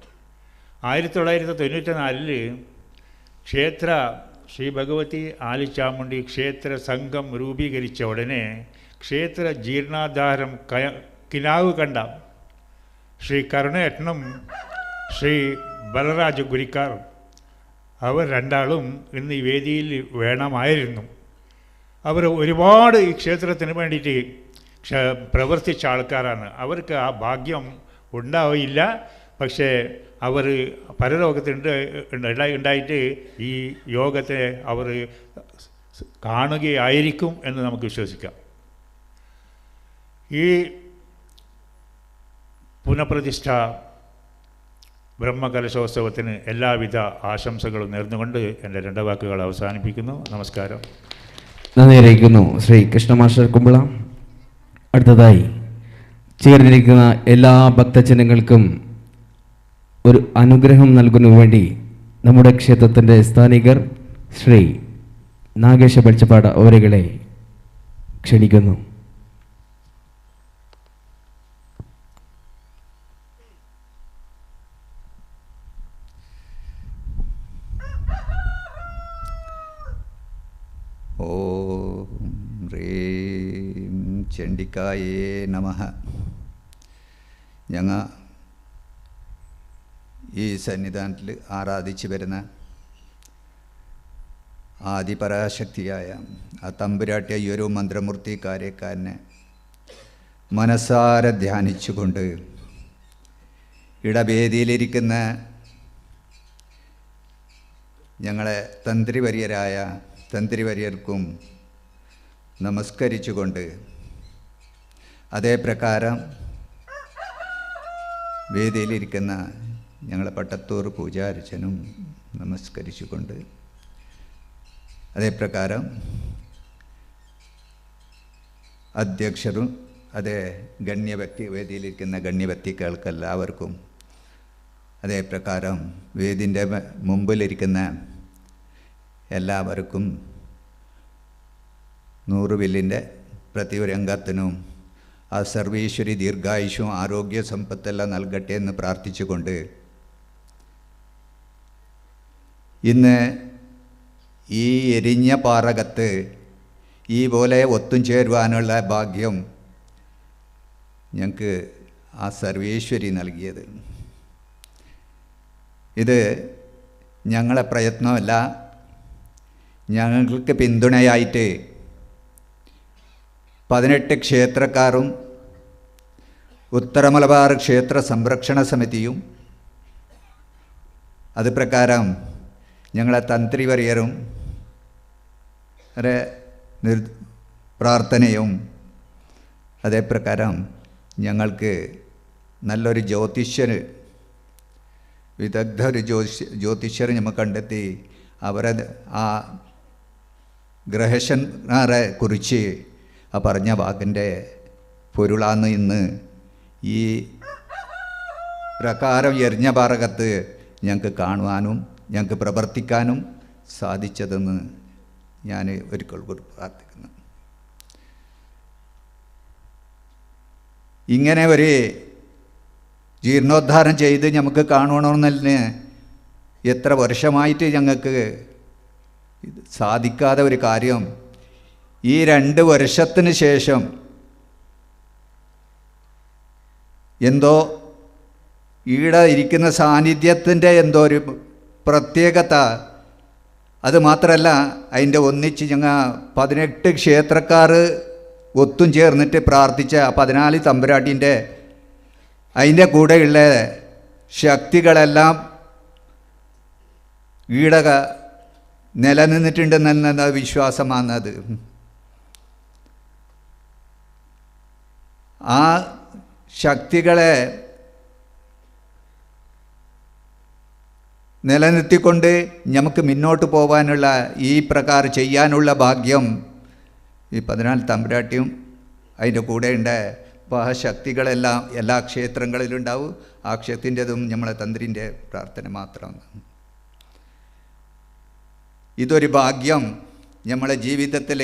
1994 ക്ഷേത്ര ശ്രീ ഭഗവതി ആലിചാമുണ്ഡി ക്ഷേത്ര സംഘം രൂപീകരിച്ച ഉടനെ ക്ഷേത്ര ജീർണാധാരം കിനാവ് കണ്ട ശ്രീ കരുണേട്ടനും ശ്രീ ബലരാജ ഗുരിക്കാർ അവർ 2 ഇന്ന് ഈ വേദിയിൽ വേണമായിരുന്നു. അവർ ഒരുപാട് ഈ ക്ഷേത്രത്തിന് വേണ്ടിയിട്ട് പ്രവർത്തിച്ച ആൾക്കാരാണ്. അവർക്ക് ആ ഭാഗ്യം ഉണ്ടാവില്ല. പക്ഷേ അവർ പരലോകത്തുണ്ടായിട്ട് ഈ യോഗത്തെ അവർ കാണുകയായിരിക്കും എന്ന് നമുക്ക് വിശ്വസിക്കാം. ഈ പുനഃപ്രതിഷ്ഠ ബ്രഹ്മകലശോത്സവത്തിന് എല്ലാവിധ ആശംസകളും നേർന്നുകൊണ്ട് എൻ്റെ 2 വാക്കുകൾ അവസാനിപ്പിക്കുന്നു. നമസ്കാരം. നന്ദി അറിയിക്കുന്നു ശ്രീ കൃഷ്ണ മാസ്റ്റർ കുമ്പള. അടുത്തതായി ചേർന്നിരിക്കുന്ന എല്ലാ ഭക്തജനങ്ങൾക്കും ഒരു അനുഗ്രഹം നൽകുന്നതിനു വേണ്ടി നമ്മുടെ ക്ഷേത്രത്തിൻ്റെ സ്ഥാനികർ ശ്രീ നാഗേശ വെളിച്ചപ്പാട് അവരെ ക്ഷണിക്കുന്നു. ഓം ഹ്രീം ചണ്ഡികായേ നമഃ. ഞങ്ങൾ ഈ സന്നിധാനത്തിൽ ആരാധിച്ചു വരുന്ന ആദിപരാശക്തിയായ ആ തമ്പുരാട്ടിയ ഈ ഒരു മന്ത്രമൂർത്തി കാര്യക്കാരനെ മനസ്സാരെ ധ്യാനിച്ചുകൊണ്ട് ഇടവേദിയിലിരിക്കുന്ന ഞങ്ങളെ തന്ത്രിവര്യർക്കും നമസ്കരിച്ചുകൊണ്ട് അതേ പ്രകാരം വേദിയിലിരിക്കുന്ന ഞങ്ങളെ പട്ടത്തൂർ പൂജാരിച്ചനും നമസ്കരിച്ചുകൊണ്ട് അതേ പ്രകാരം അധ്യക്ഷരും അതേ ഗണ്യവ്യക്തി വേദിയിലിരിക്കുന്ന ഗണ്യവ്യക്തികൾക്കെല്ലാവർക്കും അതേ പ്രകാരം വേദിൻ്റെ മുമ്പിലിരിക്കുന്ന എല്ലാവർക്കും 100 വില്ലിൻ്റെ പ്രതി അംഗത്തിനും ആ സർവീശ്വരി ദീർഘായുഷും ആരോഗ്യ സമ്പത്തെല്ലാം നൽകട്ടെ എന്ന് പ്രാർത്ഥിച്ചുകൊണ്ട് ഇന്ന് ഈ എരിഞ്ഞ പാറകത്ത് ഈ പോലെ ഒത്തും ചേരുവാനുള്ള ഭാഗ്യം ഞങ്ങൾക്ക് ആ സർവേശ്വരി നൽകിയത്. ഇത് ഞങ്ങളെ പ്രയത്നമല്ല, ഞങ്ങൾക്ക് പിന്തുണയായിട്ട് 18 ക്ഷേത്രക്കാരും ഉത്തര മലബാർ ക്ഷേത്ര സംരക്ഷണ സമിതിയും അത് പ്രകാരം ഞങ്ങളെ തന്ത്രിവര്യരും പ്രാർത്ഥനയും അതേപ്രകാരം ഞങ്ങൾക്ക് നല്ലൊരു വിദഗ്ധ ഒരു ജ്യോതിഷ്യർ നമ്മൾ കണ്ടെത്തി അവരെ ആ ഗ്രഹശന്മാരെ കുറിച്ച് ആ പറഞ്ഞ വാക്കിൻ്റെ പൊരുളാന്ന് ഇന്ന് ഈ പ്രകാരം എറിഞ്ഞ ഭാരകത്ത് ഞങ്ങൾക്ക് കാണുവാനും ഞങ്ങൾക്ക് പ്രവർത്തിക്കാനും സാധിച്ചതെന്ന് ഞാൻ ഒരിക്കൽ കൂടി പ്രാർത്ഥിക്കുന്നു. ഇങ്ങനെ ഒരു ജീർണോദ്ധാരം ചെയ്ത് നമുക്ക് കാണണമെന്നതിന് എത്ര വർഷമായിട്ട് ഞങ്ങൾക്ക് സാധിക്കാതെ ഒരു കാര്യം ഈ 2 വർഷത്തിന് ശേഷം എന്തോ ഈടെ ഇരിക്കുന്ന സാന്നിധ്യത്തിൻ്റെ എന്തോ ഒരു പ്രത്യേകത. അത് മാത്രമല്ല, അതിൻ്റെ ഒന്നിച്ച് ഞങ്ങൾ 18 ക്ഷേത്രക്കാർ ഒത്തും ചേർന്നിട്ട് പ്രാർത്ഥിച്ച 14 തമ്പുരാട്ടിൻ്റെ അതിൻ്റെ കൂടെയുള്ള ശക്തികളെല്ലാം ഈട നിലനിന്നിട്ടുണ്ടെന്ന വിശ്വാസമാണത്. ആ ശക്തികളെ നിലനിർത്തിക്കൊണ്ട് നമുക്ക് മുന്നോട്ട് പോകാനുള്ള ഈ പ്രകാരം ചെയ്യാനുള്ള ഭാഗ്യം ഈ 14 തമ്പുരാട്ടിയും അതിൻ്റെ കൂടെയുണ്ട്. അപ്പോൾ ആ ശക്തികളെല്ലാം എല്ലാ ക്ഷേത്രങ്ങളിലും ഉണ്ടാവും. ആ ക്ഷേത്രത്തിൻ്റെതും നമ്മളെ തന്ത്രിൻ്റെ പ്രാർത്ഥന മാത്രമാണ്. ഇതൊരു ഭാഗ്യം നമ്മളെ ജീവിതത്തിൽ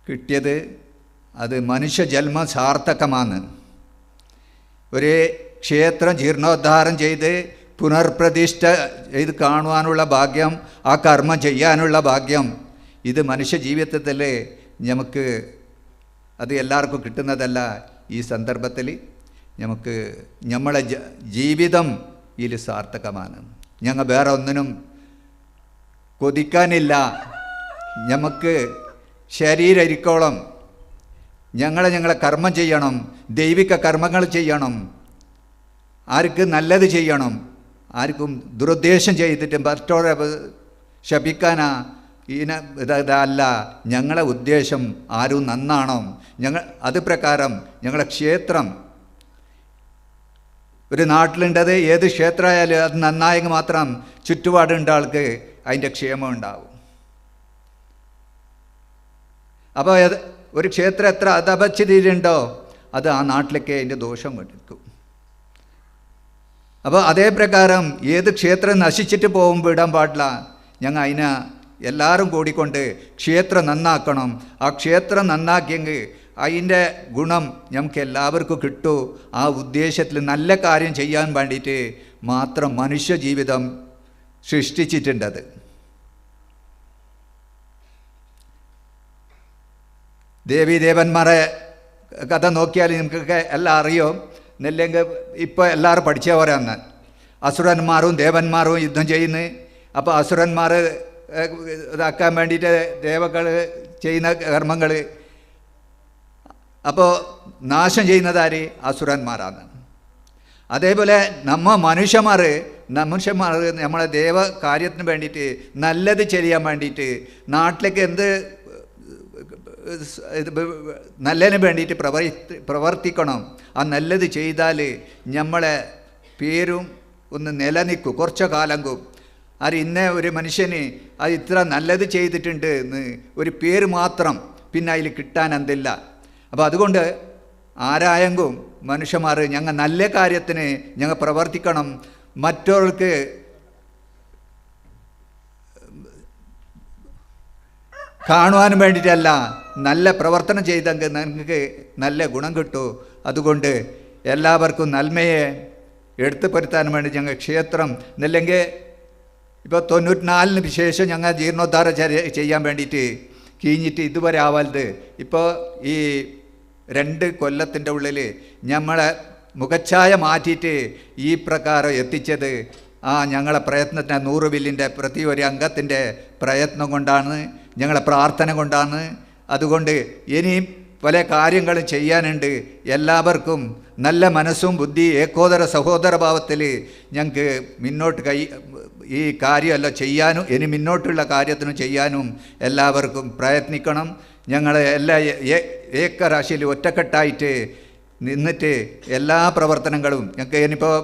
കിട്ടിയത്. അത് മനുഷ്യജന്മം സാർത്ഥകമാണ്. ഒരു ക്ഷേത്രം ജീർണോദ്ധാരം ചെയ്ത് പുനർപ്രതിഷ്ഠ ചെയ്ത് കാണുവാനുള്ള ഭാഗ്യം, ആ കർമ്മം ചെയ്യാനുള്ള ഭാഗ്യം, ഇത് മനുഷ്യ ജീവിതത്തിൽ നമുക്ക് അത് എല്ലാവർക്കും കിട്ടുന്നതല്ല. ഈ സന്ദർഭത്തിൽ നമുക്ക് നമ്മളെ ജീവിതം ഇതിൽ സാർത്ഥകമാണ്. ഞങ്ങൾ വേറെ ഒന്നിനും കൊതിക്കാനില്ല. നമുക്ക് ശരീരരിക്കോളം ഞങ്ങളെ കർമ്മം ചെയ്യണം, ദൈവിക കർമ്മങ്ങൾ ചെയ്യണം, ആർക്ക് നല്ലത് ചെയ്യണം, ആർക്കും ദുരുദ്ദേശം ചെയ്തിട്ട് മറ്റോടെ ശപിക്കാനാ ഇതല്ല ഞങ്ങളെ ഉദ്ദേശം. ആരും നന്നാണോ അത് പ്രകാരം ഞങ്ങളെ ക്ഷേത്രം ഒരു നാട്ടിലുണ്ടത് ഏത് ക്ഷേത്രമായാലും അത് നന്നായെങ്കിൽ മാത്രം ചുറ്റുപാടുണ്ട ആൾക്ക് അതിൻ്റെ ക്ഷേമം ഉണ്ടാവും. അപ്പോൾ ഒരു ക്ഷേത്രം എത്ര അതപച്ചിതിയിലുണ്ടോ അത് ആ നാട്ടിലേക്ക് അതിൻ്റെ ദോഷം കൊടുക്കും. അപ്പോൾ അതേ പ്രകാരം ഏത് ക്ഷേത്രം നശിച്ചിട്ട് പോകുമ്പോൾ ഇടാൻ പാടില്ല. ഞങ്ങൾ അതിനെ എല്ലാവരും കൂടിക്കൊണ്ട് ക്ഷേത്രം നന്നാക്കണം. ആ ക്ഷേത്രം നന്നാക്കിയെങ്കിൽ അതിൻ്റെ ഗുണം നമുക്ക് എല്ലാവർക്കും കിട്ടൂ. ആ ഉദ്ദേശത്തിൽ നല്ല കാര്യം ചെയ്യാൻ വേണ്ടിയിട്ട് മാത്രം മനുഷ്യ ജീവിതം സൃഷ്ടിച്ചിട്ടുണ്ടത്. ദേവീദേവന്മാരെ കഥ നോക്കിയാൽ നിങ്ങൾക്കൊക്കെ എല്ലാം അറിയും. നെല്ലെങ്കിൽ ഇപ്പോൾ എല്ലാവരും പഠിച്ചവരാണ്. അസുരന്മാരും ദേവന്മാരും യുദ്ധം ചെയ്യുന്നു. അപ്പോൾ അസുരന്മാർ ഇതാക്കാൻ വേണ്ടിയിട്ട് ദേവകൾ ചെയ്യുന്ന കർമ്മങ്ങൾ, അപ്പോൾ നാശം ചെയ്യുന്നതാര്? അസുരന്മാരാണ്. അതേപോലെ മനുഷ്യന്മാർ നമ്മളെ ദേവ കാര്യത്തിന് വേണ്ടിയിട്ട് നല്ലത് ചെയ്യാൻ വേണ്ടിയിട്ട് നാട്ടിലേക്ക് എന്ത് നല്ലതിന് വേണ്ടിയിട്ട് പ്രവർത്തിക്കണം. ആ നല്ലത് ചെയ്താൽ നമ്മളെ പേരും ഒന്ന് നിലനിൽക്കും കുറച്ച് കാലങ്കും. അത് ഇന്ന ഒരു മനുഷ്യന് അത് ഇത്ര നല്ലത് ചെയ്തിട്ടുണ്ട് എന്ന് ഒരു പേര് മാത്രം പിന്നെ അതിൽ കിട്ടാൻ എന്തില്ല. അപ്പോൾ അതുകൊണ്ട് ആരായെങ്കും മനുഷ്യന്മാർ ഞങ്ങൾ നല്ല കാര്യത്തിന് ഞങ്ങൾ പ്രവർത്തിക്കണം. മറ്റവർക്ക് കാണുവാനും വേണ്ടിയിട്ടല്ല, നല്ല പ്രവർത്തനം ചെയ്തെങ്കിൽ നിങ്ങൾക്ക് നല്ല ഗുണം കിട്ടും. അതുകൊണ്ട് എല്ലാവർക്കും നന്മയെ എടുത്തുപെടുത്താനും വേണ്ടി ഞങ്ങൾ ക്ഷേത്രം എന്നല്ലെങ്കിൽ ഇപ്പോൾ 94 ശേഷം ഞങ്ങൾ ജീർണോദ്ധാരം ചെയ്യാൻ വേണ്ടിയിട്ട് കീഞ്ഞിട്ട് ഇതുവരെ ആവാലത്. ഇപ്പോൾ ഈ 2 കൊല്ലത്തിൻ്റെ ഉള്ളിൽ നമ്മളെ മുഖച്ഛായ മാറ്റിയിട്ട് ഈ പ്രകാരം എത്തിച്ചത് ഞങ്ങളെ പ്രയത്നത്തിന് 100 ബില്ലിൻ്റെ പ്രതി ഒരു അംഗത്തിൻ്റെ പ്രയത്നം കൊണ്ടാണ്, ഞങ്ങളെ പ്രാർത്ഥന കൊണ്ടാണ്. അതുകൊണ്ട് ഇനിയും പല കാര്യങ്ങളും ചെയ്യാനുണ്ട്. എല്ലാവർക്കും നല്ല മനസ്സും ബുദ്ധി ഏകോദര സഹോദര ഭാവത്തിൽ ഞങ്ങൾക്ക് മുന്നോട്ട് ഈ കാര്യമല്ല ചെയ്യാനും ഇനി മുന്നോട്ടുള്ള കാര്യത്തിനും ചെയ്യാനും എല്ലാവർക്കും പ്രയത്നിക്കണം. ഞങ്ങൾ എല്ലാ ഏകരാശിയിൽ ഒറ്റക്കെട്ടായിട്ട് നിന്നിട്ട് എല്ലാ പ്രവർത്തനങ്ങളും ഞങ്ങൾക്ക് ഇനിയിപ്പോൾ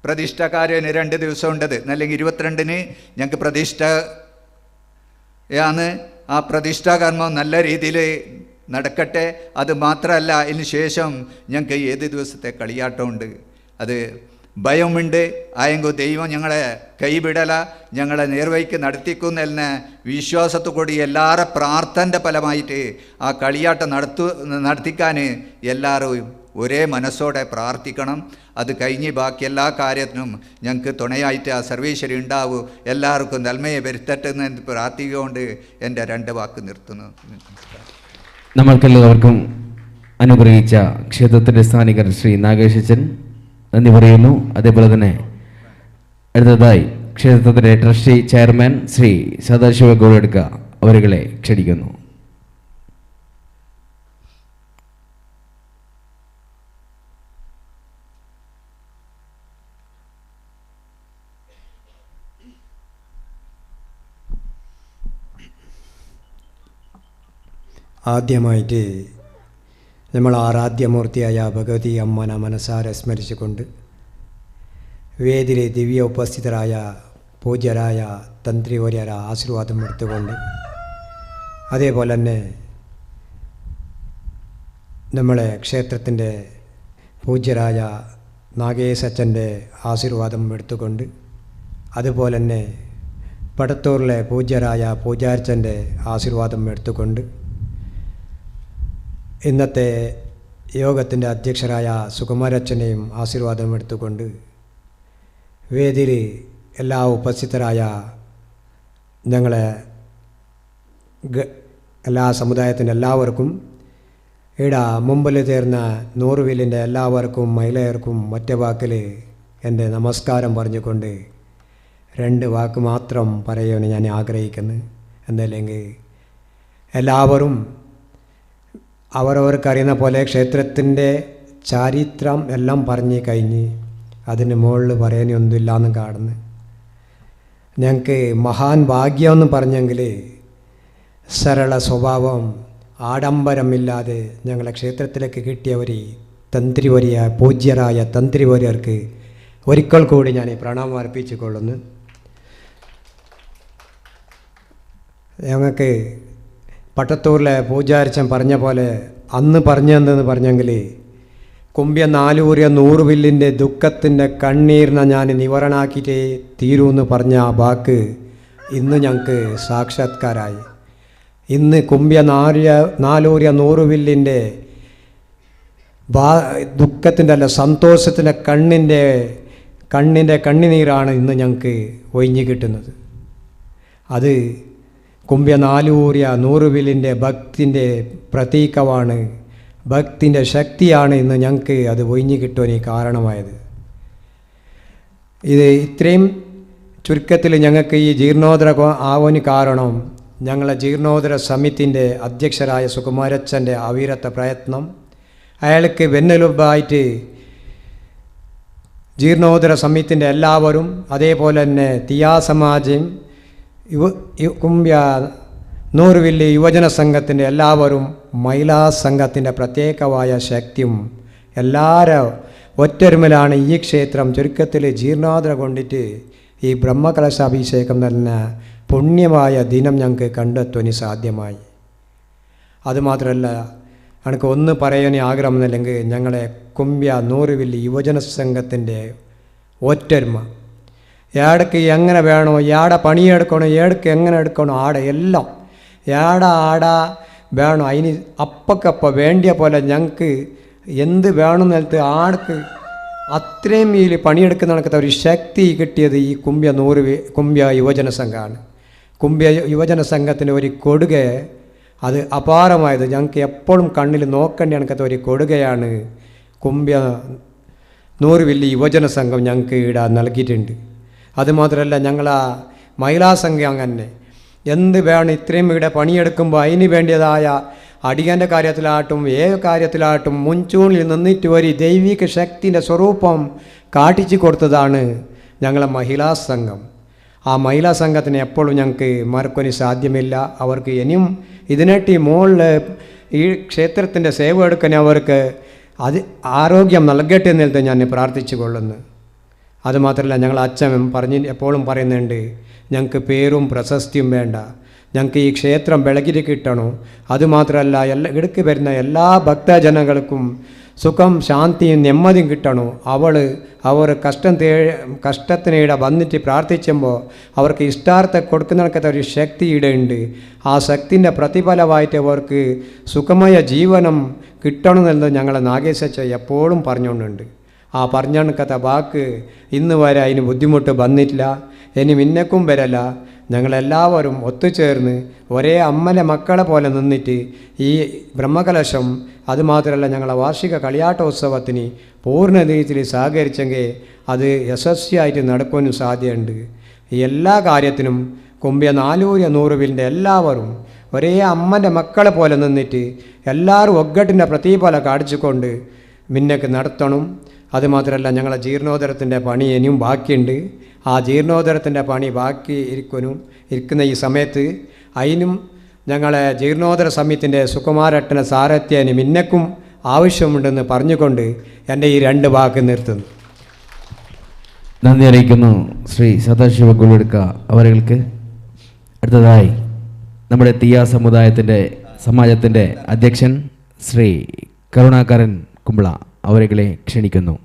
പ്രതിഷ്ഠാകാര്യം 2 ദിവസം ഉണ്ടത്, അല്ലെങ്കിൽ 22-ന് ഞങ്ങൾക്ക് പ്രതിഷ്ഠയാണ്. ആ പ്രതിഷ്ഠാകർമ്മം നല്ല രീതിയിൽ നടക്കട്ടെ. അത് മാത്രമല്ല, ഇതിന് ശേഷം ഞങ്ങൾക്ക് ഏത് ദിവസത്തെ കളിയാട്ടമുണ്ട്, അത് ഭയമുണ്ട്. ആയെങ്കിൽ ദൈവം ഞങ്ങളെ കൈവിടല, ഞങ്ങളെ നേർവഴിക്ക് നടത്തിക്കുന്നെന്ന വിശ്വാസത്തു കൂടി എല്ലാവരുടെ പ്രാർത്ഥനയുടെ ഫലമായിട്ട് ആ കളിയാട്ടം നടത്തിക്കാൻ എല്ലാവരും ഒരേ മനസ്സോടെ പ്രാർത്ഥിക്കണം. അത് കഴിഞ്ഞ് ബാക്കി എല്ലാ കാര്യത്തിനും ഞങ്ങൾക്ക് തുണയായിട്ട് ആ സർവീശ്വരി ഉണ്ടാവൂ. എല്ലാവർക്കും നന്മയെ വരുത്തട്ടെ എന്ന് പ്രാർത്ഥിച്ചുകൊണ്ട് എൻ്റെ 2 വാക്ക് നിർത്തുന്നു. നമ്മൾക്കെല്ലാവർക്കും അനുഗ്രഹിച്ച ക്ഷേത്രത്തിൻ്റെ സ്ഥാനികർ ശ്രീ നാഗേശൻ നന്ദി പറയുന്നു. അതേപോലെ തന്നെ അടുത്തതായി ക്ഷേത്രത്തിൻ്റെ ട്രസ്റ്റി ചെയർമാൻ ശ്രീ സദാശിവ ഗോളെടുക്ക അവരുകളെ ക്ഷണിക്കുന്നു. ആദ്യമായിട്ട് നമ്മൾ ആരാധ്യമൂർത്തിയായ ഭഗവതി അമ്മനെ മനസ്സാരെ സ്മരിച്ചുകൊണ്ട് വേദിയിലെ ദിവ്യ ഉപസ്ഥിതരായ പൂജ്യരായ തന്ത്രിവര്യര ആശീർവാദം എടുത്തുകൊണ്ട്, അതേപോലെ തന്നെ നമ്മളെ ക്ഷേത്രത്തിൻ്റെ പൂജ്യരായ നാഗേശച്ചൻ്റെ ആശീർവാദം എടുത്തുകൊണ്ട്, അതുപോലെ തന്നെ പടത്തൂരിലെ പൂജ്യരായ പൂജാരിച്ചൻ്റെ ആശീർവാദം എടുത്തുകൊണ്ട്, ഇന്നത്തെ യോഗത്തിൻ്റെ അധ്യക്ഷരായ സുകുമാരച്ചനെയും ആശീർവാദം എടുത്തുകൊണ്ട്, വേദിയിൽ എല്ലാ ഉപസ്ഥിതരായ ഞങ്ങളെ എല്ലാ സമുദായത്തിൻ്റെ എല്ലാവർക്കും, ഇവിടെ മുമ്പിൽ ചേർന്ന 100 വീലിൻ്റെ എല്ലാവർക്കും മഹിളയർക്കും ഒറ്റ വാക്കിൽ എൻ്റെ നമസ്കാരം പറഞ്ഞുകൊണ്ട് 2 വാക്ക് മാത്രം പറയാൻ ഞാൻ ആഗ്രഹിക്കുന്നു. എന്നല്ലെങ്കിൽ എല്ലാവരും അവരവർക്കറിയുന്ന പോലെ ക്ഷേത്രത്തിൻ്റെ ചരിത്രം എല്ലാം പറഞ്ഞു കഴിഞ്ഞ് അതിന് മുകളിൽ പറയാനൊന്നുമില്ലാന്ന് കാണുന്നു. ഞങ്ങൾക്ക് മഹാൻ ഭാഗ്യമെന്ന് പറഞ്ഞെങ്കിൽ സരള സ്വഭാവം ആഡംബരമില്ലാതെ ഞങ്ങളെ ക്ഷേത്രത്തിലേക്ക് കിട്ടിയവർ തന്ത്രിവര്യ പൂജ്യരായ തന്ത്രിവര്യർക്ക് ഒരിക്കൽ കൂടി ഞാൻ പ്രണാമം അർപ്പിച്ചു കൊള്ളുന്നു. ഞങ്ങൾക്ക് പട്ടത്തൂരിലെ പൂജാരിച്ചൻ പറഞ്ഞ പോലെ അന്ന് പറഞ്ഞെന്തെന്ന് പറഞ്ഞെങ്കിൽ കുമ്പ്യ 100 വില്ലിൻ്റെ ദുഃഖത്തിൻ്റെ കണ്ണീരിനെ ഞാൻ നിവരണാക്കിയിട്ടേ തീരൂന്ന് പറഞ്ഞ ആ വാക്ക് ഇന്ന് ഞങ്ങൾക്ക് സാക്ഷാത്കാരായി. ഇന്ന് കുമ്പ്യ 100 വില്ലിൻ്റെ ദുഃഖത്തിൻ്റെ അല്ല സന്തോഷത്തിൻ്റെ കണ്ണുനീരാണ് ഇന്ന് ഞങ്ങൾക്ക് ഒഴിഞ്ഞു കിട്ടുന്നത്. അത് കുമ്പ്യ 100 വില്ലിൻ്റെ ഭക്തിൻ്റെ പ്രതീകമാണ്, ഭക്തിൻ്റെ ശക്തിയാണ് ഇന്ന് ഞങ്ങൾക്ക് അത് ഒഴിഞ്ഞു കിട്ടുവാൻ കാരണമായത്. ഇത് ഇത്രയും ചുരുക്കത്തിൽ ഞങ്ങൾക്ക് ഈ ജീർണോദ്ധര ആവാന് കാരണം ഞങ്ങളെ ജീർണോദ്ധര സമിതിൻ്റെ അധ്യക്ഷരായ സുകുമാരച്ചൻ്റെ അവിരത്ത പ്രയത്നം, അയാൾക്ക് വെന്നെലുമ്പായിട്ട് ജീർണോദ്ധര സമിതിൻ്റെ എല്ലാവരും, അതേപോലെ തന്നെ തിയാസമാജം കുമ്പ്യ 100 വില്ലി യുവജന സംഘത്തിൻ്റെ എല്ലാവരും, മഹിളാ സംഘത്തിൻ്റെ പ്രത്യേകമായ ശക്തിയും എല്ലാവരും ഒറ്റൊരുമലാണ് ഈ ക്ഷേത്രം ചുരുക്കത്തിൽ ജീർണോദ്ധര കൊണ്ടിട്ട് ഈ ബ്രഹ്മകലശാഭിഷേകം തന്നെ പുണ്യമായ ദിനം ഞങ്ങൾക്ക് കണ്ടെത്തുവാൻ സാധ്യമായി. അതുമാത്രമല്ല എനിക്ക് ഒന്ന് പറയാൻ ആഗ്രഹം എന്നല്ലെങ്കിൽ ഞങ്ങളെ കുമ്പ്യ 100 വില്ലി യുവജന സംഘത്തിൻ്റെ ഒറ്റൊരുമ, ഏടക്ക് എങ്ങനെ വേണോ, ഏടെ പണിയെടുക്കണോ, ഏടക്ക് എങ്ങനെ എടുക്കണോ, ആടെ എല്ലാം ആടാ വേണോ, അതിന് അപ്പക്കപ്പ വേണ്ടിയ പോലെ ഞങ്ങൾക്ക് എന്ത് വേണമെന്ന് ആൾക്ക് അത്രയും ഈ പണിയെടുക്കുന്ന കണക്കത്തെ ഒരു ശക്തി കിട്ടിയത് ഈ കുംഭ്യ യുവജന സംഘമാണ്. കുംഭ്യ യുവജന സംഘത്തിൻ്റെ ഒരു കൊടുക അത് അപാരമായത്. ഞങ്ങൾക്ക് എപ്പോഴും കണ്ണിൽ നോക്കേണ്ട കണക്കത്തെ ഒരു കൊടുകയാണ് കുംഭ്യ നൂറുവില്ലി യുവജന സംഘം ഞങ്ങൾക്ക് ഇവിടെ നൽകിയിട്ടുണ്ട്. അതുമാത്രമല്ല ഞങ്ങളാ മഹിളാ സംഘം തന്നെ എന്ത് വേണം ഇത്രയും ഇവിടെ പണിയെടുക്കുമ്പോൾ അതിന് വേണ്ടിയതായ അടിയൻ്റെ കാര്യത്തിലാട്ടും ഏത് കാര്യത്തിലാട്ടും മുൻചൂണിൽ നിന്നിട്ട് ഒരു ദൈവിക ശക്തിൻ്റെ സ്വരൂപം കാട്ടിച്ചു കൊടുത്തതാണ് ഞങ്ങളെ മഹിളാ സംഘം. ആ മഹിളാ സംഘത്തിന് എപ്പോഴും ഞങ്ങൾക്ക് മറക്കൊരു സാധ്യമില്ല. അവർക്ക് ഇനിയും ഇതിനായിട്ട് മുകളിൽ ഈ ക്ഷേത്രത്തിൻ്റെ സേവ എടുക്കാൻ അവർക്ക് ആരോഗ്യം നൽകട്ടെ എന്നിട്ട് ഞാൻ പ്രാർത്ഥിച്ചു കൊള്ളുന്നു. അതുമാത്രമല്ല ഞങ്ങൾ അച്ഛൻ എപ്പോഴും പറയുന്നുണ്ട്, ഞങ്ങൾക്ക് പേരും പ്രശസ്തിയും വേണ്ട, ഞങ്ങൾക്ക് ഈ ക്ഷേത്രം വിളകിരി കിട്ടണം. അതുമാത്രമല്ല ഇടയ്ക്ക് വരുന്ന എല്ലാ ഭക്തജനങ്ങൾക്കും സുഖം ശാന്തിയും നെമ്മതിയും കിട്ടണം. അവർ കഷ്ടത്തിനിടെ വന്നിട്ട് പ്രാർത്ഥിക്കുമ്പോൾ അവർക്ക് ഇഷ്ടാർത്ഥം കൊടുക്കുന്നതൊക്കെ ഒരു ശക്തി ഇടയുണ്ട്. ആ ശക്തിൻ്റെ പ്രതിഫലമായിട്ട് അവർക്ക് സുഖമായ ജീവനം കിട്ടണമെന്നുള്ളത് ഞങ്ങളെ നാഗേശച്ച എപ്പോഴും പറഞ്ഞുകൊണ്ടുണ്ട്. ആ പറഞ്ഞ വാക്ക് ഇന്ന് വരെ അതിന് ബുദ്ധിമുട്ട് വന്നിട്ടില്ല, ഇനി മിന്നക്കും വരല്ല. ഞങ്ങളെല്ലാവരും ഒത്തുചേർന്ന് ഒരേ അമ്മലെ മക്കളെ പോലെ നിന്നിട്ട് ഈ ബ്രഹ്മകലശം അതുമാത്രമല്ല ഞങ്ങളെ വാർഷിക കളിയാട്ടോത്സവത്തിന് പൂർണ്ണ രീതിയിൽ സഹകരിച്ചെങ്കിൽ അത് യശസ്വിയായിട്ട് നടക്കാനും സാധ്യതയുണ്ട്. ഈ എല്ലാ കാര്യത്തിനും കുംഭ്യ നാലൂര്യ നൂറുവിലിൻ്റെ എല്ലാവരും ഒരേ അമ്മൻ്റെ മക്കളെ പോലെ നിന്നിട്ട് എല്ലാവരും ഒగ్గട്ടിൻ്റെ പ്രതിഫലം കാണിച്ചുകൊണ്ട് മിന്നക്ക് നടത്തണം. അതുമാത്രമല്ല ഞങ്ങളെ ജീർണോദരത്തിൻ്റെ പണി ഇനിയും ബാക്കിയുണ്ട്. ആ ജീർണോദരത്തിൻ്റെ പണി ബാക്കി ഇരിക്കുന്ന ഈ സമയത്ത് അതിനും ഞങ്ങളെ ജീർണോദര സമിതിൻ്റെ സുകുമാരട്ടന സാരഥ്യന് മിന്നക്കും ആവശ്യമുണ്ടെന്ന് പറഞ്ഞുകൊണ്ട് എൻ്റെ ഈ 2 വാക്ക് നിർത്തുന്നു. നന്ദി അറിയിക്കുന്നു ശ്രീ സദാശിവ ഗുളിടുക്ക അവർക്ക്. അടുത്തതായി നമ്മുടെ തീയ സമാജത്തിൻ്റെ അധ്യക്ഷൻ ശ്രീ കരുണാകരൻ കുമ്പള അവരെ ക്ഷണിക്കുന്നു.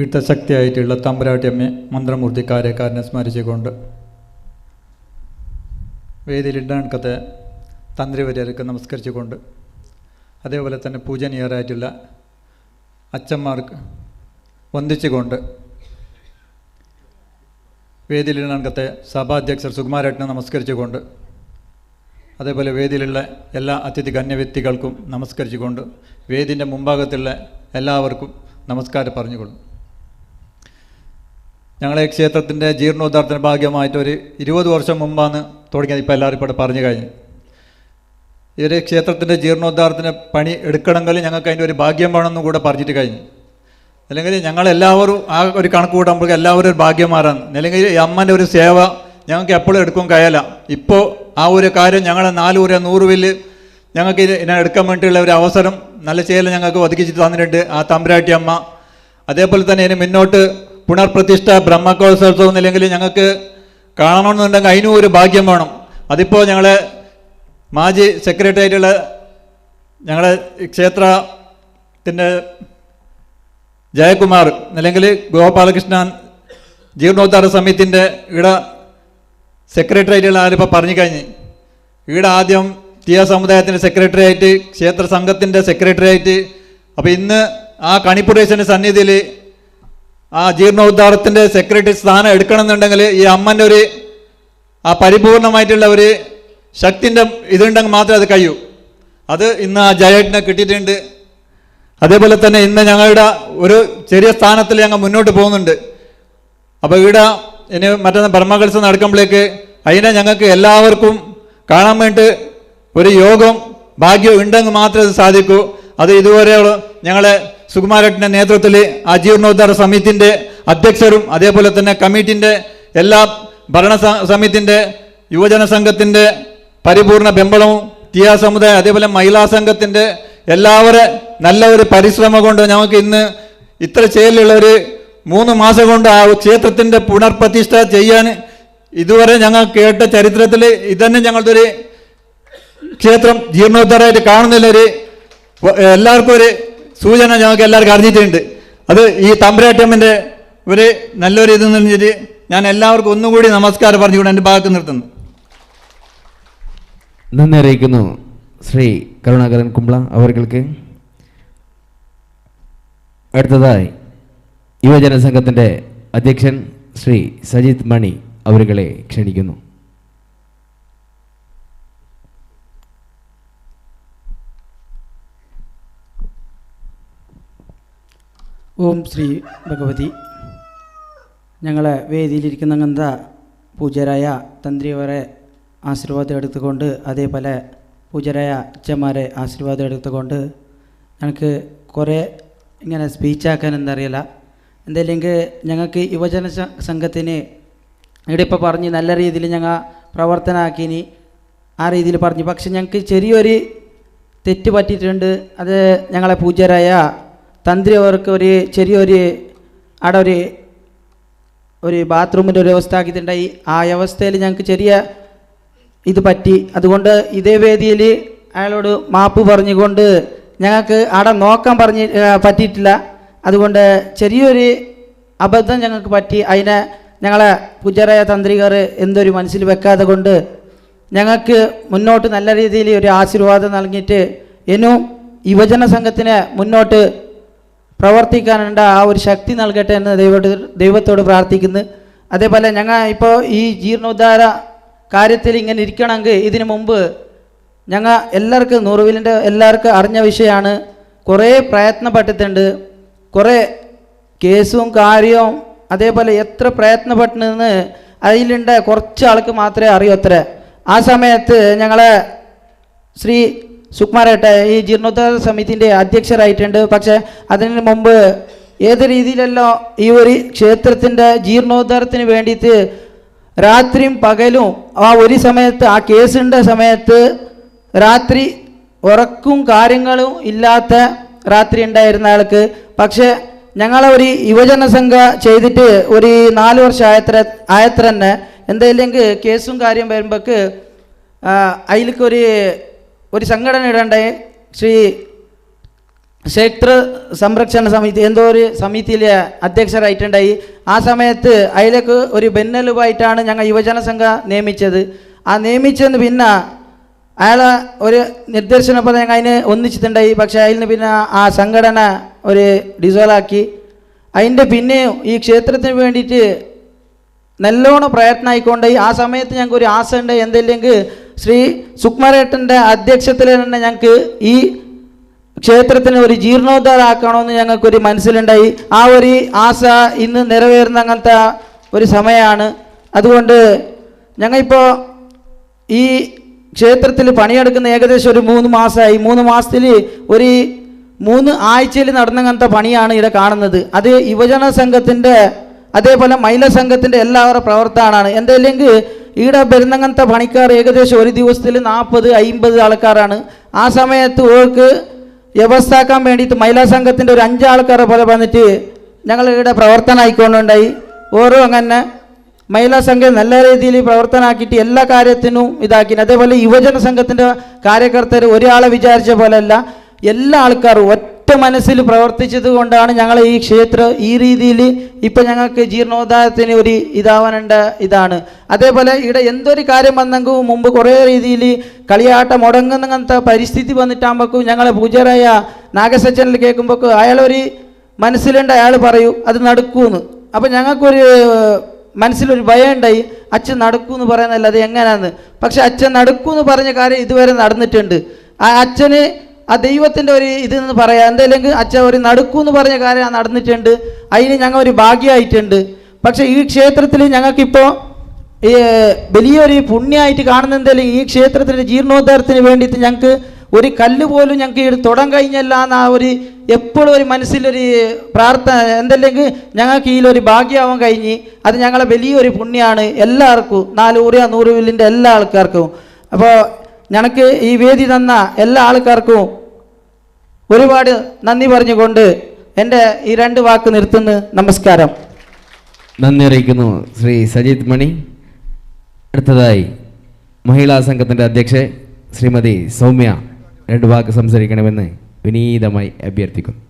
ഈട്ടശക്തിയായിട്ടുള്ള തമ്പുരാട്ടിയമ്മയെ മന്ത്രമൂർത്തി കാര്യക്കാരനെ സ്മരിച്ചുകൊണ്ട് വേദിയിലിടാൻകത്തെ തന്ത്രിവര്യർക്ക് നമസ്കരിച്ചുകൊണ്ട് അതേപോലെ തന്നെ പൂജനീയരായിട്ടുള്ള അച്ഛന്മാർക്ക് വന്ദിച്ചുകൊണ്ട് വേദിയിലിടാൻകത്തെ സഭാധ്യക്ഷർ സുകുമാരേട്ടനെ നമസ്കരിച്ചുകൊണ്ട് അതേപോലെ വേദിയിലുള്ള എല്ലാ അതിഥി ഗണ്യവ്യക്തികൾക്കും നമസ്കരിച്ചുകൊണ്ട് വേദിൻ്റെ മുമ്പാകത്തുള്ള എല്ലാവർക്കും നമസ്കാരം പറഞ്ഞുകൊള്ളും. ഞങ്ങളെ ക്ഷേത്രത്തിൻ്റെ ജീർണോദ്ധാരണത്തിൻ്റെ ഭാഗമായിട്ട് ഒരു 20 വർഷം മുമ്പാണ് തുടങ്ങിയത്. ഇപ്പോൾ എല്ലാവരും ഇപ്പോൾ പറഞ്ഞു കഴിഞ്ഞു. ഈ ഒരു ക്ഷേത്രത്തിൻ്റെ ജീർണോദ്ധാരണത്തിന് പണി എടുക്കണമെങ്കിൽ ഞങ്ങൾക്ക് അതിൻ്റെ ഒരു ഭാഗ്യം വേണമെന്നും കൂടെ പറഞ്ഞിട്ട് കഴിഞ്ഞു. അല്ലെങ്കിൽ ഞങ്ങളെല്ലാവരും ആ ഒരു കണക്ക് കൂട്ടുമ്പോൾ എല്ലാവരും ഒരു ഭാഗ്യമാറാണ്. അല്ലെങ്കിൽ ഈ അമ്മൻ്റെ ഒരു സേവ ഞങ്ങൾക്ക് എപ്പോഴും എടുക്കും കഴിയില്ല. ഇപ്പോൾ ആ ഒരു കാര്യം ഞങ്ങളെ 400 വില്ല് ഞങ്ങൾക്ക് ഇതിനെ എടുക്കാൻ വേണ്ടിയുള്ള ഒരു അവസരം നല്ല ചെയ്യൽ ഞങ്ങൾക്ക് ഒതുക്കിച്ച് തന്നിട്ടുണ്ട് ആ തമ്പുരാട്ടി അമ്മ. അതേപോലെ തന്നെ ഇതിന് മുന്നോട്ട് പുനർപ്രതിഷ്ഠ ബ്രഹ്മകോത്സവം എന്നില്ലെങ്കിൽ ഞങ്ങൾക്ക് കാണണമെന്നുണ്ടെങ്കിൽ അതിനും ഒരു ഭാഗ്യം വേണം. അതിപ്പോൾ ഞങ്ങളെ മാജി സെക്രട്ടറി ആയിട്ടുള്ള ഞങ്ങളെ ക്ഷേത്രത്തിൻ്റെ ജയകുമാർ അല്ലെങ്കിൽ ഗോപാലകൃഷ്ണൻ ജീർണോദ്ധാര സമിതിൻ്റെ ഇവിടെ സെക്രട്ടറി ആയിട്ടുള്ള ആരിപ്പോൾ പറഞ്ഞു കഴിഞ്ഞ് ഇവിടെ ആദ്യം തീയ സമുദായത്തിൻ്റെ സെക്രട്ടറി ആയിട്ട് ക്ഷേത്ര സംഘത്തിൻ്റെ സെക്രട്ടറി ആയിട്ട് അപ്പോൾ ഇന്ന് ആ കണിപ്പുരേശൻ്റെ സന്നിധിയിൽ ആ ജീർണോദ്ധാരത്തിൻ്റെ സെക്രട്ടറി സ്ഥാനം എടുക്കണമെന്നുണ്ടെങ്കിൽ ഈ അമ്മൻ്റെ ഒരു ആ പരിപൂർണമായിട്ടുള്ള ഒരു ശക്തിൻ്റെ ഇതുണ്ടെങ്കിൽ മാത്രമേ അത് കഴിയൂ. അത് ഇന്ന് ആ ജയേട്ടിനെ കിട്ടിയിട്ടുണ്ട്. അതേപോലെ തന്നെ ഇന്ന് ഞങ്ങളുടെ ഒരു ചെറിയ സ്ഥാനത്തിൽ ഞങ്ങൾ മുന്നോട്ട് പോകുന്നുണ്ട്. അപ്പോൾ ഇവിടെ ഇനി മറ്റൊന്ന് ബ്രഹ്മകലശം നടക്കുമ്പോഴേക്ക് അതിനെ ഞങ്ങൾക്ക് എല്ലാവർക്കും കാണാൻ വേണ്ടി ഒരു യോഗം ഭാഗ്യം ഉണ്ടെങ്കിൽ മാത്രമേ അത് സാധിക്കൂ. അത് ഇതുവരെയുള്ള ഞങ്ങളെ സുകുമാരേട്ടൻ്റെ നേതൃത്വത്തിൽ ആ ജീർണോദ്ധാര സമിതിൻ്റെ അധ്യക്ഷരും അതേപോലെ തന്നെ കമ്മിറ്റിൻ്റെ എല്ലാ ഭരണ സമിതിൻ്റെ യുവജന സംഘത്തിൻ്റെ പരിപൂർണ ബെമ്പളവും തീയ സമുദായം അതേപോലെ മഹിളാ സംഘത്തിൻ്റെ എല്ലാവരും നല്ല ഒരു പരിശ്രമം കൊണ്ട് ഞങ്ങൾക്ക് ഇന്ന് ഇത്ര ചെയ്യലുള്ള ഒരു 3 മാസം കൊണ്ട് ആ ക്ഷേത്രത്തിൻ്റെ പുനർപ്രതിഷ്ഠ ചെയ്യാൻ ഇതുവരെ ഞങ്ങൾ കേട്ട ചരിത്രത്തിൽ ഇതന്നെ ഞങ്ങളുടെ ഒരു ക്ഷേത്രം ജീർണോദ്ധാരമായിട്ട് കാണുന്നില്ല. എല്ലാവർക്കും ഒരു സൂചന ഞങ്ങൾക്ക് എല്ലാവർക്കും അറിഞ്ഞിട്ടുണ്ട്. അത് ഈ തമ്പുരാട്ടമ്മൻ്റെ ഒരു നല്ലൊരു ഇത് നിന്നിട്ട് ഞാൻ എല്ലാവർക്കും ഒന്നുകൂടി നമസ്കാരം പറഞ്ഞുകൊണ്ട് എൻ്റെ ഭാഗത്ത് നിർത്തുന്നു. നന്ദി അറിയിക്കുന്നു ശ്രീ കരുണാകരൻ കുംബ്ല അവർക്ക്. അടുത്തതായി യുവജന സംഘത്തിൻ്റെ അധ്യക്ഷൻ ശ്രീ സജിത് മണി അവരുകളെ ക്ഷണിക്കുന്നു. ഓം ശ്രീ ഭഗവതി. ഞങ്ങളെ വേദിയിലിരിക്കുന്ന അങ്ങനത്തെ പൂജ്യരായ തന്ത്രിവരെ ആശീർവാദം എടുത്തുകൊണ്ട് അതേപോലെ പൂജ്യരായ അച്ഛന്മാരെ ആശീർവാദം എടുത്തുകൊണ്ട് ഞങ്ങൾക്ക് കുറേ ഇങ്ങനെ സ്പീച്ചാക്കാൻ എന്തറിയില്ല. എന്തായില്ലെങ്കിൽ ഞങ്ങൾക്ക് യുവജന സംഘത്തിന് ഇവിടെ ഇപ്പോൾ പറഞ്ഞ് നല്ല രീതിയിൽ ഞങ്ങൾ പ്രവർത്തനമാക്കിനി ആ രീതിയിൽ പറഞ്ഞു. പക്ഷെ ഞങ്ങൾക്ക് ചെറിയൊരു തെറ്റ് പറ്റിയിട്ടുണ്ട്. അത് ഞങ്ങളെ പൂജ്യരായ തന്ത്രി അവർക്ക് ഒരു ചെറിയൊരു അവിടെ ഒരു ബാത്റൂമിൻ്റെ ഒരു വ്യവസ്ഥ ആക്കിയിട്ടുണ്ടായി. ആ വ്യവസ്ഥയിൽ ഞങ്ങൾക്ക് ചെറിയ ഇത് പറ്റി. അതുകൊണ്ട് ഇതേ വേദിയിൽ അയാളോട് മാപ്പ് പറഞ്ഞുകൊണ്ട് ഞങ്ങൾക്ക് അവിടെ നോക്കാൻ പറ്റിയിട്ടില്ല. അതുകൊണ്ട് ചെറിയൊരു അബദ്ധം ഞങ്ങൾക്ക് പറ്റി. അതിനെ ഞങ്ങളെ പൂജ്യരായ തന്ത്രികാർ എന്തൊരു മനസ്സിൽ വെക്കാതെ കൊണ്ട് ഞങ്ങൾക്ക് മുന്നോട്ട് നല്ല രീതിയിൽ ഒരു ആശീർവാദം നൽകിയിട്ട് ഇനിയും യുവജന സംഘത്തിന് മുന്നോട്ട് പ്രവർത്തിക്കാനുണ്ട ആ ഒരു ശക്തി നൽകട്ടെ എന്ന് ദൈവത്തോട് പ്രാർത്ഥിക്കുന്നു. അതേപോലെ ഞങ്ങൾ ഇപ്പോൾ ഈ ജീർണോദ്ധാര കാര്യത്തിൽ ഇങ്ങനെ ഇരിക്കണമെങ്കിൽ ഇതിനു മുമ്പ് ഞങ്ങൾ എല്ലാവർക്കും നൂറുവിലിൻ്റെ എല്ലാവർക്കും അറിഞ്ഞ വിഷയമാണ്. കുറേ പ്രയത്നപ്പെട്ടിട്ടുണ്ട്. കുറേ കേസും കാര്യവും അതേപോലെ എത്ര പ്രയത്നപ്പെട്ടെന്ന് അതിലുണ്ട കുറച്ച് ആൾക്ക് മാത്രമേ അറിയൂ അത്ര. ആ സമയത്ത് ഞങ്ങളെ ശ്രീ സുകുമാരേട്ട ഈ ജീർണോദ്ധാര സമിതിൻ്റെ അധ്യക്ഷരായിട്ടുണ്ട്. പക്ഷേ അതിന് മുമ്പ് ഏത് രീതിയിലല്ലോ ഈ ഒരു ക്ഷേത്രത്തിൻ്റെ ജീർണോദ്ധാരത്തിന് വേണ്ടിയിട്ട് രാത്രിയും പകലും ആ ഒരു സമയത്ത് ആ കേസിൻ്റെ സമയത്ത് രാത്രി ഉറക്കും കാര്യങ്ങളും ഇല്ലാത്ത രാത്രി ഉണ്ടായിരുന്ന ആൾക്ക്. പക്ഷേ ഞങ്ങളെ ഒരു യുവജന സംഘ ചെയ്തിട്ട് ഒരു 4 വർഷം ആയത്ര തന്നെ എന്തായില്ലെങ്കിൽ കേസും കാര്യം വരുമ്പോൾക്ക് അതിലേക്ക് ഒരു സംഘടന ഇടണ്ടായി. ശ്രീ ക്ഷേത്ര സംരക്ഷണ സമിതി എന്തോ ഒരു സമിതിയിലെ അധ്യക്ഷരായിട്ടുണ്ടായി. ആ സമയത്ത് അതിലേക്ക് ഒരു ബെന്നലുവായിട്ടാണ് ഞങ്ങൾ യുവജന സംഘ നിയമിച്ചത്. ആ നിയമിച്ചെന്ന് പിന്നെ അയാളെ ഒരു നിർദ്ദേശന പോലെ ഞങ്ങൾ അതിന് ഒന്നിച്ചിട്ടുണ്ടായി. പക്ഷേ അതിന് പിന്നെ ആ സംഘടന ഒരു ഡിസോൾവാക്കി. അതിൻ്റെ പിന്നെയും ഈ ക്ഷേത്രത്തിന് വേണ്ടിയിട്ട് നല്ലോണം പ്രയത്നമായിക്കൊണ്ടായി. ആ സമയത്ത് ഞങ്ങൾക്ക് ഒരു ആശ ഉണ്ട്. എന്തില്ലെങ്കിൽ ശ്രീ സുകുമാരേട്ടൻ്റെ അധ്യക്ഷത്തിൽ തന്നെ ഞങ്ങൾക്ക് ഈ ക്ഷേത്രത്തിന് ഒരു ജീർണോദ്ധാരമാക്കണമെന്ന് ഞങ്ങൾക്കൊരു മനസ്സിലുണ്ടായി. ആ ഒരു ആശ ഇന്ന് നിറവേറുന്ന അങ്ങനത്തെ ഒരു സമയമാണ്. അതുകൊണ്ട് ഞങ്ങളിപ്പോൾ ഈ ക്ഷേത്രത്തിൽ പണിയെടുക്കുന്ന ഏകദേശം ഒരു 3 മാസമായി. 3 മാസത്തിൽ ഒരു 3 ആഴ്ചയിൽ നടന്നങ്ങനത്തെ പണിയാണ് ഇവിടെ കാണുന്നത്. അത് യുവജന സംഘത്തിൻ്റെ അതേപോലെ മഹിളാ സംഘത്തിൻ്റെ എല്ലാവരുടെ പ്രവർത്തനമാണ്. എന്തായില്ലെങ്കിൽ ഇവിടെ വരുന്നങ്ങനത്തെ പണിക്കാർ ഏകദേശം ഒരു ദിവസത്തിൽ 40-50 ആൾക്കാരാണ്. ആ സമയത്ത് ഓർക്ക് വ്യവസ്ഥാക്കാൻ വേണ്ടിയിട്ട് മഹിളാ സംഘത്തിൻ്റെ ഒരു 5 ആൾക്കാരെ പോലെ വന്നിട്ട് ഞങ്ങൾ ഇവിടെ പ്രവർത്തനം ആയിക്കൊണ്ടുണ്ടായി. ഓരോ അങ്ങനെ മഹിളാ സംഘം നല്ല രീതിയിൽ പ്രവർത്തനമാക്കിയിട്ട് എല്ലാ കാര്യത്തിനും ഇതാക്കി. അതേപോലെ യുവജന സംഘത്തിൻ്റെ കാര്യകർത്തർ ഒരാളെ വിചാരിച്ച പോലെയല്ല, എല്ലാ ആൾക്കാരും ഒറ്റ മനസ്സിൽ പ്രവർത്തിച്ചത് കൊണ്ടാണ് ഞങ്ങൾ ഈ ക്ഷേത്രം ഈ രീതിയിൽ ഇപ്പം ഞങ്ങൾക്ക് ജീർണോദ്ധാരത്തിന് ഒരു ഇതാവാനുണ്ട് ഇതാണ്. അതേപോലെ ഇവിടെ എന്തൊരു കാര്യം വന്നെങ്കിൽ മുമ്പ് കുറേ രീതിയിൽ കളിയാട്ടം മുടങ്ങുന്നങ്ങനത്തെ പരിസ്ഥിതി വന്നിട്ടാകുമ്പോഴേക്കും ഞങ്ങളെ പൂജാരായ നാഗസച്ചനിൽ കേൾക്കുമ്പോഴേക്കും അയാളൊരു മനസ്സിലുണ്ട്, അയാൾ പറയൂ അത് നടക്കൂന്ന്. അപ്പം ഞങ്ങൾക്കൊരു മനസ്സിലൊരു ഭയം ഉണ്ടായി, അച്ഛൻ നടക്കൂന്ന് പറയുന്നല്ല അത് എങ്ങനെയാന്ന്. പക്ഷെ അച്ഛൻ നടക്കൂന്ന് പറഞ്ഞ കാര്യം ഇതുവരെ നടന്നിട്ടുണ്ട്. ആ അച്ഛന് ആ ദൈവത്തിൻ്റെ ഒരു ഇതെന്ന് പറയാം. എന്തായാലും അച്ഛൻ ഒരു നടക്കൂന്ന് പറഞ്ഞ കാര്യം നടന്നിട്ടുണ്ട്. അതിന് ഞങ്ങൾ ഒരു ഭാഗ്യമായിട്ടുണ്ട്. പക്ഷേ ഈ ക്ഷേത്രത്തിൽ ഞങ്ങൾക്കിപ്പോൾ ഈ വലിയൊരു പുണ്യമായിട്ട് കാണുന്ന എന്തായാലും ഈ ക്ഷേത്രത്തിൻ്റെ ജീർണോദ്ധാരത്തിന് വേണ്ടിയിട്ട് ഞങ്ങൾക്ക് ഒരു കല്ല് പോലും ഞങ്ങൾക്ക് തൊടാൻ കഴിഞ്ഞല്ല എന്ന ആ ഒരു എപ്പോഴും ഒരു മനസ്സിലൊരു പ്രാർത്ഥന. എന്തല്ലെങ്കിൽ ഞങ്ങൾക്ക് ഇതിലൊരു ഭാഗ്യമാവാൻ കഴിഞ്ഞ് അത് ഞങ്ങളെ വലിയൊരു പുണ്യമാണ് എല്ലാവർക്കും, 400 വില്ലിൻ്റെ എല്ലാ ആൾക്കാർക്കും. അപ്പോൾ ഞങ്ങൾക്ക് ഈ വേദി തന്ന എല്ലാ ആൾക്കാർക്കും ഒരുപാട് നന്ദി പറഞ്ഞുകൊണ്ട് എൻ്റെ ഈ 2 വാക്ക് നിർത്തുന്നു. നമസ്കാരം. നന്ദി അറിയിക്കുന്നു ശ്രീ സജിത് മണി. അടുത്തതായി മഹിളാ സംഘത്തിൻ്റെ അധ്യക്ഷ ശ്രീമതി സൗമ്യ 2 വാക്ക് സംസാരിക്കണമെന്ന് വിനീതമായി അഭ്യർത്ഥിക്കുന്നു.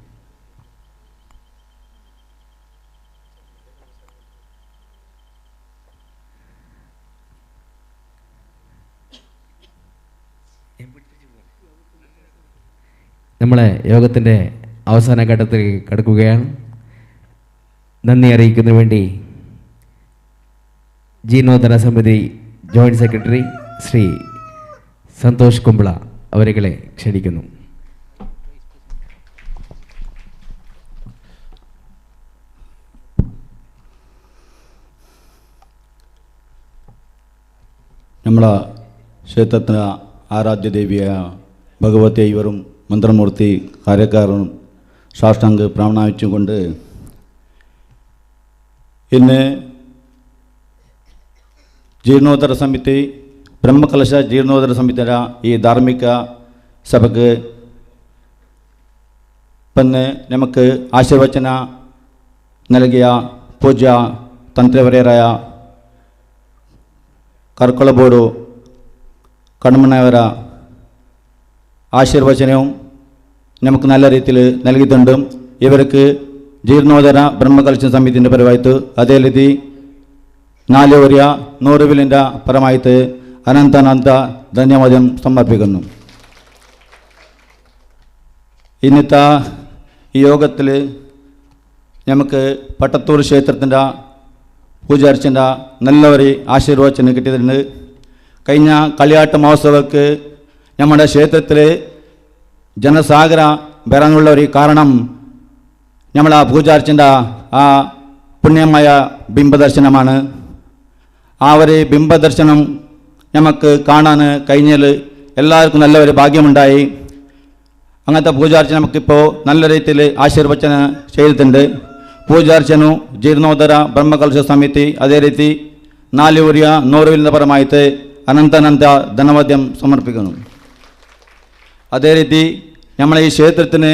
നമ്മളെ യോഗത്തിൻ്റെ അവസാന ഘട്ടത്തിൽ കടക്കുകയാണ്. നന്ദി അറിയിക്കുന്നതിന് വേണ്ടി ജീർണോദ്ധരണ സമിതി ജോയിൻറ്റ് സെക്രട്ടറി ശ്രീ സന്തോഷ് കുമ്പള അവരെ ക്ഷണിക്കുന്നു. നമ്മളെ ക്ഷേത്രത്തിന് ആരാധ്യ ദേവിയായ ഭഗവതിയെ ഇവരും മന്ത്രമൂർത്തി കാര്യക്കാരും സാഷ്ടാംഗ പ്രണാമിച്ചുകൊണ്ട് ഇന്ന് ജീർണോദ്ധര സമിതി ബ്രഹ്മകലശ ജീർണോദ്ധര സമിതിയുടെ ഈ ധാർമ്മിക സഭയ്ക്ക് പിന്നെ നമുക്ക് ആശീർവചന നൽകിയ പൂജ തന്ത്രിവര്യരായ കർക്കുളബോടു കണ്ണമ്മനവര ആശീർവചനവും നമുക്ക് നല്ല രീതിയിൽ നൽകിയിട്ടുണ്ട്. ഇവർക്ക് ജീർണോദ്ധര ബ്രഹ്മകലശ സമിതിൻ്റെ പരമായിട്ട് അതേ രീതി 4 വർഷ 100 വിലിൻ്റെ പരമായിട്ട് അനന്താനന്ത ധന്യവാദം സമർപ്പിക്കുന്നു. ഇന്നത്തെ ഈ യോഗത്തിൽ നമുക്ക് പട്ടത്തൂർ ക്ഷേത്രത്തിൻ്റെ പൂജാർച്ചൻ്റെ നല്ലൊരു ആശീർവചനം കിട്ടിയിട്ടുണ്ട്. കഴിഞ്ഞ കളിയാട്ട മഹോത്സവക്ക് നമ്മുടെ ക്ഷേത്രത്തിൽ ജനസാഗര വരാനുള്ള ഒരു കാരണം നമ്മളെ പൂജാർച്ചൻ്റെ ആ പുണ്യമായ ബിംബദർശനമാണ്. ആ ഒരു ബിംബദർശനം നമുക്ക് കാണാൻ കഴിഞ്ഞാൽ എല്ലാവർക്കും നല്ലൊരു ഭാഗ്യമുണ്ടായി. അങ്ങനത്തെ പൂജാർച്ചന നമുക്കിപ്പോൾ നല്ല രീതിയിൽ ആശീർവചന ചെയ്തിട്ടുണ്ട്. പൂജാർച്ചനവും ജീർണോദ്ധര ബ്രഹ്മകലശ സമിതി അതേ രീതി 4 വർഷ 100 വിലിൻ്റെ പരമായിട്ട് അനന്താനന്ത ധനവാദ്യം സമർപ്പിക്കുന്നു. അതേ രീതി നമ്മളെ ഈ ക്ഷേത്രത്തിന്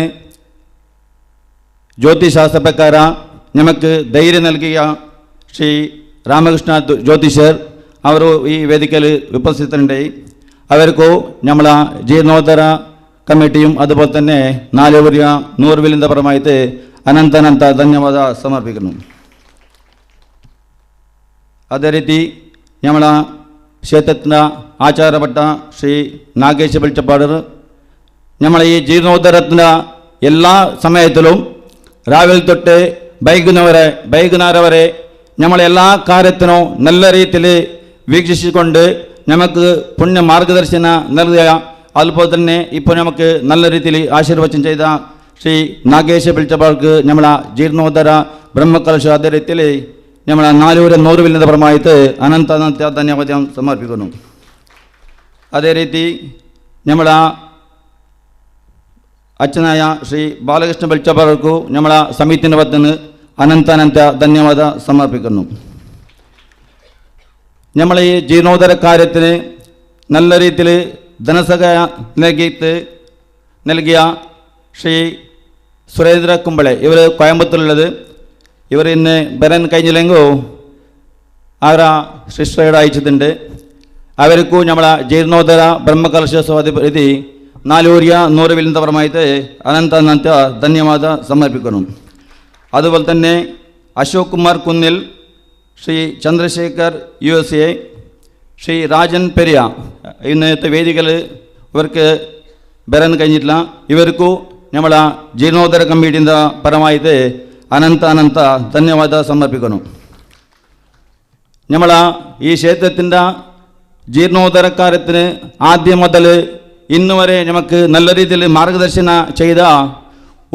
ജ്യോതിശാസ്ത്രപ്രಕಾರ നമുക്ക് ധൈര്യം നൽകിയ ശ്രീ രാമകൃഷ്ണ ജ്യോതിഷർ അവർ ഈ വേദിക്കയിൽ ഉപസ്ഥിതരുണ്ടായി. അവർക്കു നമ്മളെ ജീർണോദ്ധര കമ്മിറ്റിയും അതുപോലെ തന്നെ 4 വർഷ 100 വിലിൻ്റെ പരമായിട്ട് അനന്താനന്ത ധന്യവാദ സമർപ്പിക്കുന്നു. ಅದೇ ರೀತಿ ನಮ್ಮ ಕ್ಷೇತ್ರದ ಆಚಾರಪಟ್ಟ ಶ್ರೀ ನಾಗೇಶ ಬೆಳ್ಚಪಾಡರು നമ്മളെ ഈ ജീർണോദ്ധരത്തിൻ്റെ എല്ലാ സമയത്തിലും രാവിലെ തൊട്ട് വൈകുന്നേരം വരെ നമ്മളെ എല്ലാ കാര്യത്തിനും നല്ല രീതിയിൽ വീക്ഷിച്ചുകൊണ്ട് നമുക്ക് പുണ്യ മാർഗദർശന നൽകിയ അതുപോലെ തന്നെ ഇപ്പോൾ നമുക്ക് നല്ല രീതിയിൽ ആശീർവചനം ചെയ്ത ശ്രീ നാഗേശ പിൽച്ചപ്പാൾക്ക് നമ്മളെ ജീർണോദ്ധര ബ്രഹ്മകലശ അതേ രീതിയിൽ നമ്മളെ 4 വർഷ 100 വിലിൻ്റെ പരമായിട്ട് അനന്ത ധന്യവാദം സമർപ്പിക്കുന്നു. അതേ രീതി നമ്മളെ അച്ഛനായ ശ്രീ ബാലകൃഷ്ണ ബൽച്ചപ്പാർക്കു നമ്മളെ സമിതിൻ്റെ വത്തുനിന്ന് അനന്ത ധന്യവാദ സമർപ്പിക്കുന്നു. നമ്മളെ ഈ ജീർണോദ്ധര കാര്യത്തിന് നല്ല രീതിയിൽ ധനസഹായം നൽകിയ ശ്രീ സുരേന്ദ്ര കുമ്പളെ ഇവർ കോയമ്പത്തൂരിലുള്ളത്. ഇവർ ഇന്ന് വരാൻ കഴിഞ്ഞില്ലെങ്കിൽ അവരാ സിസ്റ്ററോട് അയച്ചിട്ടുണ്ട്. അവർക്കും നമ്മളെ ജീർണോദ്ധര ബ്രഹ്മകലശ സ്വാധീതി 4 വർഷ 100 വിലിൻ്റെ പരമായിട്ട് അനന്ത ധന്യവാദ സമർപ്പിക്കുന്നു. അതുപോലെ തന്നെ അശോക് കുമാർ കുന്നിൽ, ശ്രീ ചന്ദ്രശേഖർ USA, ശ്രീ രാജൻ പെരിയ ഇന്നത്തെ വേദികൾ ഇവർക്ക് വരാൻ കഴിഞ്ഞിട്ടില്ല. ഇവർക്കും നമ്മളെ ജീർണോദ്ധര കമ്മിറ്റിൻ്റെ പരമായിട്ട് അനന്ത ധന്യവാദ സമർപ്പിക്കുന്നു. നമ്മളെ ഈ ക്ഷേത്രത്തിൻ്റെ ജീർണോദ്ധര കാര്യത്തിന് ആദ്യം മുതൽ ഇന്ന് വരെ നമുക്ക് നല്ല രീതിയിൽ മാർഗദർശന ചെയ്ത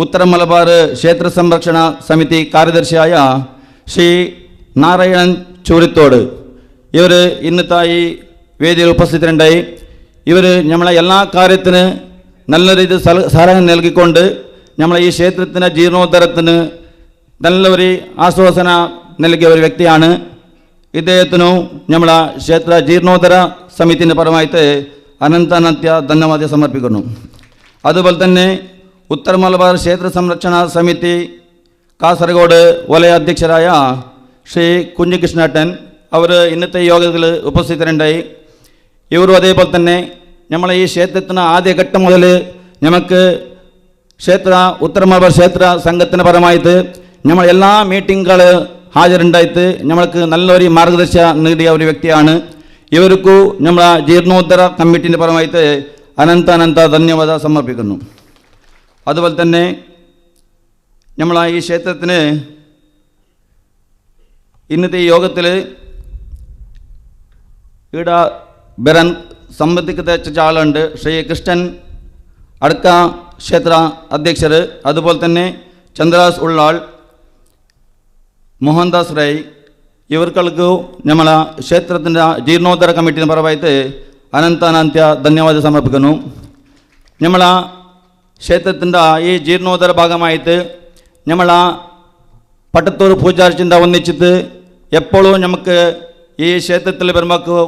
ഉത്തര മലബാർ ക്ഷേത്ര സംരക്ഷണ സമിതി കാര്യദർശിയായ ശ്രീ നാരായണൻ ചൂരിത്തോട് ഇവർ ഇന്നത്തെ ഈ വേദിയിൽ ഉപസ്ഥിതരുണ്ടായി. ഇവർ നമ്മളെ എല്ലാ കാര്യത്തിന് നല്ല രീതിയിൽ സഹായം നൽകിക്കൊണ്ട് നമ്മളെ ഈ ക്ഷേത്രത്തിൻ്റെ ജീർണോദ്ധരത്തിന് നല്ലൊരു ആശ്വാസന നൽകിയ ഒരു വ്യക്തിയാണ്. ഇദ്ദേഹത്തിനും നമ്മളെ ക്ഷേത്ര ജീർണോദ്ധര സമിതിൻ്റെ പരമായിട്ട് അനന്ത ധന്യവാദം സമർപ്പിക്കുന്നു. അതുപോലെ തന്നെ ഉത്തര മലബാർ ക്ഷേത്ര സംരക്ഷണ സമിതി കാസർഗോഡ് വലയ അധ്യക്ഷരായ ശ്രീ കുഞ്ഞികൃഷ്ണേട്ടൻ അവർ ഇന്നത്തെ യോഗത്തിൽ ഉപസ്ഥിതരുണ്ടായി. ഇവരും അതേപോലെ തന്നെ നമ്മളെ ഈ ക്ഷേത്രത്തിന് ആദ്യഘട്ടം മുതൽ നമുക്ക് ഉത്തര മലബാർ ക്ഷേത്ര സംഘത്തിൻ്റെ പരമായിട്ട് നമ്മൾ എല്ലാ മീറ്റിങ്ങുകൾ ഹാജരുണ്ടായിട്ട് നമ്മൾക്ക് നല്ലൊരു മാർഗദർശനം നേടിയ ഒരു വ്യക്തിയാണ്. ഇവർക്കു നമ്മളെ ജീർണോദ്ധര കമ്മിറ്റിൻ്റെ പരമായിട്ട് അനന്താനന്ത ധന്യവാദ സമർപ്പിക്കുന്നു. അതുപോലെ തന്നെ നമ്മൾ ഈ ക്ഷേത്രത്തിന് ഇന്നത്തെ ഈ യോഗത്തിൽ ഇവിടെ വരാൻ സംബന്ധിക്കുന്ന ആളുണ്ട്. ശ്രീ കൃഷ്ണൻ അടുക്ക ക്ഷേത്ര അധ്യക്ഷർ, അതുപോലെ തന്നെ ചന്ദ്രാസ് ഉള്ളാൾ, മോഹൻദാസ് റൈ, ഇവർക്കൾക്ക് നമ്മളെ ക്ഷേത്രത്തിൻ്റെ ജീർണോദ്ധര കമ്മിറ്റിയുടെ പരമായിട്ട് അനന്താനന്ത്യ ധന്യവാദം സമർപ്പിക്കുന്നു. നമ്മളെ ക്ഷേത്രത്തിൻ്റെ ഈ ജീർണോദ്ധര ഭാഗമായിട്ട് നമ്മളെ പട്ടത്തൂർ പൂജാർച്ചിൻ്റെ ഒന്നിച്ചിട്ട് എപ്പോഴും നമുക്ക് ഈ ക്ഷേത്രത്തിൽ വരുമ്പോൾ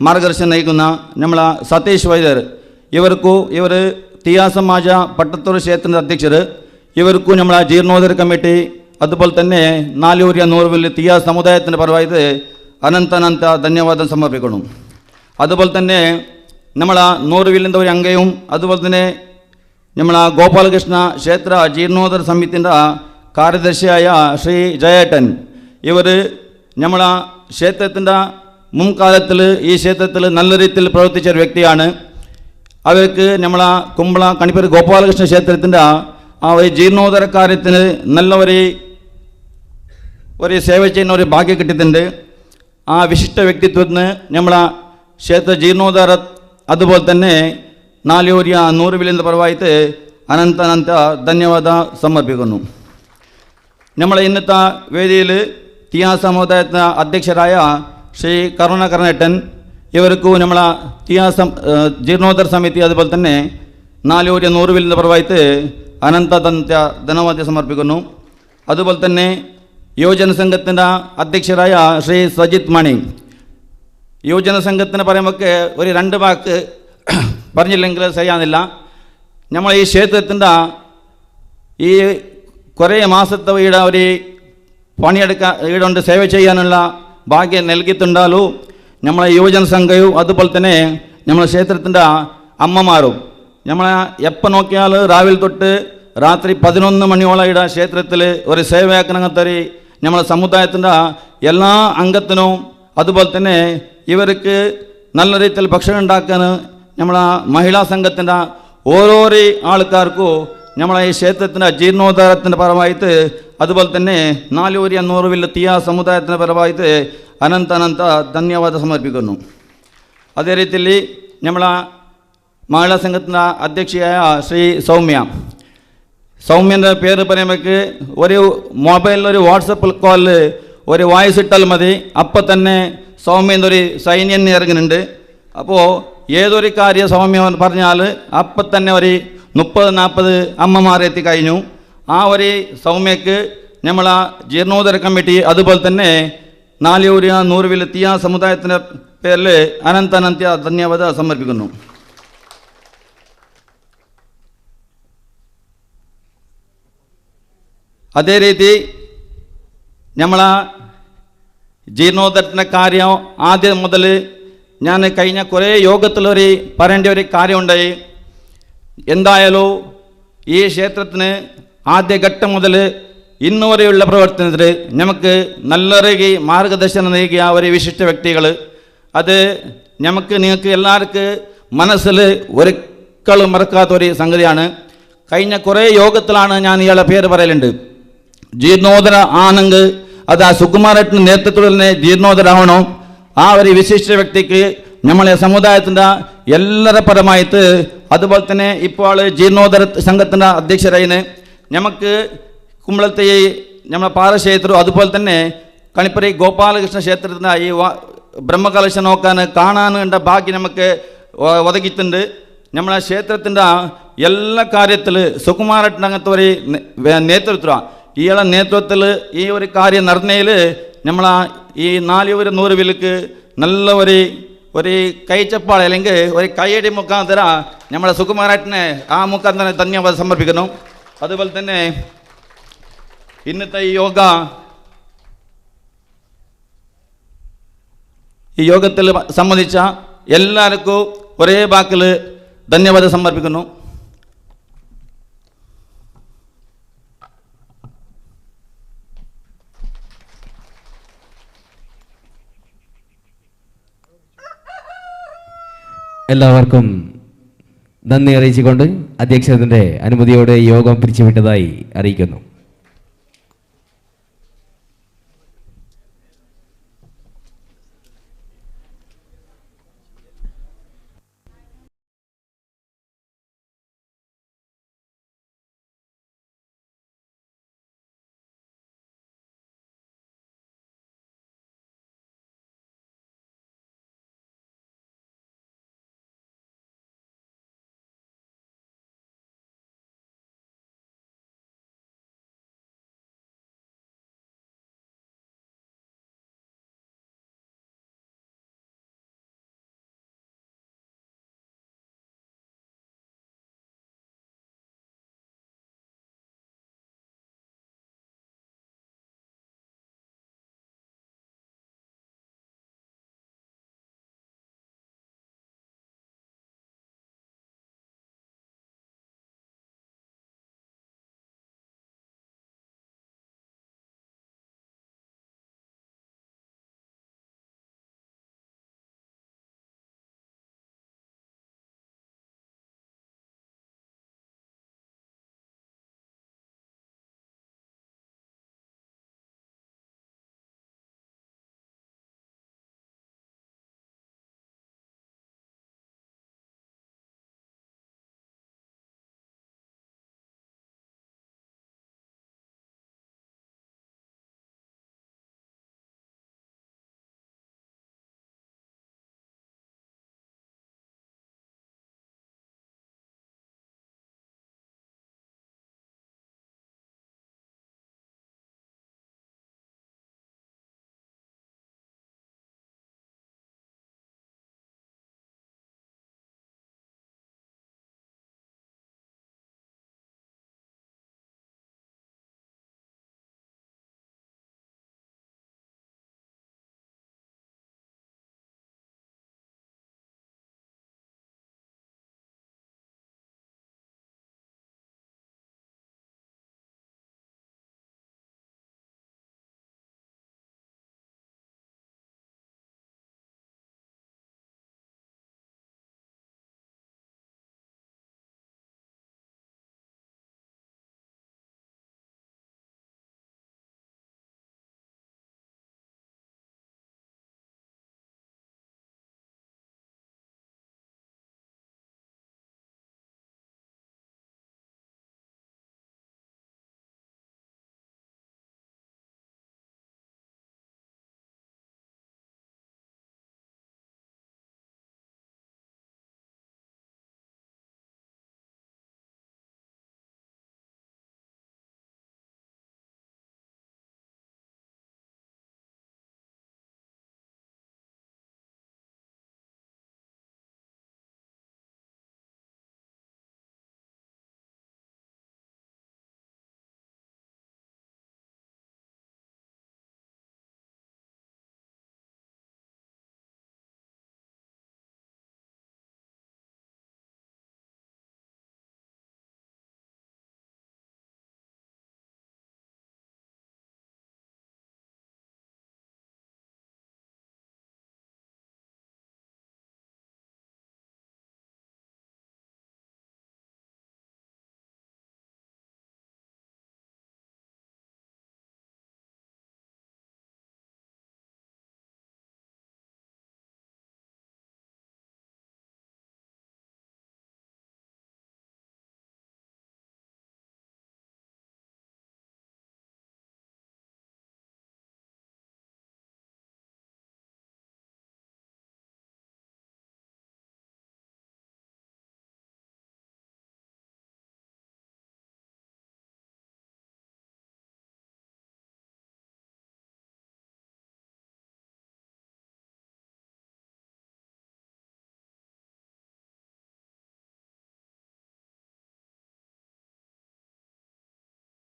മാർഗദർശനം നൽകുന്ന നമ്മളെ സതീഷ് വൈദ്യർ, ഇവർ തീയാ സമാജ പട്ടത്തൂർ ക്ഷേത്രത്തിൻ്റെ അധ്യക്ഷർ, ഇവർക്കും നമ്മളെ ജീർണോദ്ധര കമ്മിറ്റി അതുപോലെ തന്നെ നാലൂരിയ നൂറുവിൽ തീയാ സമുദായത്തിൻ്റെ പരമായിട്ട് അനന്താനന്ത ധന്യവാദം സമർപ്പിക്കണം. അതുപോലെ തന്നെ നമ്മളെ നൂറുവിലിൻ്റെ ഒരു അംഗയും അതുപോലെ തന്നെ നമ്മളെ ഗോപാലകൃഷ്ണ ക്ഷേത്ര ജീർണോദ്ധര സമിതിൻ്റെ കാര്യദർശിയായ ശ്രീ ജയേട്ടൻ, ഇവർ നമ്മളെ ക്ഷേത്രത്തിൻ്റെ മുൻകാലത്തിൽ ഈ ക്ഷേത്രത്തിൽ നല്ല രീതിയിൽ പ്രവർത്തിച്ച ഒരു വ്യക്തിയാണ്. അവർക്ക് നമ്മളെ കുമ്പള കണിപ്പൂർ ഗോപാലകൃഷ്ണ ക്ഷേത്രത്തിൻ്റെ ആ ഒരു ജീർണോദ്ധര കാര്യത്തിന് നല്ല ഒരു സേവ ചെയ്യുന്ന ഒരു ഭാഗ്യം കിട്ടിയിട്ടുണ്ട്. ആ വിശിഷ്ട വ്യക്തിത്വത്തിന് നമ്മളെ ക്ഷേത്ര ജീർണോദ്ധാര അതുപോലെ തന്നെ നാലൂരിയ നൂറുവിലിൻ്റെ പരമായിട്ട് അനന്താനന്ത ധന്യവാദ സമർപ്പിക്കുന്നു. നമ്മളെ ഇന്നത്തെ വേദിയിൽ തീയാ സമുദായത്തിൻ്റെ അധ്യക്ഷരായ ശ്രീ കരുണാകരനേട്ടൻ, ഇവർക്കും നമ്മളെ തീയാ ജീർണോദ്ധര സമിതി അതുപോലെ തന്നെ നാലൂരിയ നൂറുവിലിൻ്റെ പരമായിട്ട് അനന്താനന്ത ധന്യവാദം സമർപ്പിക്കുന്നു. അതുപോലെ തന്നെ യുവജന സംഘത്തിൻ്റെ അധ്യക്ഷരായ ശ്രീ സജിത് മണി, യുവജന സംഘത്തിന് പറയുമ്പോൾ ഒരു 2 വാക്ക് പറഞ്ഞില്ലെങ്കിൽ ശരിയാകുന്നില്ല. നമ്മൾ ഈ ക്ഷേത്രത്തിൻ്റെ ഈ കുറേ മാസത്തെ ഈട ഒരു പണിയെടുക്കാൻ ഈടുകൊണ്ട് സേവ ചെയ്യാനുള്ള ഭാഗ്യം നൽകിയിട്ടുണ്ടാലും നമ്മളെ യുവജന സംഘവും അതുപോലെ തന്നെ നമ്മളെ ക്ഷേത്രത്തിൻ്റെ അമ്മമാരും നമ്മളെ എപ്പോൾ നോക്കിയാൽ രാവിലെ തൊട്ട് രാത്രി 11 മണിയോളം ഇവിടെ ക്ഷേത്രത്തിൽ ഒരു സേവയാക്കണത്തൊരു നമ്മളെ സമുദായത്തിൻ്റെ എല്ലാ അംഗത്തിനും അതുപോലെ തന്നെ ഇവർക്ക് നല്ല രീതിയിൽ ഭക്ഷണം ഉണ്ടാക്കാൻ നമ്മളെ മഹിളാ സംഘത്തിൻ്റെ ഓരോരോ ആൾക്കാർക്കും നമ്മളെ ഈ ക്ഷേത്രത്തിൻ്റെ ജീർണോദ്ധാരത്തിൻ്റെ പരമായിട്ട് അതുപോലെ തന്നെ നാലൂരിയ നൂറുവിൽ തീയാ സമുദായത്തിൻ്റെ പരമായിട്ട് അനന്താനന്ത ധന്യവാദം സമർപ്പിക്കുന്നു. അതേ രീതിയിൽ നമ്മളെ മഹിളാ സംഘത്തിൻ്റെ അധ്യക്ഷയായ ശ്രീ സൗമ്യൻ്റെ പേര് പറയുമ്പോൾ ഒരു മൊബൈലിൽ ഒരു വാട്സപ്പ് കോളിൽ ഒരു വോയിസ് ഇട്ടാൽ മതി, അപ്പം തന്നെ സൗമ്യൻ്റെ ഒരു സൈന്യം ഇറങ്ങുന്നുണ്ട്. അപ്പോൾ ഏതൊരു കാര്യം സൗമ്യ പറഞ്ഞാൽ അപ്പം തന്നെ ഒരു 30-40 അമ്മമാരെത്തി കഴിഞ്ഞു. ആ ഒരു സൗമ്യക്ക് നമ്മളെ ജീർണോദ്ധര കമ്മിറ്റി അതുപോലെ തന്നെ നാലൂരിയ നൂറുവിൽ തീയാ സമുദായത്തിൻ്റെ പേരിൽ അനന്താനന്ത്യ ധന്യവാദം സമർപ്പിക്കുന്നു. അതേ രീതി നമ്മളെ ജീർണോദ്ധരത്തിൻ്റെ കാര്യം ആദ്യം മുതൽ ഞാൻ കഴിഞ്ഞ കുറേ യോഗത്തിലൊരു പറയേണ്ട ഒരു കാര്യമുണ്ടായി. എന്തായാലും ഈ ക്ഷേത്രത്തിന് ആദ്യഘട്ടം മുതൽ ഇന്നു വരെയുള്ള പ്രവർത്തനത്തിൽ നമുക്ക് നല്ലൊരു മാർഗദർശനം നൽകിയ ഒരു വിശിഷ്ട വ്യക്തികൾ, അത് നിങ്ങൾക്ക് എല്ലാവർക്കും മനസ്സിൽ ഒരിക്കലും മറക്കാത്തൊരു സംഗതിയാണ്. കഴിഞ്ഞ കുറേ യോഗത്തിലാണ് ഞാൻ ഇയാളുടെ പേര് പറയലുണ്ട്. ജീർണോദ്ധര ആണെങ്കിൽ അത് ആ സുകുമാരേട്ടൻ്റെ നേതൃത്വത്തിൽ തന്നെ ജീർണോദ്ധരാവണോ. ആ ഒരു വിശിഷ്ട വ്യക്തിക്ക് നമ്മളെ സമുദായത്തിൻ്റെ എല്ലാവരുടെ പരമായിട്ട് അതുപോലെ തന്നെ ഇപ്പോൾ ജീർണോദ്ധര സംഘത്തിൻ്റെ അധ്യക്ഷരായിന് നമുക്ക് കുമ്പളത്തെ നമ്മളെ പാറക്ഷേത്രം അതുപോലെ തന്നെ കണിപ്പുര ഗോപാലകൃഷ്ണ ക്ഷേത്രത്തിൻ്റെ ഈ ബ്രഹ്മകലശ നോക്കാൻ കാണാനുള്ള ഭാഗ്യം നമുക്ക് ഒതുക്കിയിട്ടുണ്ട്. നമ്മളെ ക്ഷേത്രത്തിൻ്റെ എല്ലാ കാര്യത്തിൽ സുകുമാരേട്ടൻ അങ്ങനത്തെ ഒരു നേതൃത്വം, ഇയാളെ നേതൃത്വത്തിൽ ഈ ഒരു കാര്യം നടന്നതിൽ നമ്മളെ ഈ നാലൂരിയ നൂറുവിലേക്ക് നല്ല ഒരു കൈച്ചപ്പാട് അല്ലെങ്കിൽ ഒരു കൈയടി മുഖാന്തര നമ്മളെ സുകുമാരേട്ടനെ ആ മുഖാന്തര ധന്യവാദം സമർപ്പിക്കുന്നു. അതുപോലെ തന്നെ ഇന്നത്തെ ഈ യോഗത്തിൽ സംബന്ധിച്ച എല്ലാവർക്കും ഒരേ വാക്കിൽ ധന്യവാദം സമർപ്പിക്കുന്നു. എല്ലാവർക്കും നന്ദി അറിയിച്ചുകൊണ്ട് അധ്യക്ഷത്തിൻ്റെ അനുമതിയോടെ യോഗം പിരിച്ചുവിട്ടതായി അറിയിക്കുന്നു.